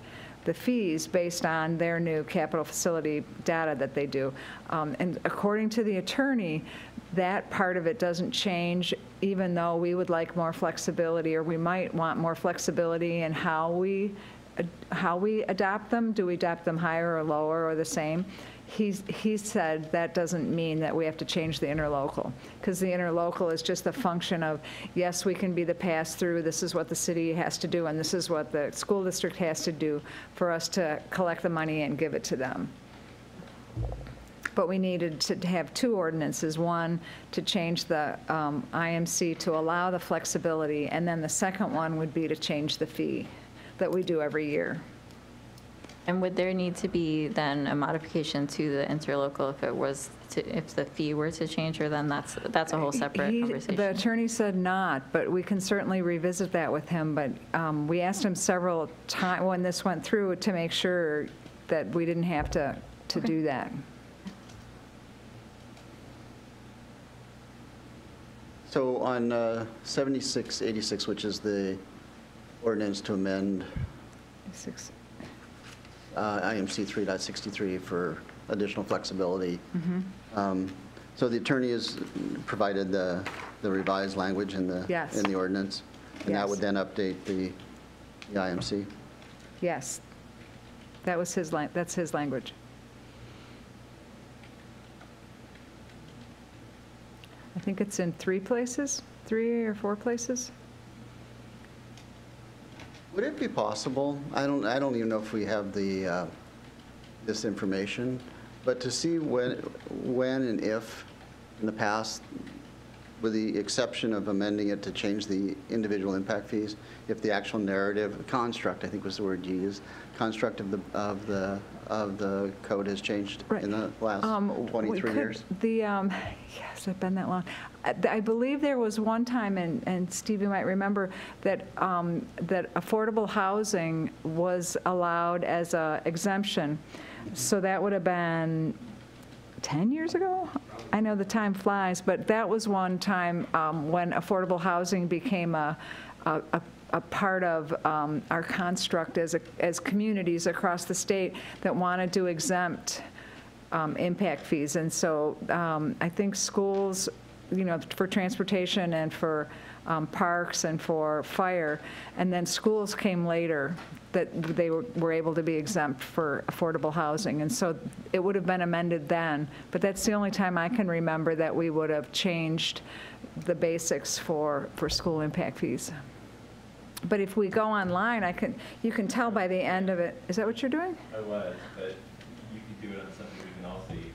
the fees based on their new capital facility data that they do. And according to the attorney, that part of it doesn't change, even though we would like more flexibility, or we might want more flexibility in how we adopt them. Do we adopt them higher or lower or the same? He said that doesn't mean that we have to change the interlocal, because the interlocal is just a function of, yes, we can be the pass-through, this is what the city has to do, and this is what the school district has to do for us to collect the money and give it to them. But we needed to have two ordinances, one to change the IMC to allow the flexibility, and then the second one would be to change the fee that we do every year. And would there need to be then a modification to the interlocal if the fee were to change, or then that's a whole separate conversation? The attorney said not, but we can certainly revisit that with him. But we asked him several times when this went through to make sure that we didn't have to do that. So on 7686, which is the ordinance to amend IMC 3.63 for additional flexibility. So the attorney has provided the revised language in the ordinance, and that would then update the IMC. Yes, that's his language. I think it's in 3 or 4 places. Would it be possible, I don't even know if we have the this information, but to see when and if in the past, with the exception of amending it to change the individual impact fees, if the actual narrative construct, I think was the word you used, construct of the code has changed in the last 23 years? Yes, it's been that long. I believe there was one time, and Steve, you might remember, that affordable housing was allowed as an exemption. So that would have been 10 years ago? I know the time flies, but that was one time when affordable housing became a part of our construct as communities across the state that wanted to exempt impact fees. And so I think schools, for transportation and for parks and for fire, and then schools came later, that they were able to be exempt for affordable housing. And so it would have been amended then, but that's the only time I can remember that we would have changed the basics for school impact fees. But if we go online, you can tell by the end of it. Is that what you're doing? I was, but you could do it on something we can all see.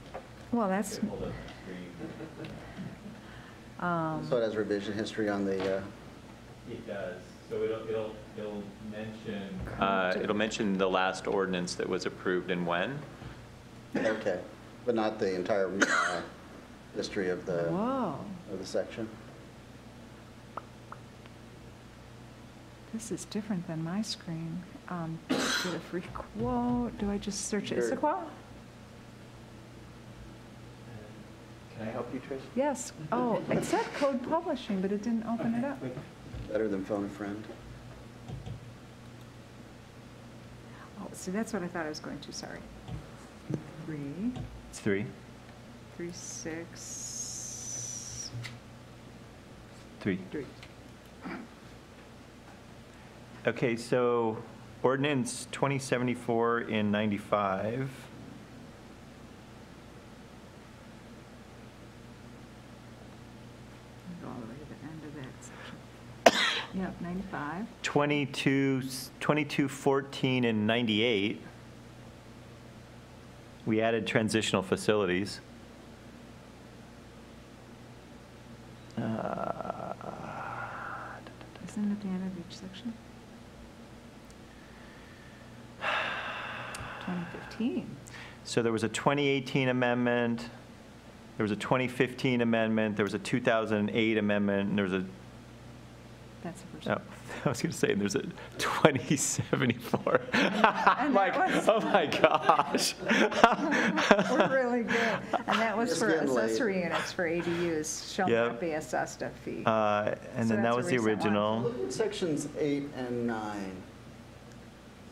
Well, that's. Hold up the screen. So it has revision history on the. It does. So it'll mention the last ordinance that was approved and when. Okay, but not the entire history of the section. This is different than my screen. Get a free quote. Do I just search Issaquah? Can I help you, Trish? Yes. Oh, it said code publishing, but it didn't open it up. Better than phone a friend. Oh, see, that's what I thought I was going to, sorry. 3, It's 3. 3, 6, 3. 3. Okay, so ordinance 2074 in 95. Go all the way to the end of that section. Yep, 95. 2214 and 98. We added transitional facilities. Isn't it at the end of each section? 2015. So there was a 2018 amendment, there was a 2015 amendment, there was a 2008 amendment, and there was a, That's the first oh, one. I was going to say, there's a 2074. I'm like, was- oh my gosh. We're really good. And that was It's for getting late. accessory units for ADUs, shall Yep. not be assessed a fee. And So then that that's a was the recent one. original, Look at sections 8 and 9.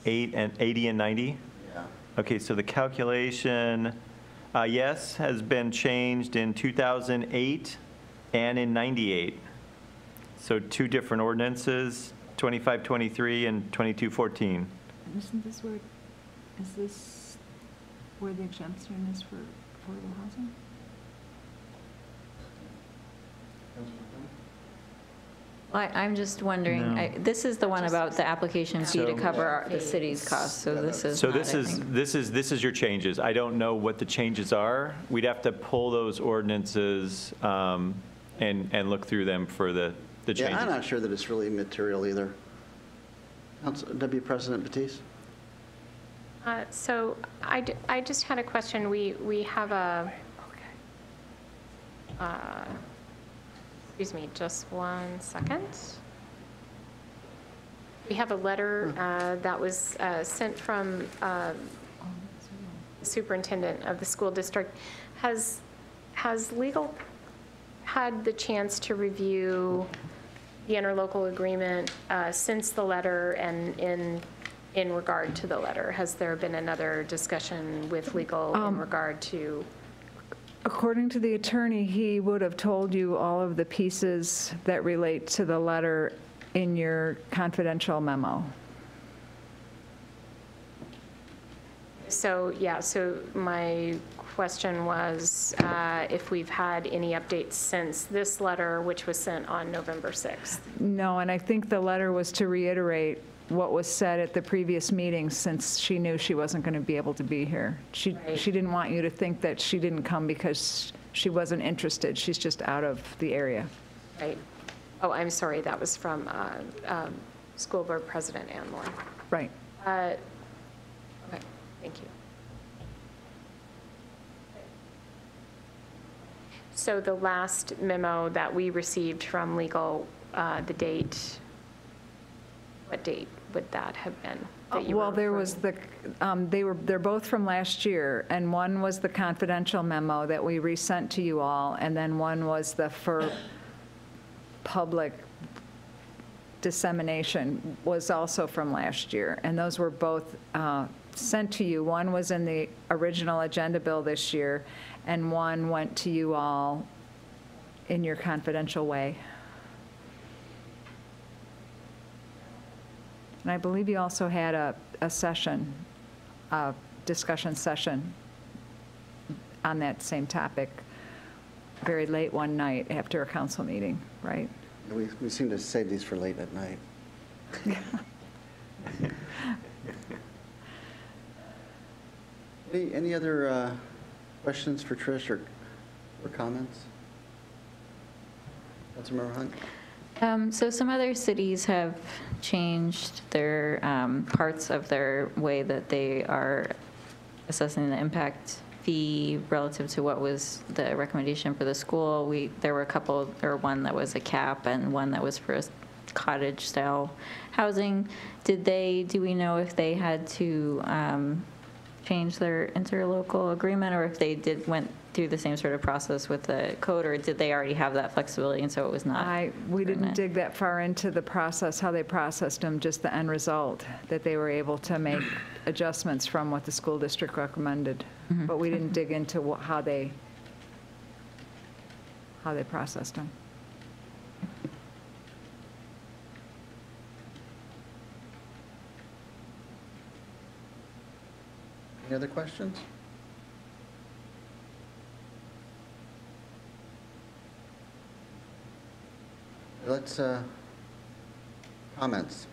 8 and 80 and 90. Yeah. Okay, so the calculation, yes, has been changed in 2008 and in 98. So 2 different ordinances, 2523 and 2214. Isn't this where, is this where the exemption is for affordable housing? I'm just wondering, No. this is the one about the application fee to So- cover the city's costs, so this is So not, this I is, think. this is your changes. I don't know what the changes are. We'd have to pull those ordinances and look through them for the changes. Yeah, I'm not sure that it's really material either. W. President Batiste? So I just had a question. We have a, excuse me, just 1 second. We have a letter that was sent from the superintendent of the school district. Has legal had the chance to review the interlocal agreement since the letter, and in regard to the letter? Has there been another discussion with legal in regard to? According to the attorney, he would have told you all of the pieces that relate to the letter in your confidential memo. So, yeah, so my question was if we've had any updates since this letter, which was sent on November 6th. No, and I think the letter was to reiterate what was said at the previous meeting, since she knew she wasn't going to be able to be here. She didn't want you to think that she didn't come because she wasn't interested. She's just out of the area. Right. Oh, I'm sorry, that was from School Board President Ann Moore. Right. Okay, thank you. So the last memo that we received from legal, the date, what date would that have been? that you were Well, there was referring? the, they're both from last year, and one was the confidential memo that we resent to you all, and then one was the for public dissemination was also from last year, and those were both sent to you. One was in the original agenda bill this year, and one went to you all in your confidential way. And I believe you also had a session, a discussion session on that same topic very late one night after a council meeting, right? We seem to save these for late at night. Any other questions for Trish or comments? Councilmember Hunt? So some other cities have changed their parts of their way that they are assessing the impact fee relative to what was the recommendation for the school. There were a couple, or one that was a cap and one that was for a cottage-style housing. Do we know if they had to change their interlocal agreement, or if they did through the same sort of process with the code, or did they already have that flexibility and so it was not? We didn't pertinent? dig that far into the process, how they processed them, just the end result, that they were able to make adjustments from what the school district recommended. But we didn't dig into how they processed them. Any other questions? Let's, comments,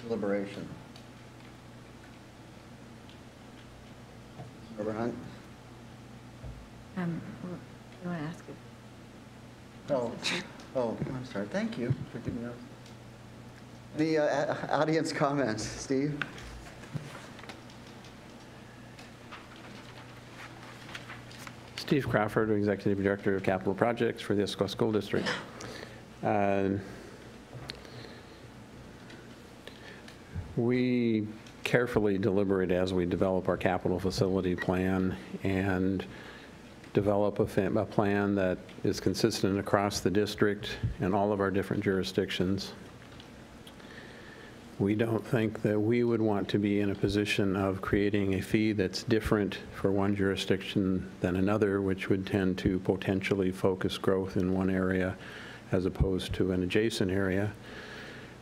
deliberation. Member Hunt? You want to ask it? Oh, I'm sorry. Thank you for giving us. Any audience comments? Steve? Steve Crawford, Executive Director of Capital Projects for the Issaquah School District. We carefully deliberate as we develop our capital facility plan and develop a plan that is consistent across the district and all of our different jurisdictions. We don't think that we would want to be in a position of creating a fee that's different for one jurisdiction than another, which would tend to potentially focus growth in one area as opposed to an adjacent area.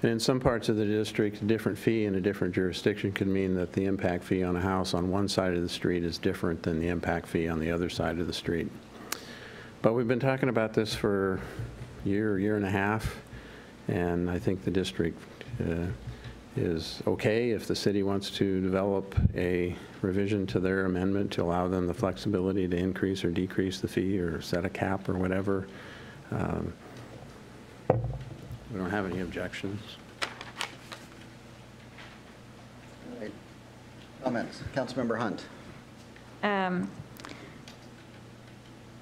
And in some parts of the district, a different fee in a different jurisdiction could mean that the impact fee on a house on one side of the street is different than the impact fee on the other side of the street. But we've been talking about this for a year and a half, and I think the district is okay if the city wants to develop a revision to their amendment to allow them the flexibility to increase or decrease the fee or set a cap or whatever. We don't have any objections. All right. Comments? Councilmember Hunt.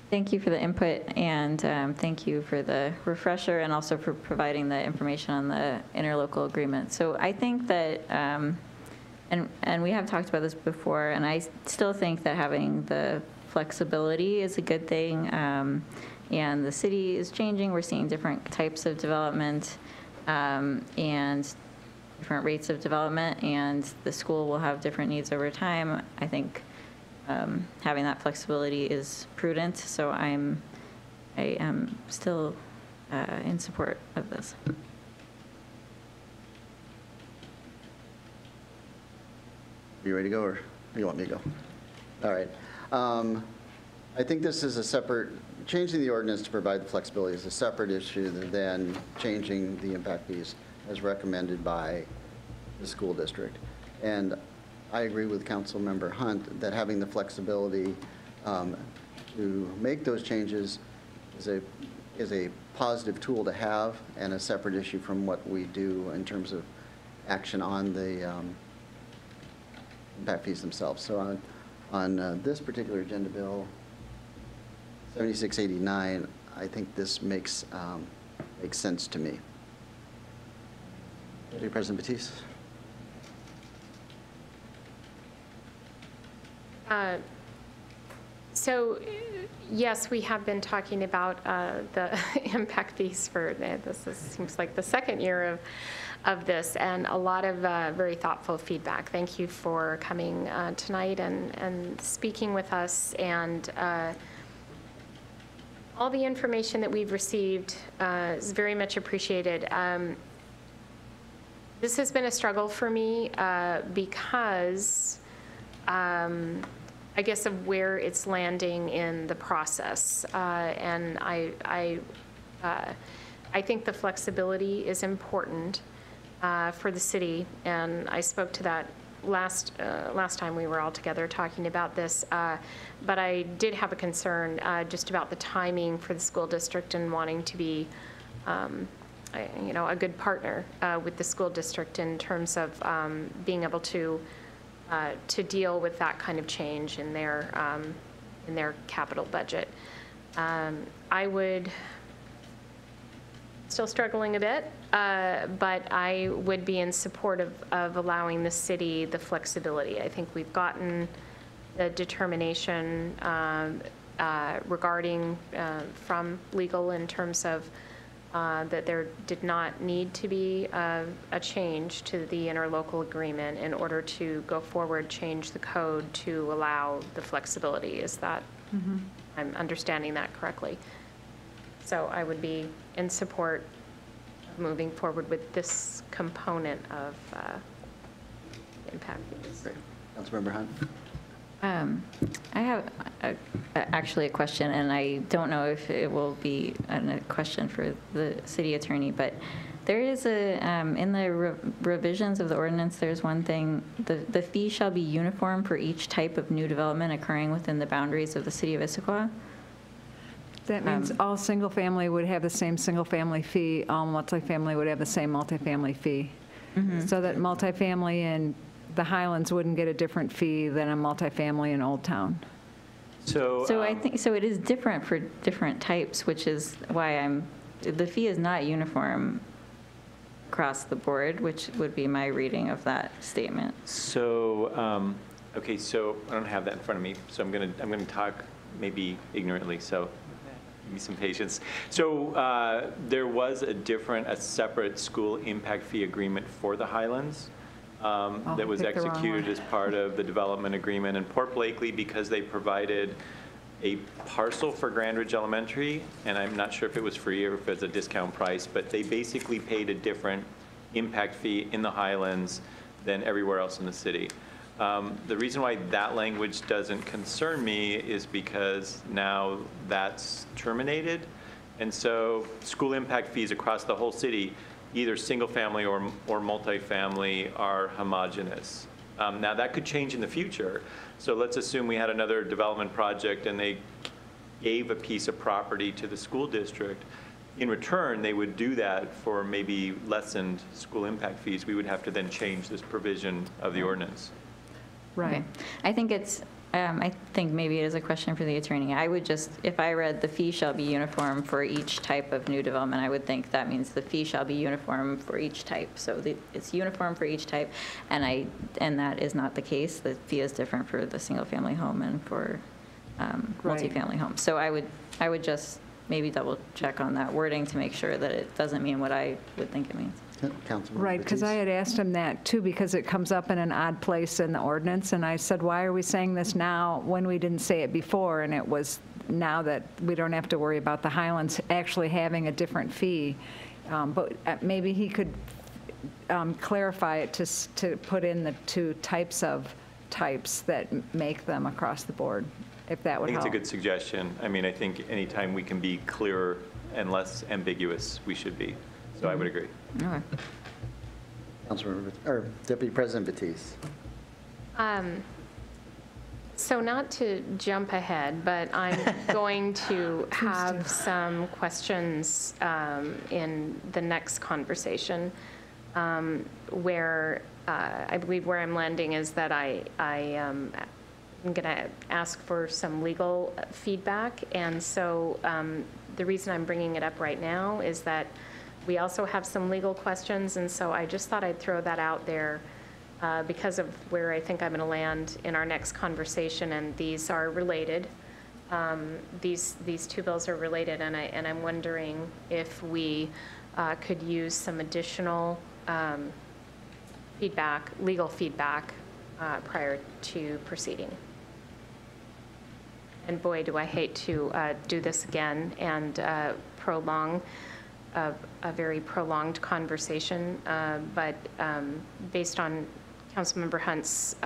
Thank you for the input, and thank you for the refresher and also for providing the information on the interlocal agreement. So I think that, and we have talked about this before, and I still think that having the flexibility is a good thing. And the city is changing. We're seeing different types of development and different rates of development, and the school will have different needs over time. I think having that flexibility is prudent, so I am still in support of this. Are you ready to go, or do you want me to go? All right. I think this is a separate, changing the ordinance to provide the flexibility is a separate issue than changing the impact fees as recommended by the school district. And I agree with Councilmember Hunt that having the flexibility to make those changes is a positive tool to have and a separate issue from what we do in terms of action on the impact fees themselves. So on this particular agenda bill, 7689, I think this makes sense to me. Deputy President Batiste. So, yes, we have been talking about the impact fees for seems like the second year of this, and a lot of very thoughtful feedback. Thank you for coming tonight and speaking with us, and all the information that we've received is very much appreciated. This has been a struggle for me because I guess of where it's landing in the process. And I think the flexibility is important for the city, and I spoke to that last time we were all together talking about this, but I did have a concern just about the timing for the school district and wanting to be, a good partner with the school district in terms of being able to deal with that kind of change in their capital budget. I would still struggling a bit, but I would be in support of allowing the city the flexibility. I think we've gotten the determination regarding from legal in terms of that there did not need to be a change to the interlocal agreement in order to go forward, change the code to allow the flexibility. Is that, I'm understanding that correctly? So I would be in support of moving forward with this component of impact fees. Great. Councilmember Hunt? I have actually a question, and I don't know if it will be a question for the city attorney, but there is in the revisions of the ordinance, there's one thing, the fee shall be uniform for each type of new development occurring within the boundaries of the city of Issaquah. That means all single-family would have the same single-family fee, all multifamily would have the same multifamily fee. So that multifamily in the Highlands wouldn't get a different fee than a multifamily in Old Town. So I think, so it is different for different types, which is why the fee is not uniform across the board, which would be my reading of that statement. So, okay, so I don't have that in front of me, so I'm gonna talk maybe ignorantly, so give me some patience. So there was a separate school impact fee agreement for the Highlands that was executed as part of the development agreement. And Port Blakely, because they provided a parcel for Grand Ridge Elementary, and I'm not sure if it was free or if it's a discount price, but they basically paid a different impact fee in the Highlands than everywhere else in the city. The reason why that language doesn't concern me is because now that's terminated. And so school impact fees across the whole city, either single family or multifamily, are homogeneous. Now that could change in the future. So let's assume we had another development project and they gave a piece of property to the school district. In return, they would do that for maybe lessened school impact fees. We would have to then change this provision of the ordinance. Right. Okay. I think maybe it is a question for the attorney. I would just, if I read the fee shall be uniform for each type of new development, I would think that means the fee shall be uniform for each type. So it's uniform for each type, and that is not the case. The fee is different for the single-family home and for multifamily home. So I would just maybe double check on that wording to make sure that it doesn't mean what I would think it means. Right, because I had asked him that too, because it comes up in an odd place in the ordinance, and I said, why are we saying this now when we didn't say it before? And it was now that we don't have to worry about the Highlands actually having a different fee. But maybe he could clarify it to put in the two types that make them across the board, if that would help. I think it's a good suggestion. I mean, I think anytime we can be clearer and less ambiguous, we should be. So I would agree. Okay. Councilmember, or Deputy President Batiste. So not to jump ahead, but I'm going to have some questions in the next conversation where I believe where I'm landing is that I'm going to ask for some legal feedback. And so the reason I'm bringing it up right now is that we also have some legal questions, and so I just thought I'd throw that out there because of where I think I'm going to land in our next conversation, and these are related. These two bills are related, and I'm wondering if we could use some additional legal feedback prior to proceeding. And boy, do I hate to do this again and prolong a very prolonged conversation, but based on Councilmember Hunt's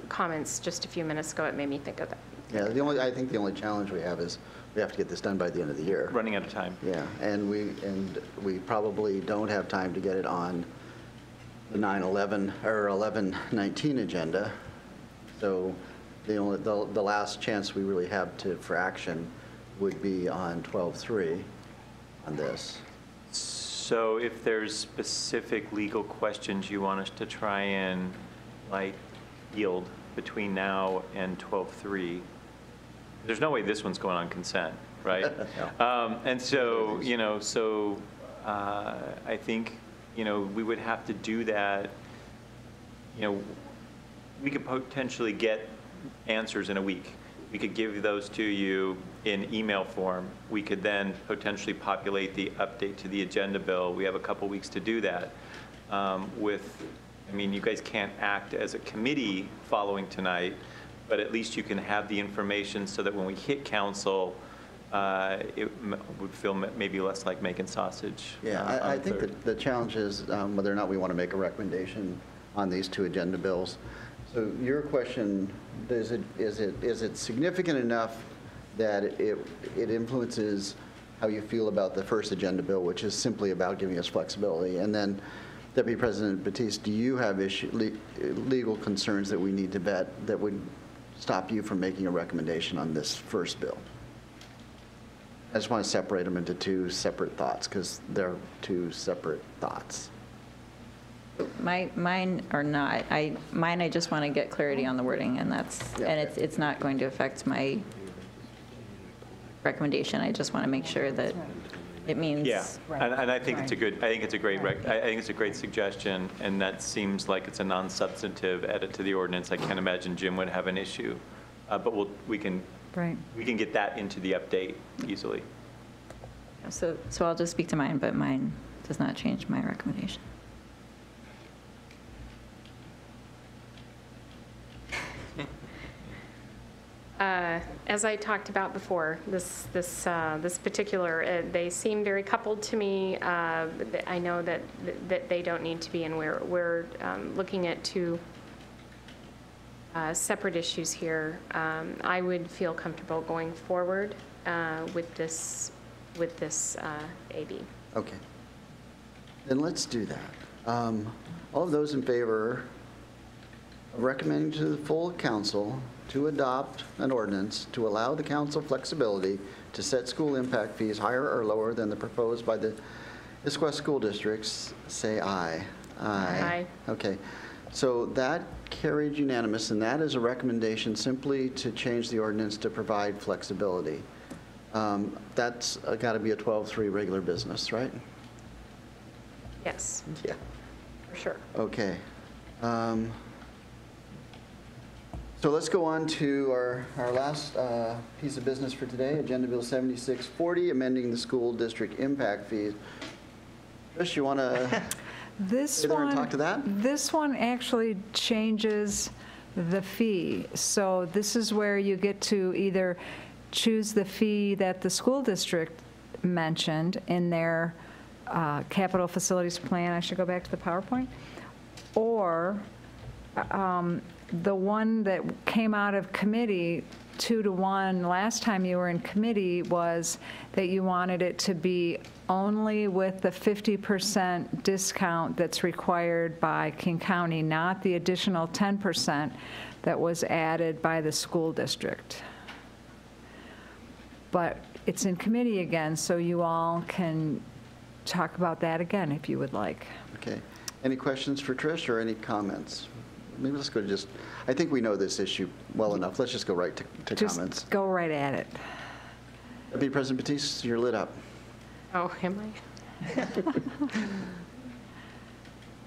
comments just a few minutes ago, it made me think of that. Yeah, I think the only challenge we have is we have to get this done by the end of the year. Running out of time. Yeah, and we probably don't have time to get it on the 9/11 or 11/19 agenda. So the last chance we really have for action would be on 12/3 on this. So if there's specific legal questions you want us to try and yield between now and 12/3, there's no way this one's going on consent, right? No. And so, I think, we would have to do that. We could potentially get answers in a week. We could give those to you in email form. We could then potentially populate the update to the agenda bill. We have a couple weeks to do that. I mean, you guys can't act as a committee following tonight, but at least you can have the information so that when we hit council, it would feel maybe less like making sausage. Yeah, I think that the challenge is whether or not we want to make a recommendation on these two agenda bills. So your question, is it significant enough that it influences how you feel about the first agenda bill, which is simply about giving us flexibility? And then, Deputy President Batiste, do you have legal concerns that we need to vet that would stop you from making a recommendation on this first bill? I just want to separate them into two separate thoughts because they're two separate thoughts. Mine are not. Mine, I just want to get clarity on the wording, and it's not going to affect my recommendation. I just want to make sure that it means. Yeah, and I think it's a good. I think it's a great. I think it's a great suggestion, and that seems like it's a non-substantive edit to the ordinance. I can't imagine Jim would have an issue, but we can get that into the update easily. So I'll just speak to mine, but mine does not change my recommendation. As I talked about before, this particular, they seem very coupled to me. I know that they don't need to be, and we're looking at two separate issues here. I would feel comfortable going forward with this AB. Okay. Then let's do that. All of those in favor of recommending to the full council to adopt an ordinance to allow the council flexibility to set school impact fees higher or lower than the proposed by the Issaquah school districts, say aye. Aye. Okay. So that carried unanimous, and that is a recommendation simply to change the ordinance to provide flexibility. That's got to be a 12-3 regular business, right? Yes. Yeah. For sure. Okay. So let's go on to our last piece of business for today, Agenda Bill 7640, amending the school district impact fees. Trish, you want to talk to that? This one actually changes the fee. So this is where you get to either choose the fee that the school district mentioned in their capital facilities plan. I should go back to the PowerPoint. Or the one that came out of committee 2-to-1 last time you were in committee was that you wanted it to be only with the 50% discount that's required by King County, not the additional 10% that was added by the school district. But it's in committee again, so you all can talk about that again if you would like. Okay. Any questions for Trish or any comments? Maybe let's go to I think we know this issue well enough. Let's just go right to comments. Just go right at it. Deputy President Batiste, you're lit up. Oh, am I?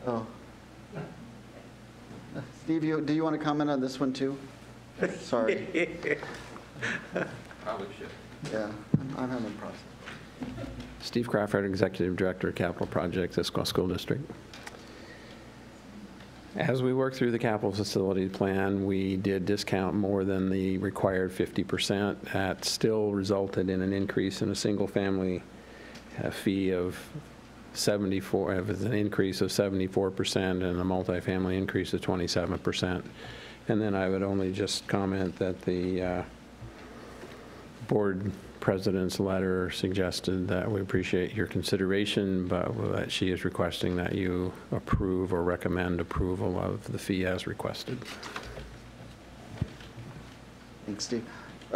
Oh. Steve, do you want to comment on this one too? Sorry. Probably should. Yeah, I'm having a process. Steve Crawford, Executive Director of Capital Projects, Issaquah School District. As we work through the capital facility plan, we did discount more than the required 50%. That still resulted in an increase in a single-family fee of 74, an increase of 74%, and a multifamily increase of 27%. And then I would only just comment that the board president's letter suggested that we appreciate your consideration, but that she is requesting that you approve or recommend approval of the fee as requested. Thanks, Steve.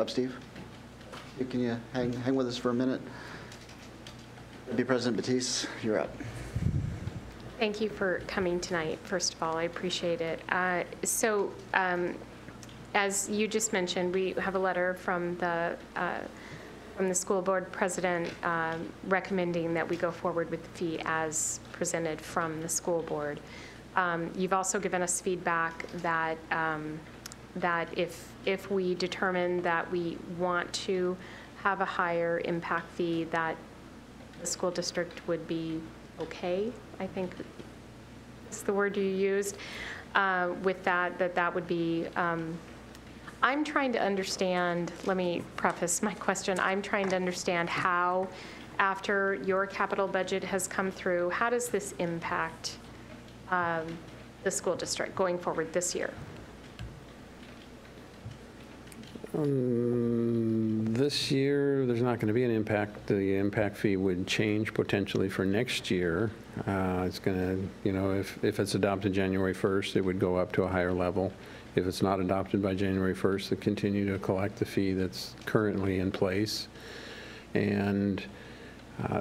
Steve, can you hang with us for a minute? Deputy President Batiste, you're up. Thank you for coming tonight, first of all. I appreciate it. As you just mentioned, we have a letter from the school board president recommending that we go forward with the fee as presented from the school board. You've also given us feedback that if we determine that we want to have a higher impact fee, that the school district would be okay, I think is the word you used, with that would be, I'm trying to understand, let me preface my question, I'm trying to understand how, after your capital budget has come through, how does this impact the school district going forward this year? This year, there's not going to be an impact. The impact fee would change potentially for next year. It's going to, you know, if it's adopted January 1st, it would go up to a higher level. If it's not adopted by January 1st, they continue to collect the fee that's currently in place. And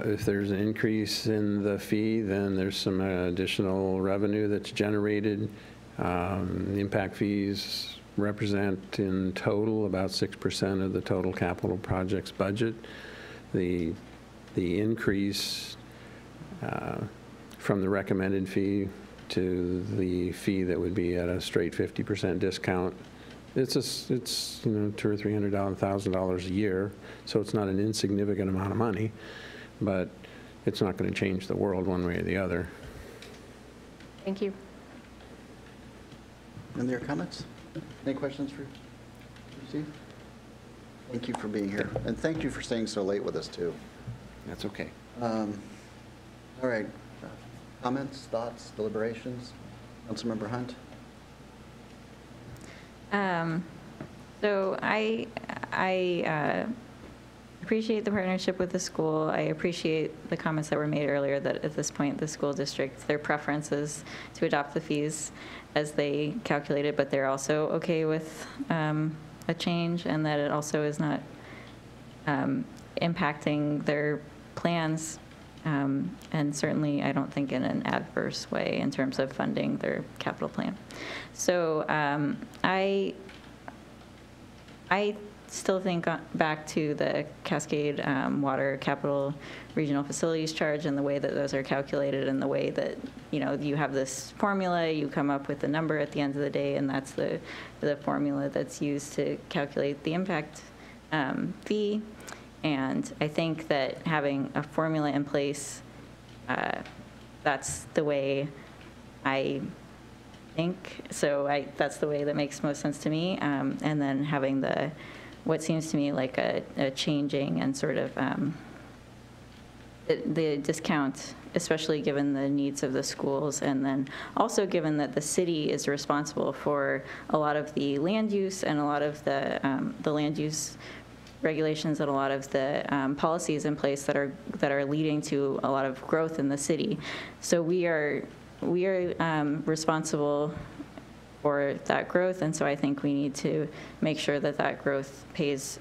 if there's an increase in the fee, then there's some additional revenue that's generated. The impact fees represent in total about 6% of the total capital projects budget. The increase from the recommended fee to the fee that would be at a straight 50% discount, it's you know, $200,000 or $300,000 a year, so it's not an insignificant amount of money, but it's not going to change the world one way or the other. Thank you. Any other comments? Any questions for Steve? Thank you for being here, and thank you for staying so late with us, too. That's okay. All right. Comments, thoughts, deliberations? Councilmember Hunt? So I appreciate the partnership with the school. I appreciate the comments that were made earlier that at this point the school district, their preference is to adopt the fees as they calculated, but they're also okay with a change, and that it also is not impacting their plans, and certainly I don't think in an adverse way in terms of funding their capital plan. So I still think back to the Cascade Water Capital Regional Facilities Charge and the way that those are calculated, and the way that, you know, you have this formula, you come up with a number at the end of the day, and that's the formula that's used to calculate the impact fee. And I think that having a formula in place, that's the way I think. So that's the way that makes most sense to me. And then having what seems to me like a changing and sort of the discount, especially given the needs of the schools, and then also given that the city is responsible for a lot of the land use and a lot of the land use regulations and a lot of the policies in place that are leading to a lot of growth in the city. So we are responsible for that growth, and so I think we need to make sure that that growth pays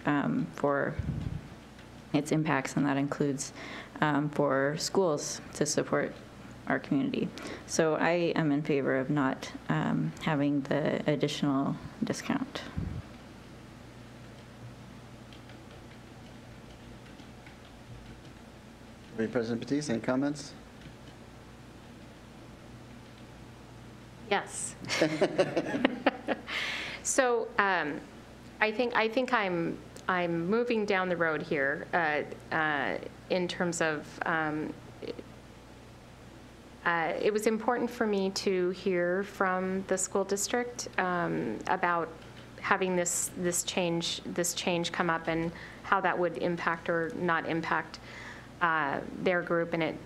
for its impacts, and that includes for schools to support our community. So I am in favor of not having the additional discount. President Batiste, any comments? Yes. So I think I'm moving down the road here in terms of it was important for me to hear from the school district about having this change come up and how that would impact or not impact their group, and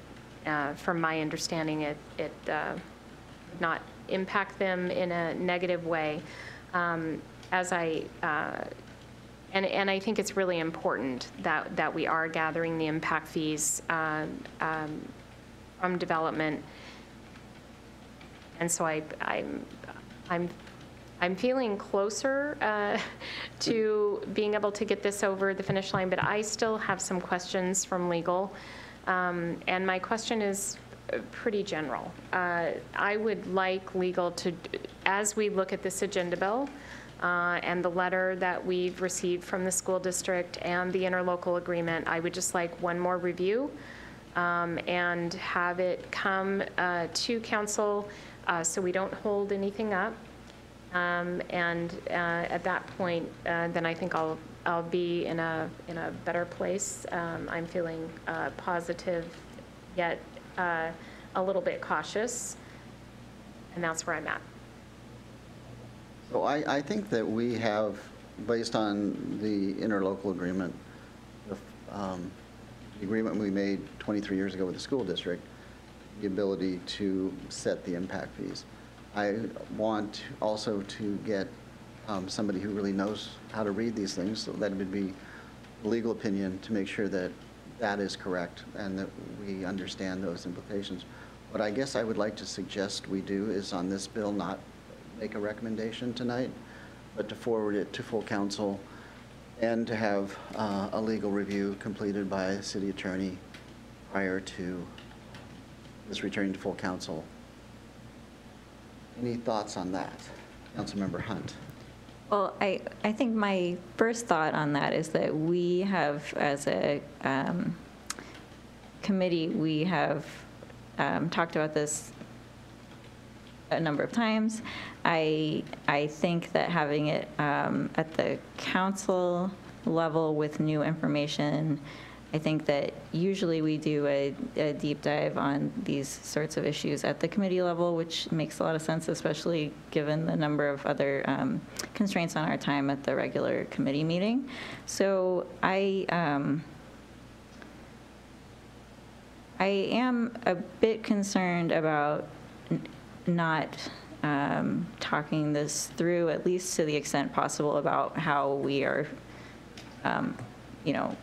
from my understanding, it would not impact them in a negative way. And I think it's really important that we are gathering the impact fees from development, and so I'm feeling closer to being able to get this over the finish line, but I still have some questions from legal. And my question is pretty general. I would like legal to, as we look at this agenda bill and the letter that we've received from the school district and the interlocal agreement, I would just like one more review and have it come to council so we don't hold anything up. And at that point, then I think I'll I'll be in a better place. I'm feeling positive, yet a little bit cautious, and that's where I'm at. So I think that we have, based on the interlocal agreement, the agreement we made 23 years ago with the school district, the ability to set the impact fees. I want also to get somebody who really knows how to read these things, so that it would be legal opinion to make sure that that is correct and that we understand those implications. What I guess I would like to suggest we do is on this bill not make a recommendation tonight, but to forward it to full council and to have a legal review completed by a city attorney prior to this returning to full council. Any thoughts on that? Councilmember Hunt. Well, I think my first thought on that is that we have, as a committee, we have talked about this a number of times. I think that having it at the council level with new information, I think that usually we do a deep dive on these sorts of issues at the committee level, which makes a lot of sense, especially given the number of other constraints on our time at the regular committee meeting. So I am a bit concerned about not talking this through, at least to the extent possible, about how we are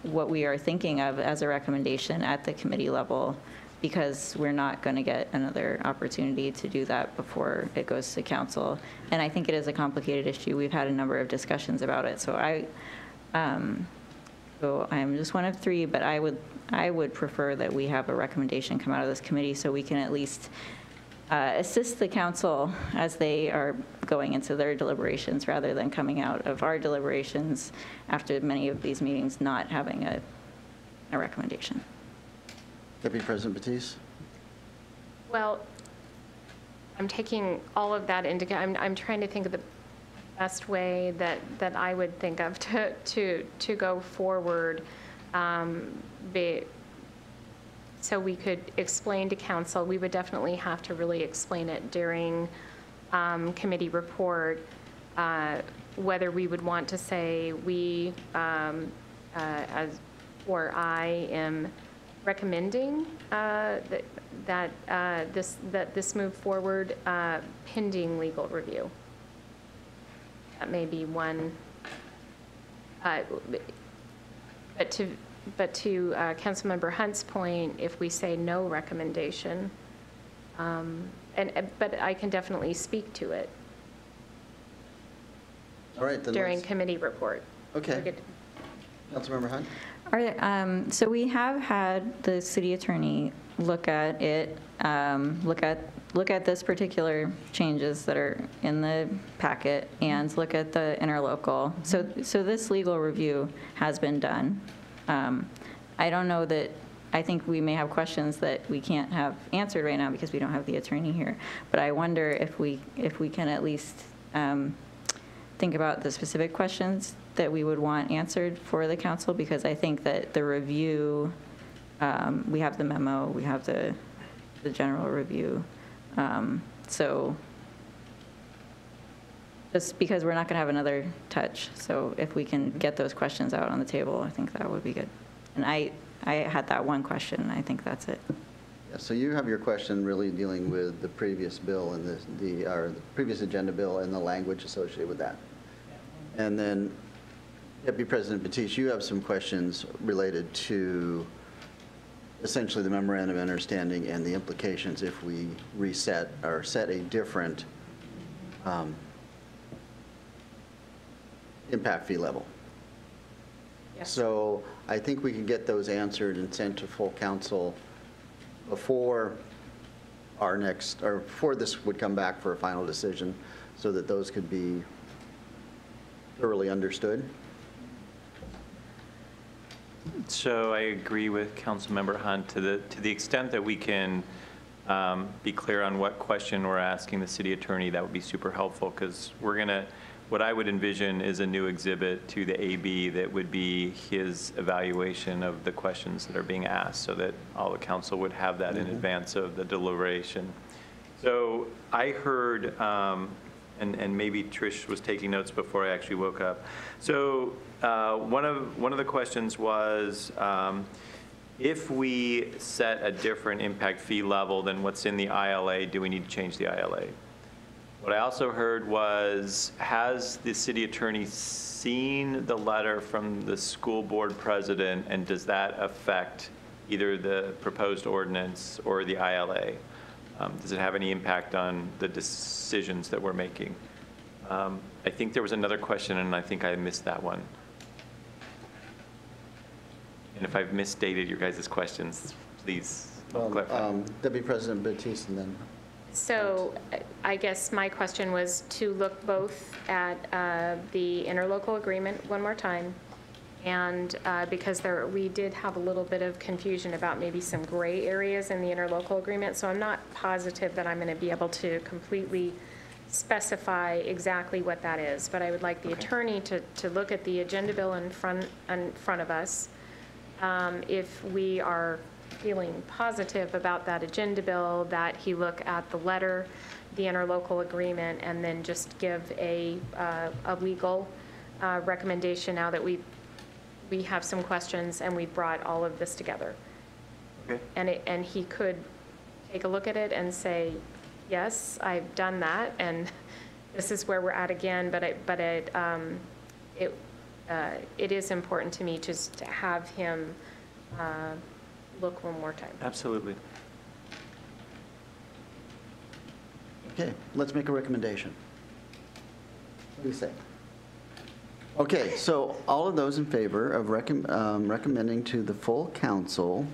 what we are thinking of as a recommendation at the committee level, because we're not going to get another opportunity to do that before it goes to council. And I think it is a complicated issue. We've had a number of discussions about it. So I'm just one of three, but I would prefer that we have a recommendation come out of this committee so we can at least assist the council as they are going into their deliberations, rather than coming out of our deliberations after many of these meetings not having a recommendation. Deputy President Batiste. Well, I'm taking all of that into account. I'm trying to think of the best way that I would think of to go forward. So we could explain to council. We would definitely have to really explain it during committee report, whether we would want to say we, or I am recommending that this move forward pending legal review. That may be one. But to Councilmember Hunt's point, if we say no recommendation, but I can definitely speak to it. All right, then during committee report. Okay. Councilmember Hunt. All right. So we have had the city attorney look at it, look at this particular changes that are in the packet, and look at the interlocal. So this legal review has been done. I don't know that, I think we may have questions that we can't have answered right now because we don't have the attorney here. But I wonder if we can at least think about the specific questions that we would want answered for the council, because I think that the review, we have the memo, we have the general review. So just because we're not going to have another touch. So if we can get those questions out on the table, I think that would be good. And I had that one question, and I think that's it. Yeah, so you have your question really dealing with the previous bill and the previous agenda bill and the language associated with that. And then, Deputy President Batiste, you have some questions related to essentially the memorandum of understanding and the implications if we reset or set a different impact fee level. Yes. So I think we can get those answered and sent to full council before our next, or before this would come back for a final decision, so that those could be thoroughly understood. So I agree with Councilmember Hunt to the extent that we can be clear on what question we're asking the city attorney. That would be super helpful, because we're what I would envision is a new exhibit to the AB that would be his evaluation of the questions that are being asked, so that all the council would have that in advance of the deliberation. So I heard, and maybe Trish was taking notes before I actually woke up. So one of the questions was, if we set a different impact fee level than what's in the ILA, do we need to change the ILA? What I also heard was, has the city attorney seen the letter from the school board president, and does that affect either the proposed ordinance or the ILA? Does it have any impact on the decisions that we're making? I think there was another question, and I think I missed that one. And if I've misstated your guys' questions, please clarify. Deputy President Batiste, and then. So I guess my question was to look both at the interlocal agreement one more time, and because we did have a little bit of confusion about maybe some gray areas in the interlocal agreement, so I'm not positive that I'm going to be able to completely specify exactly what that is, but I would like the attorney to look at the agenda bill in front of us. If we are feeling positive about that agenda bill, that he look at the letter, the interlocal agreement, and then just give a legal recommendation now that we have some questions and we've brought all of this together. Okay. And he could take a look at it and say, yes, I've done that, and this is where we're at again, but it is important to me just to have him look one more time. Absolutely. Okay, let's make a recommendation. What do you say? Okay, so all of those in favor of recommending to the full council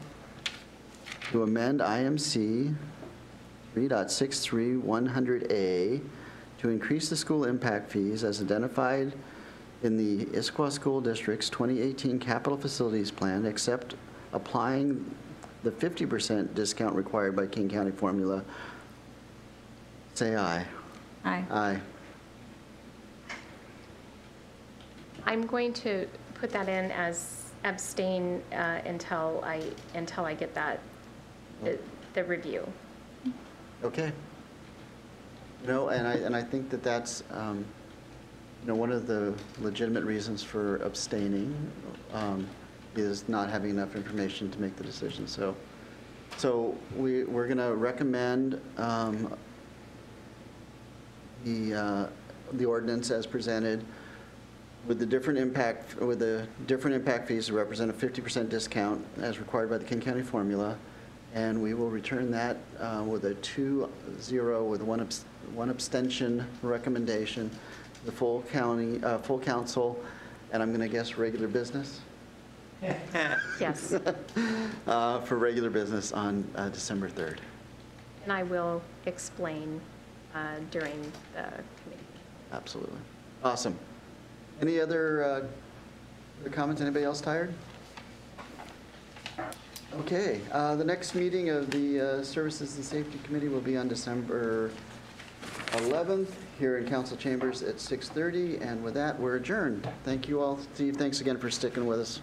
to amend IMC 3.63100A to increase the school impact fees as identified in the Issaquah School District's 2018 Capital Facilities Plan, except applying the 50% discount required by King County formula, say aye. Aye. Aye. I'm going to put that in as abstain until I get that, the review. Okay. And I think that that's, one of the legitimate reasons for abstaining is not having enough information to make the decision. So we're going to recommend the ordinance as presented with the different impact fees to represent a 50% discount as required by the King County formula. And we will return that with a 2-0 with one abstention recommendation, the full council, and I'm going to guess regular business? Yes. For regular business on December 3rd. And I will explain during the committee. Absolutely. Awesome. Any other comments? Anybody else tired? Okay. The next meeting of the Services and Safety Committee will be on December 11th here in council chambers at 6:30. And with that, we're adjourned. Thank you all. Steve, thanks again for sticking with us.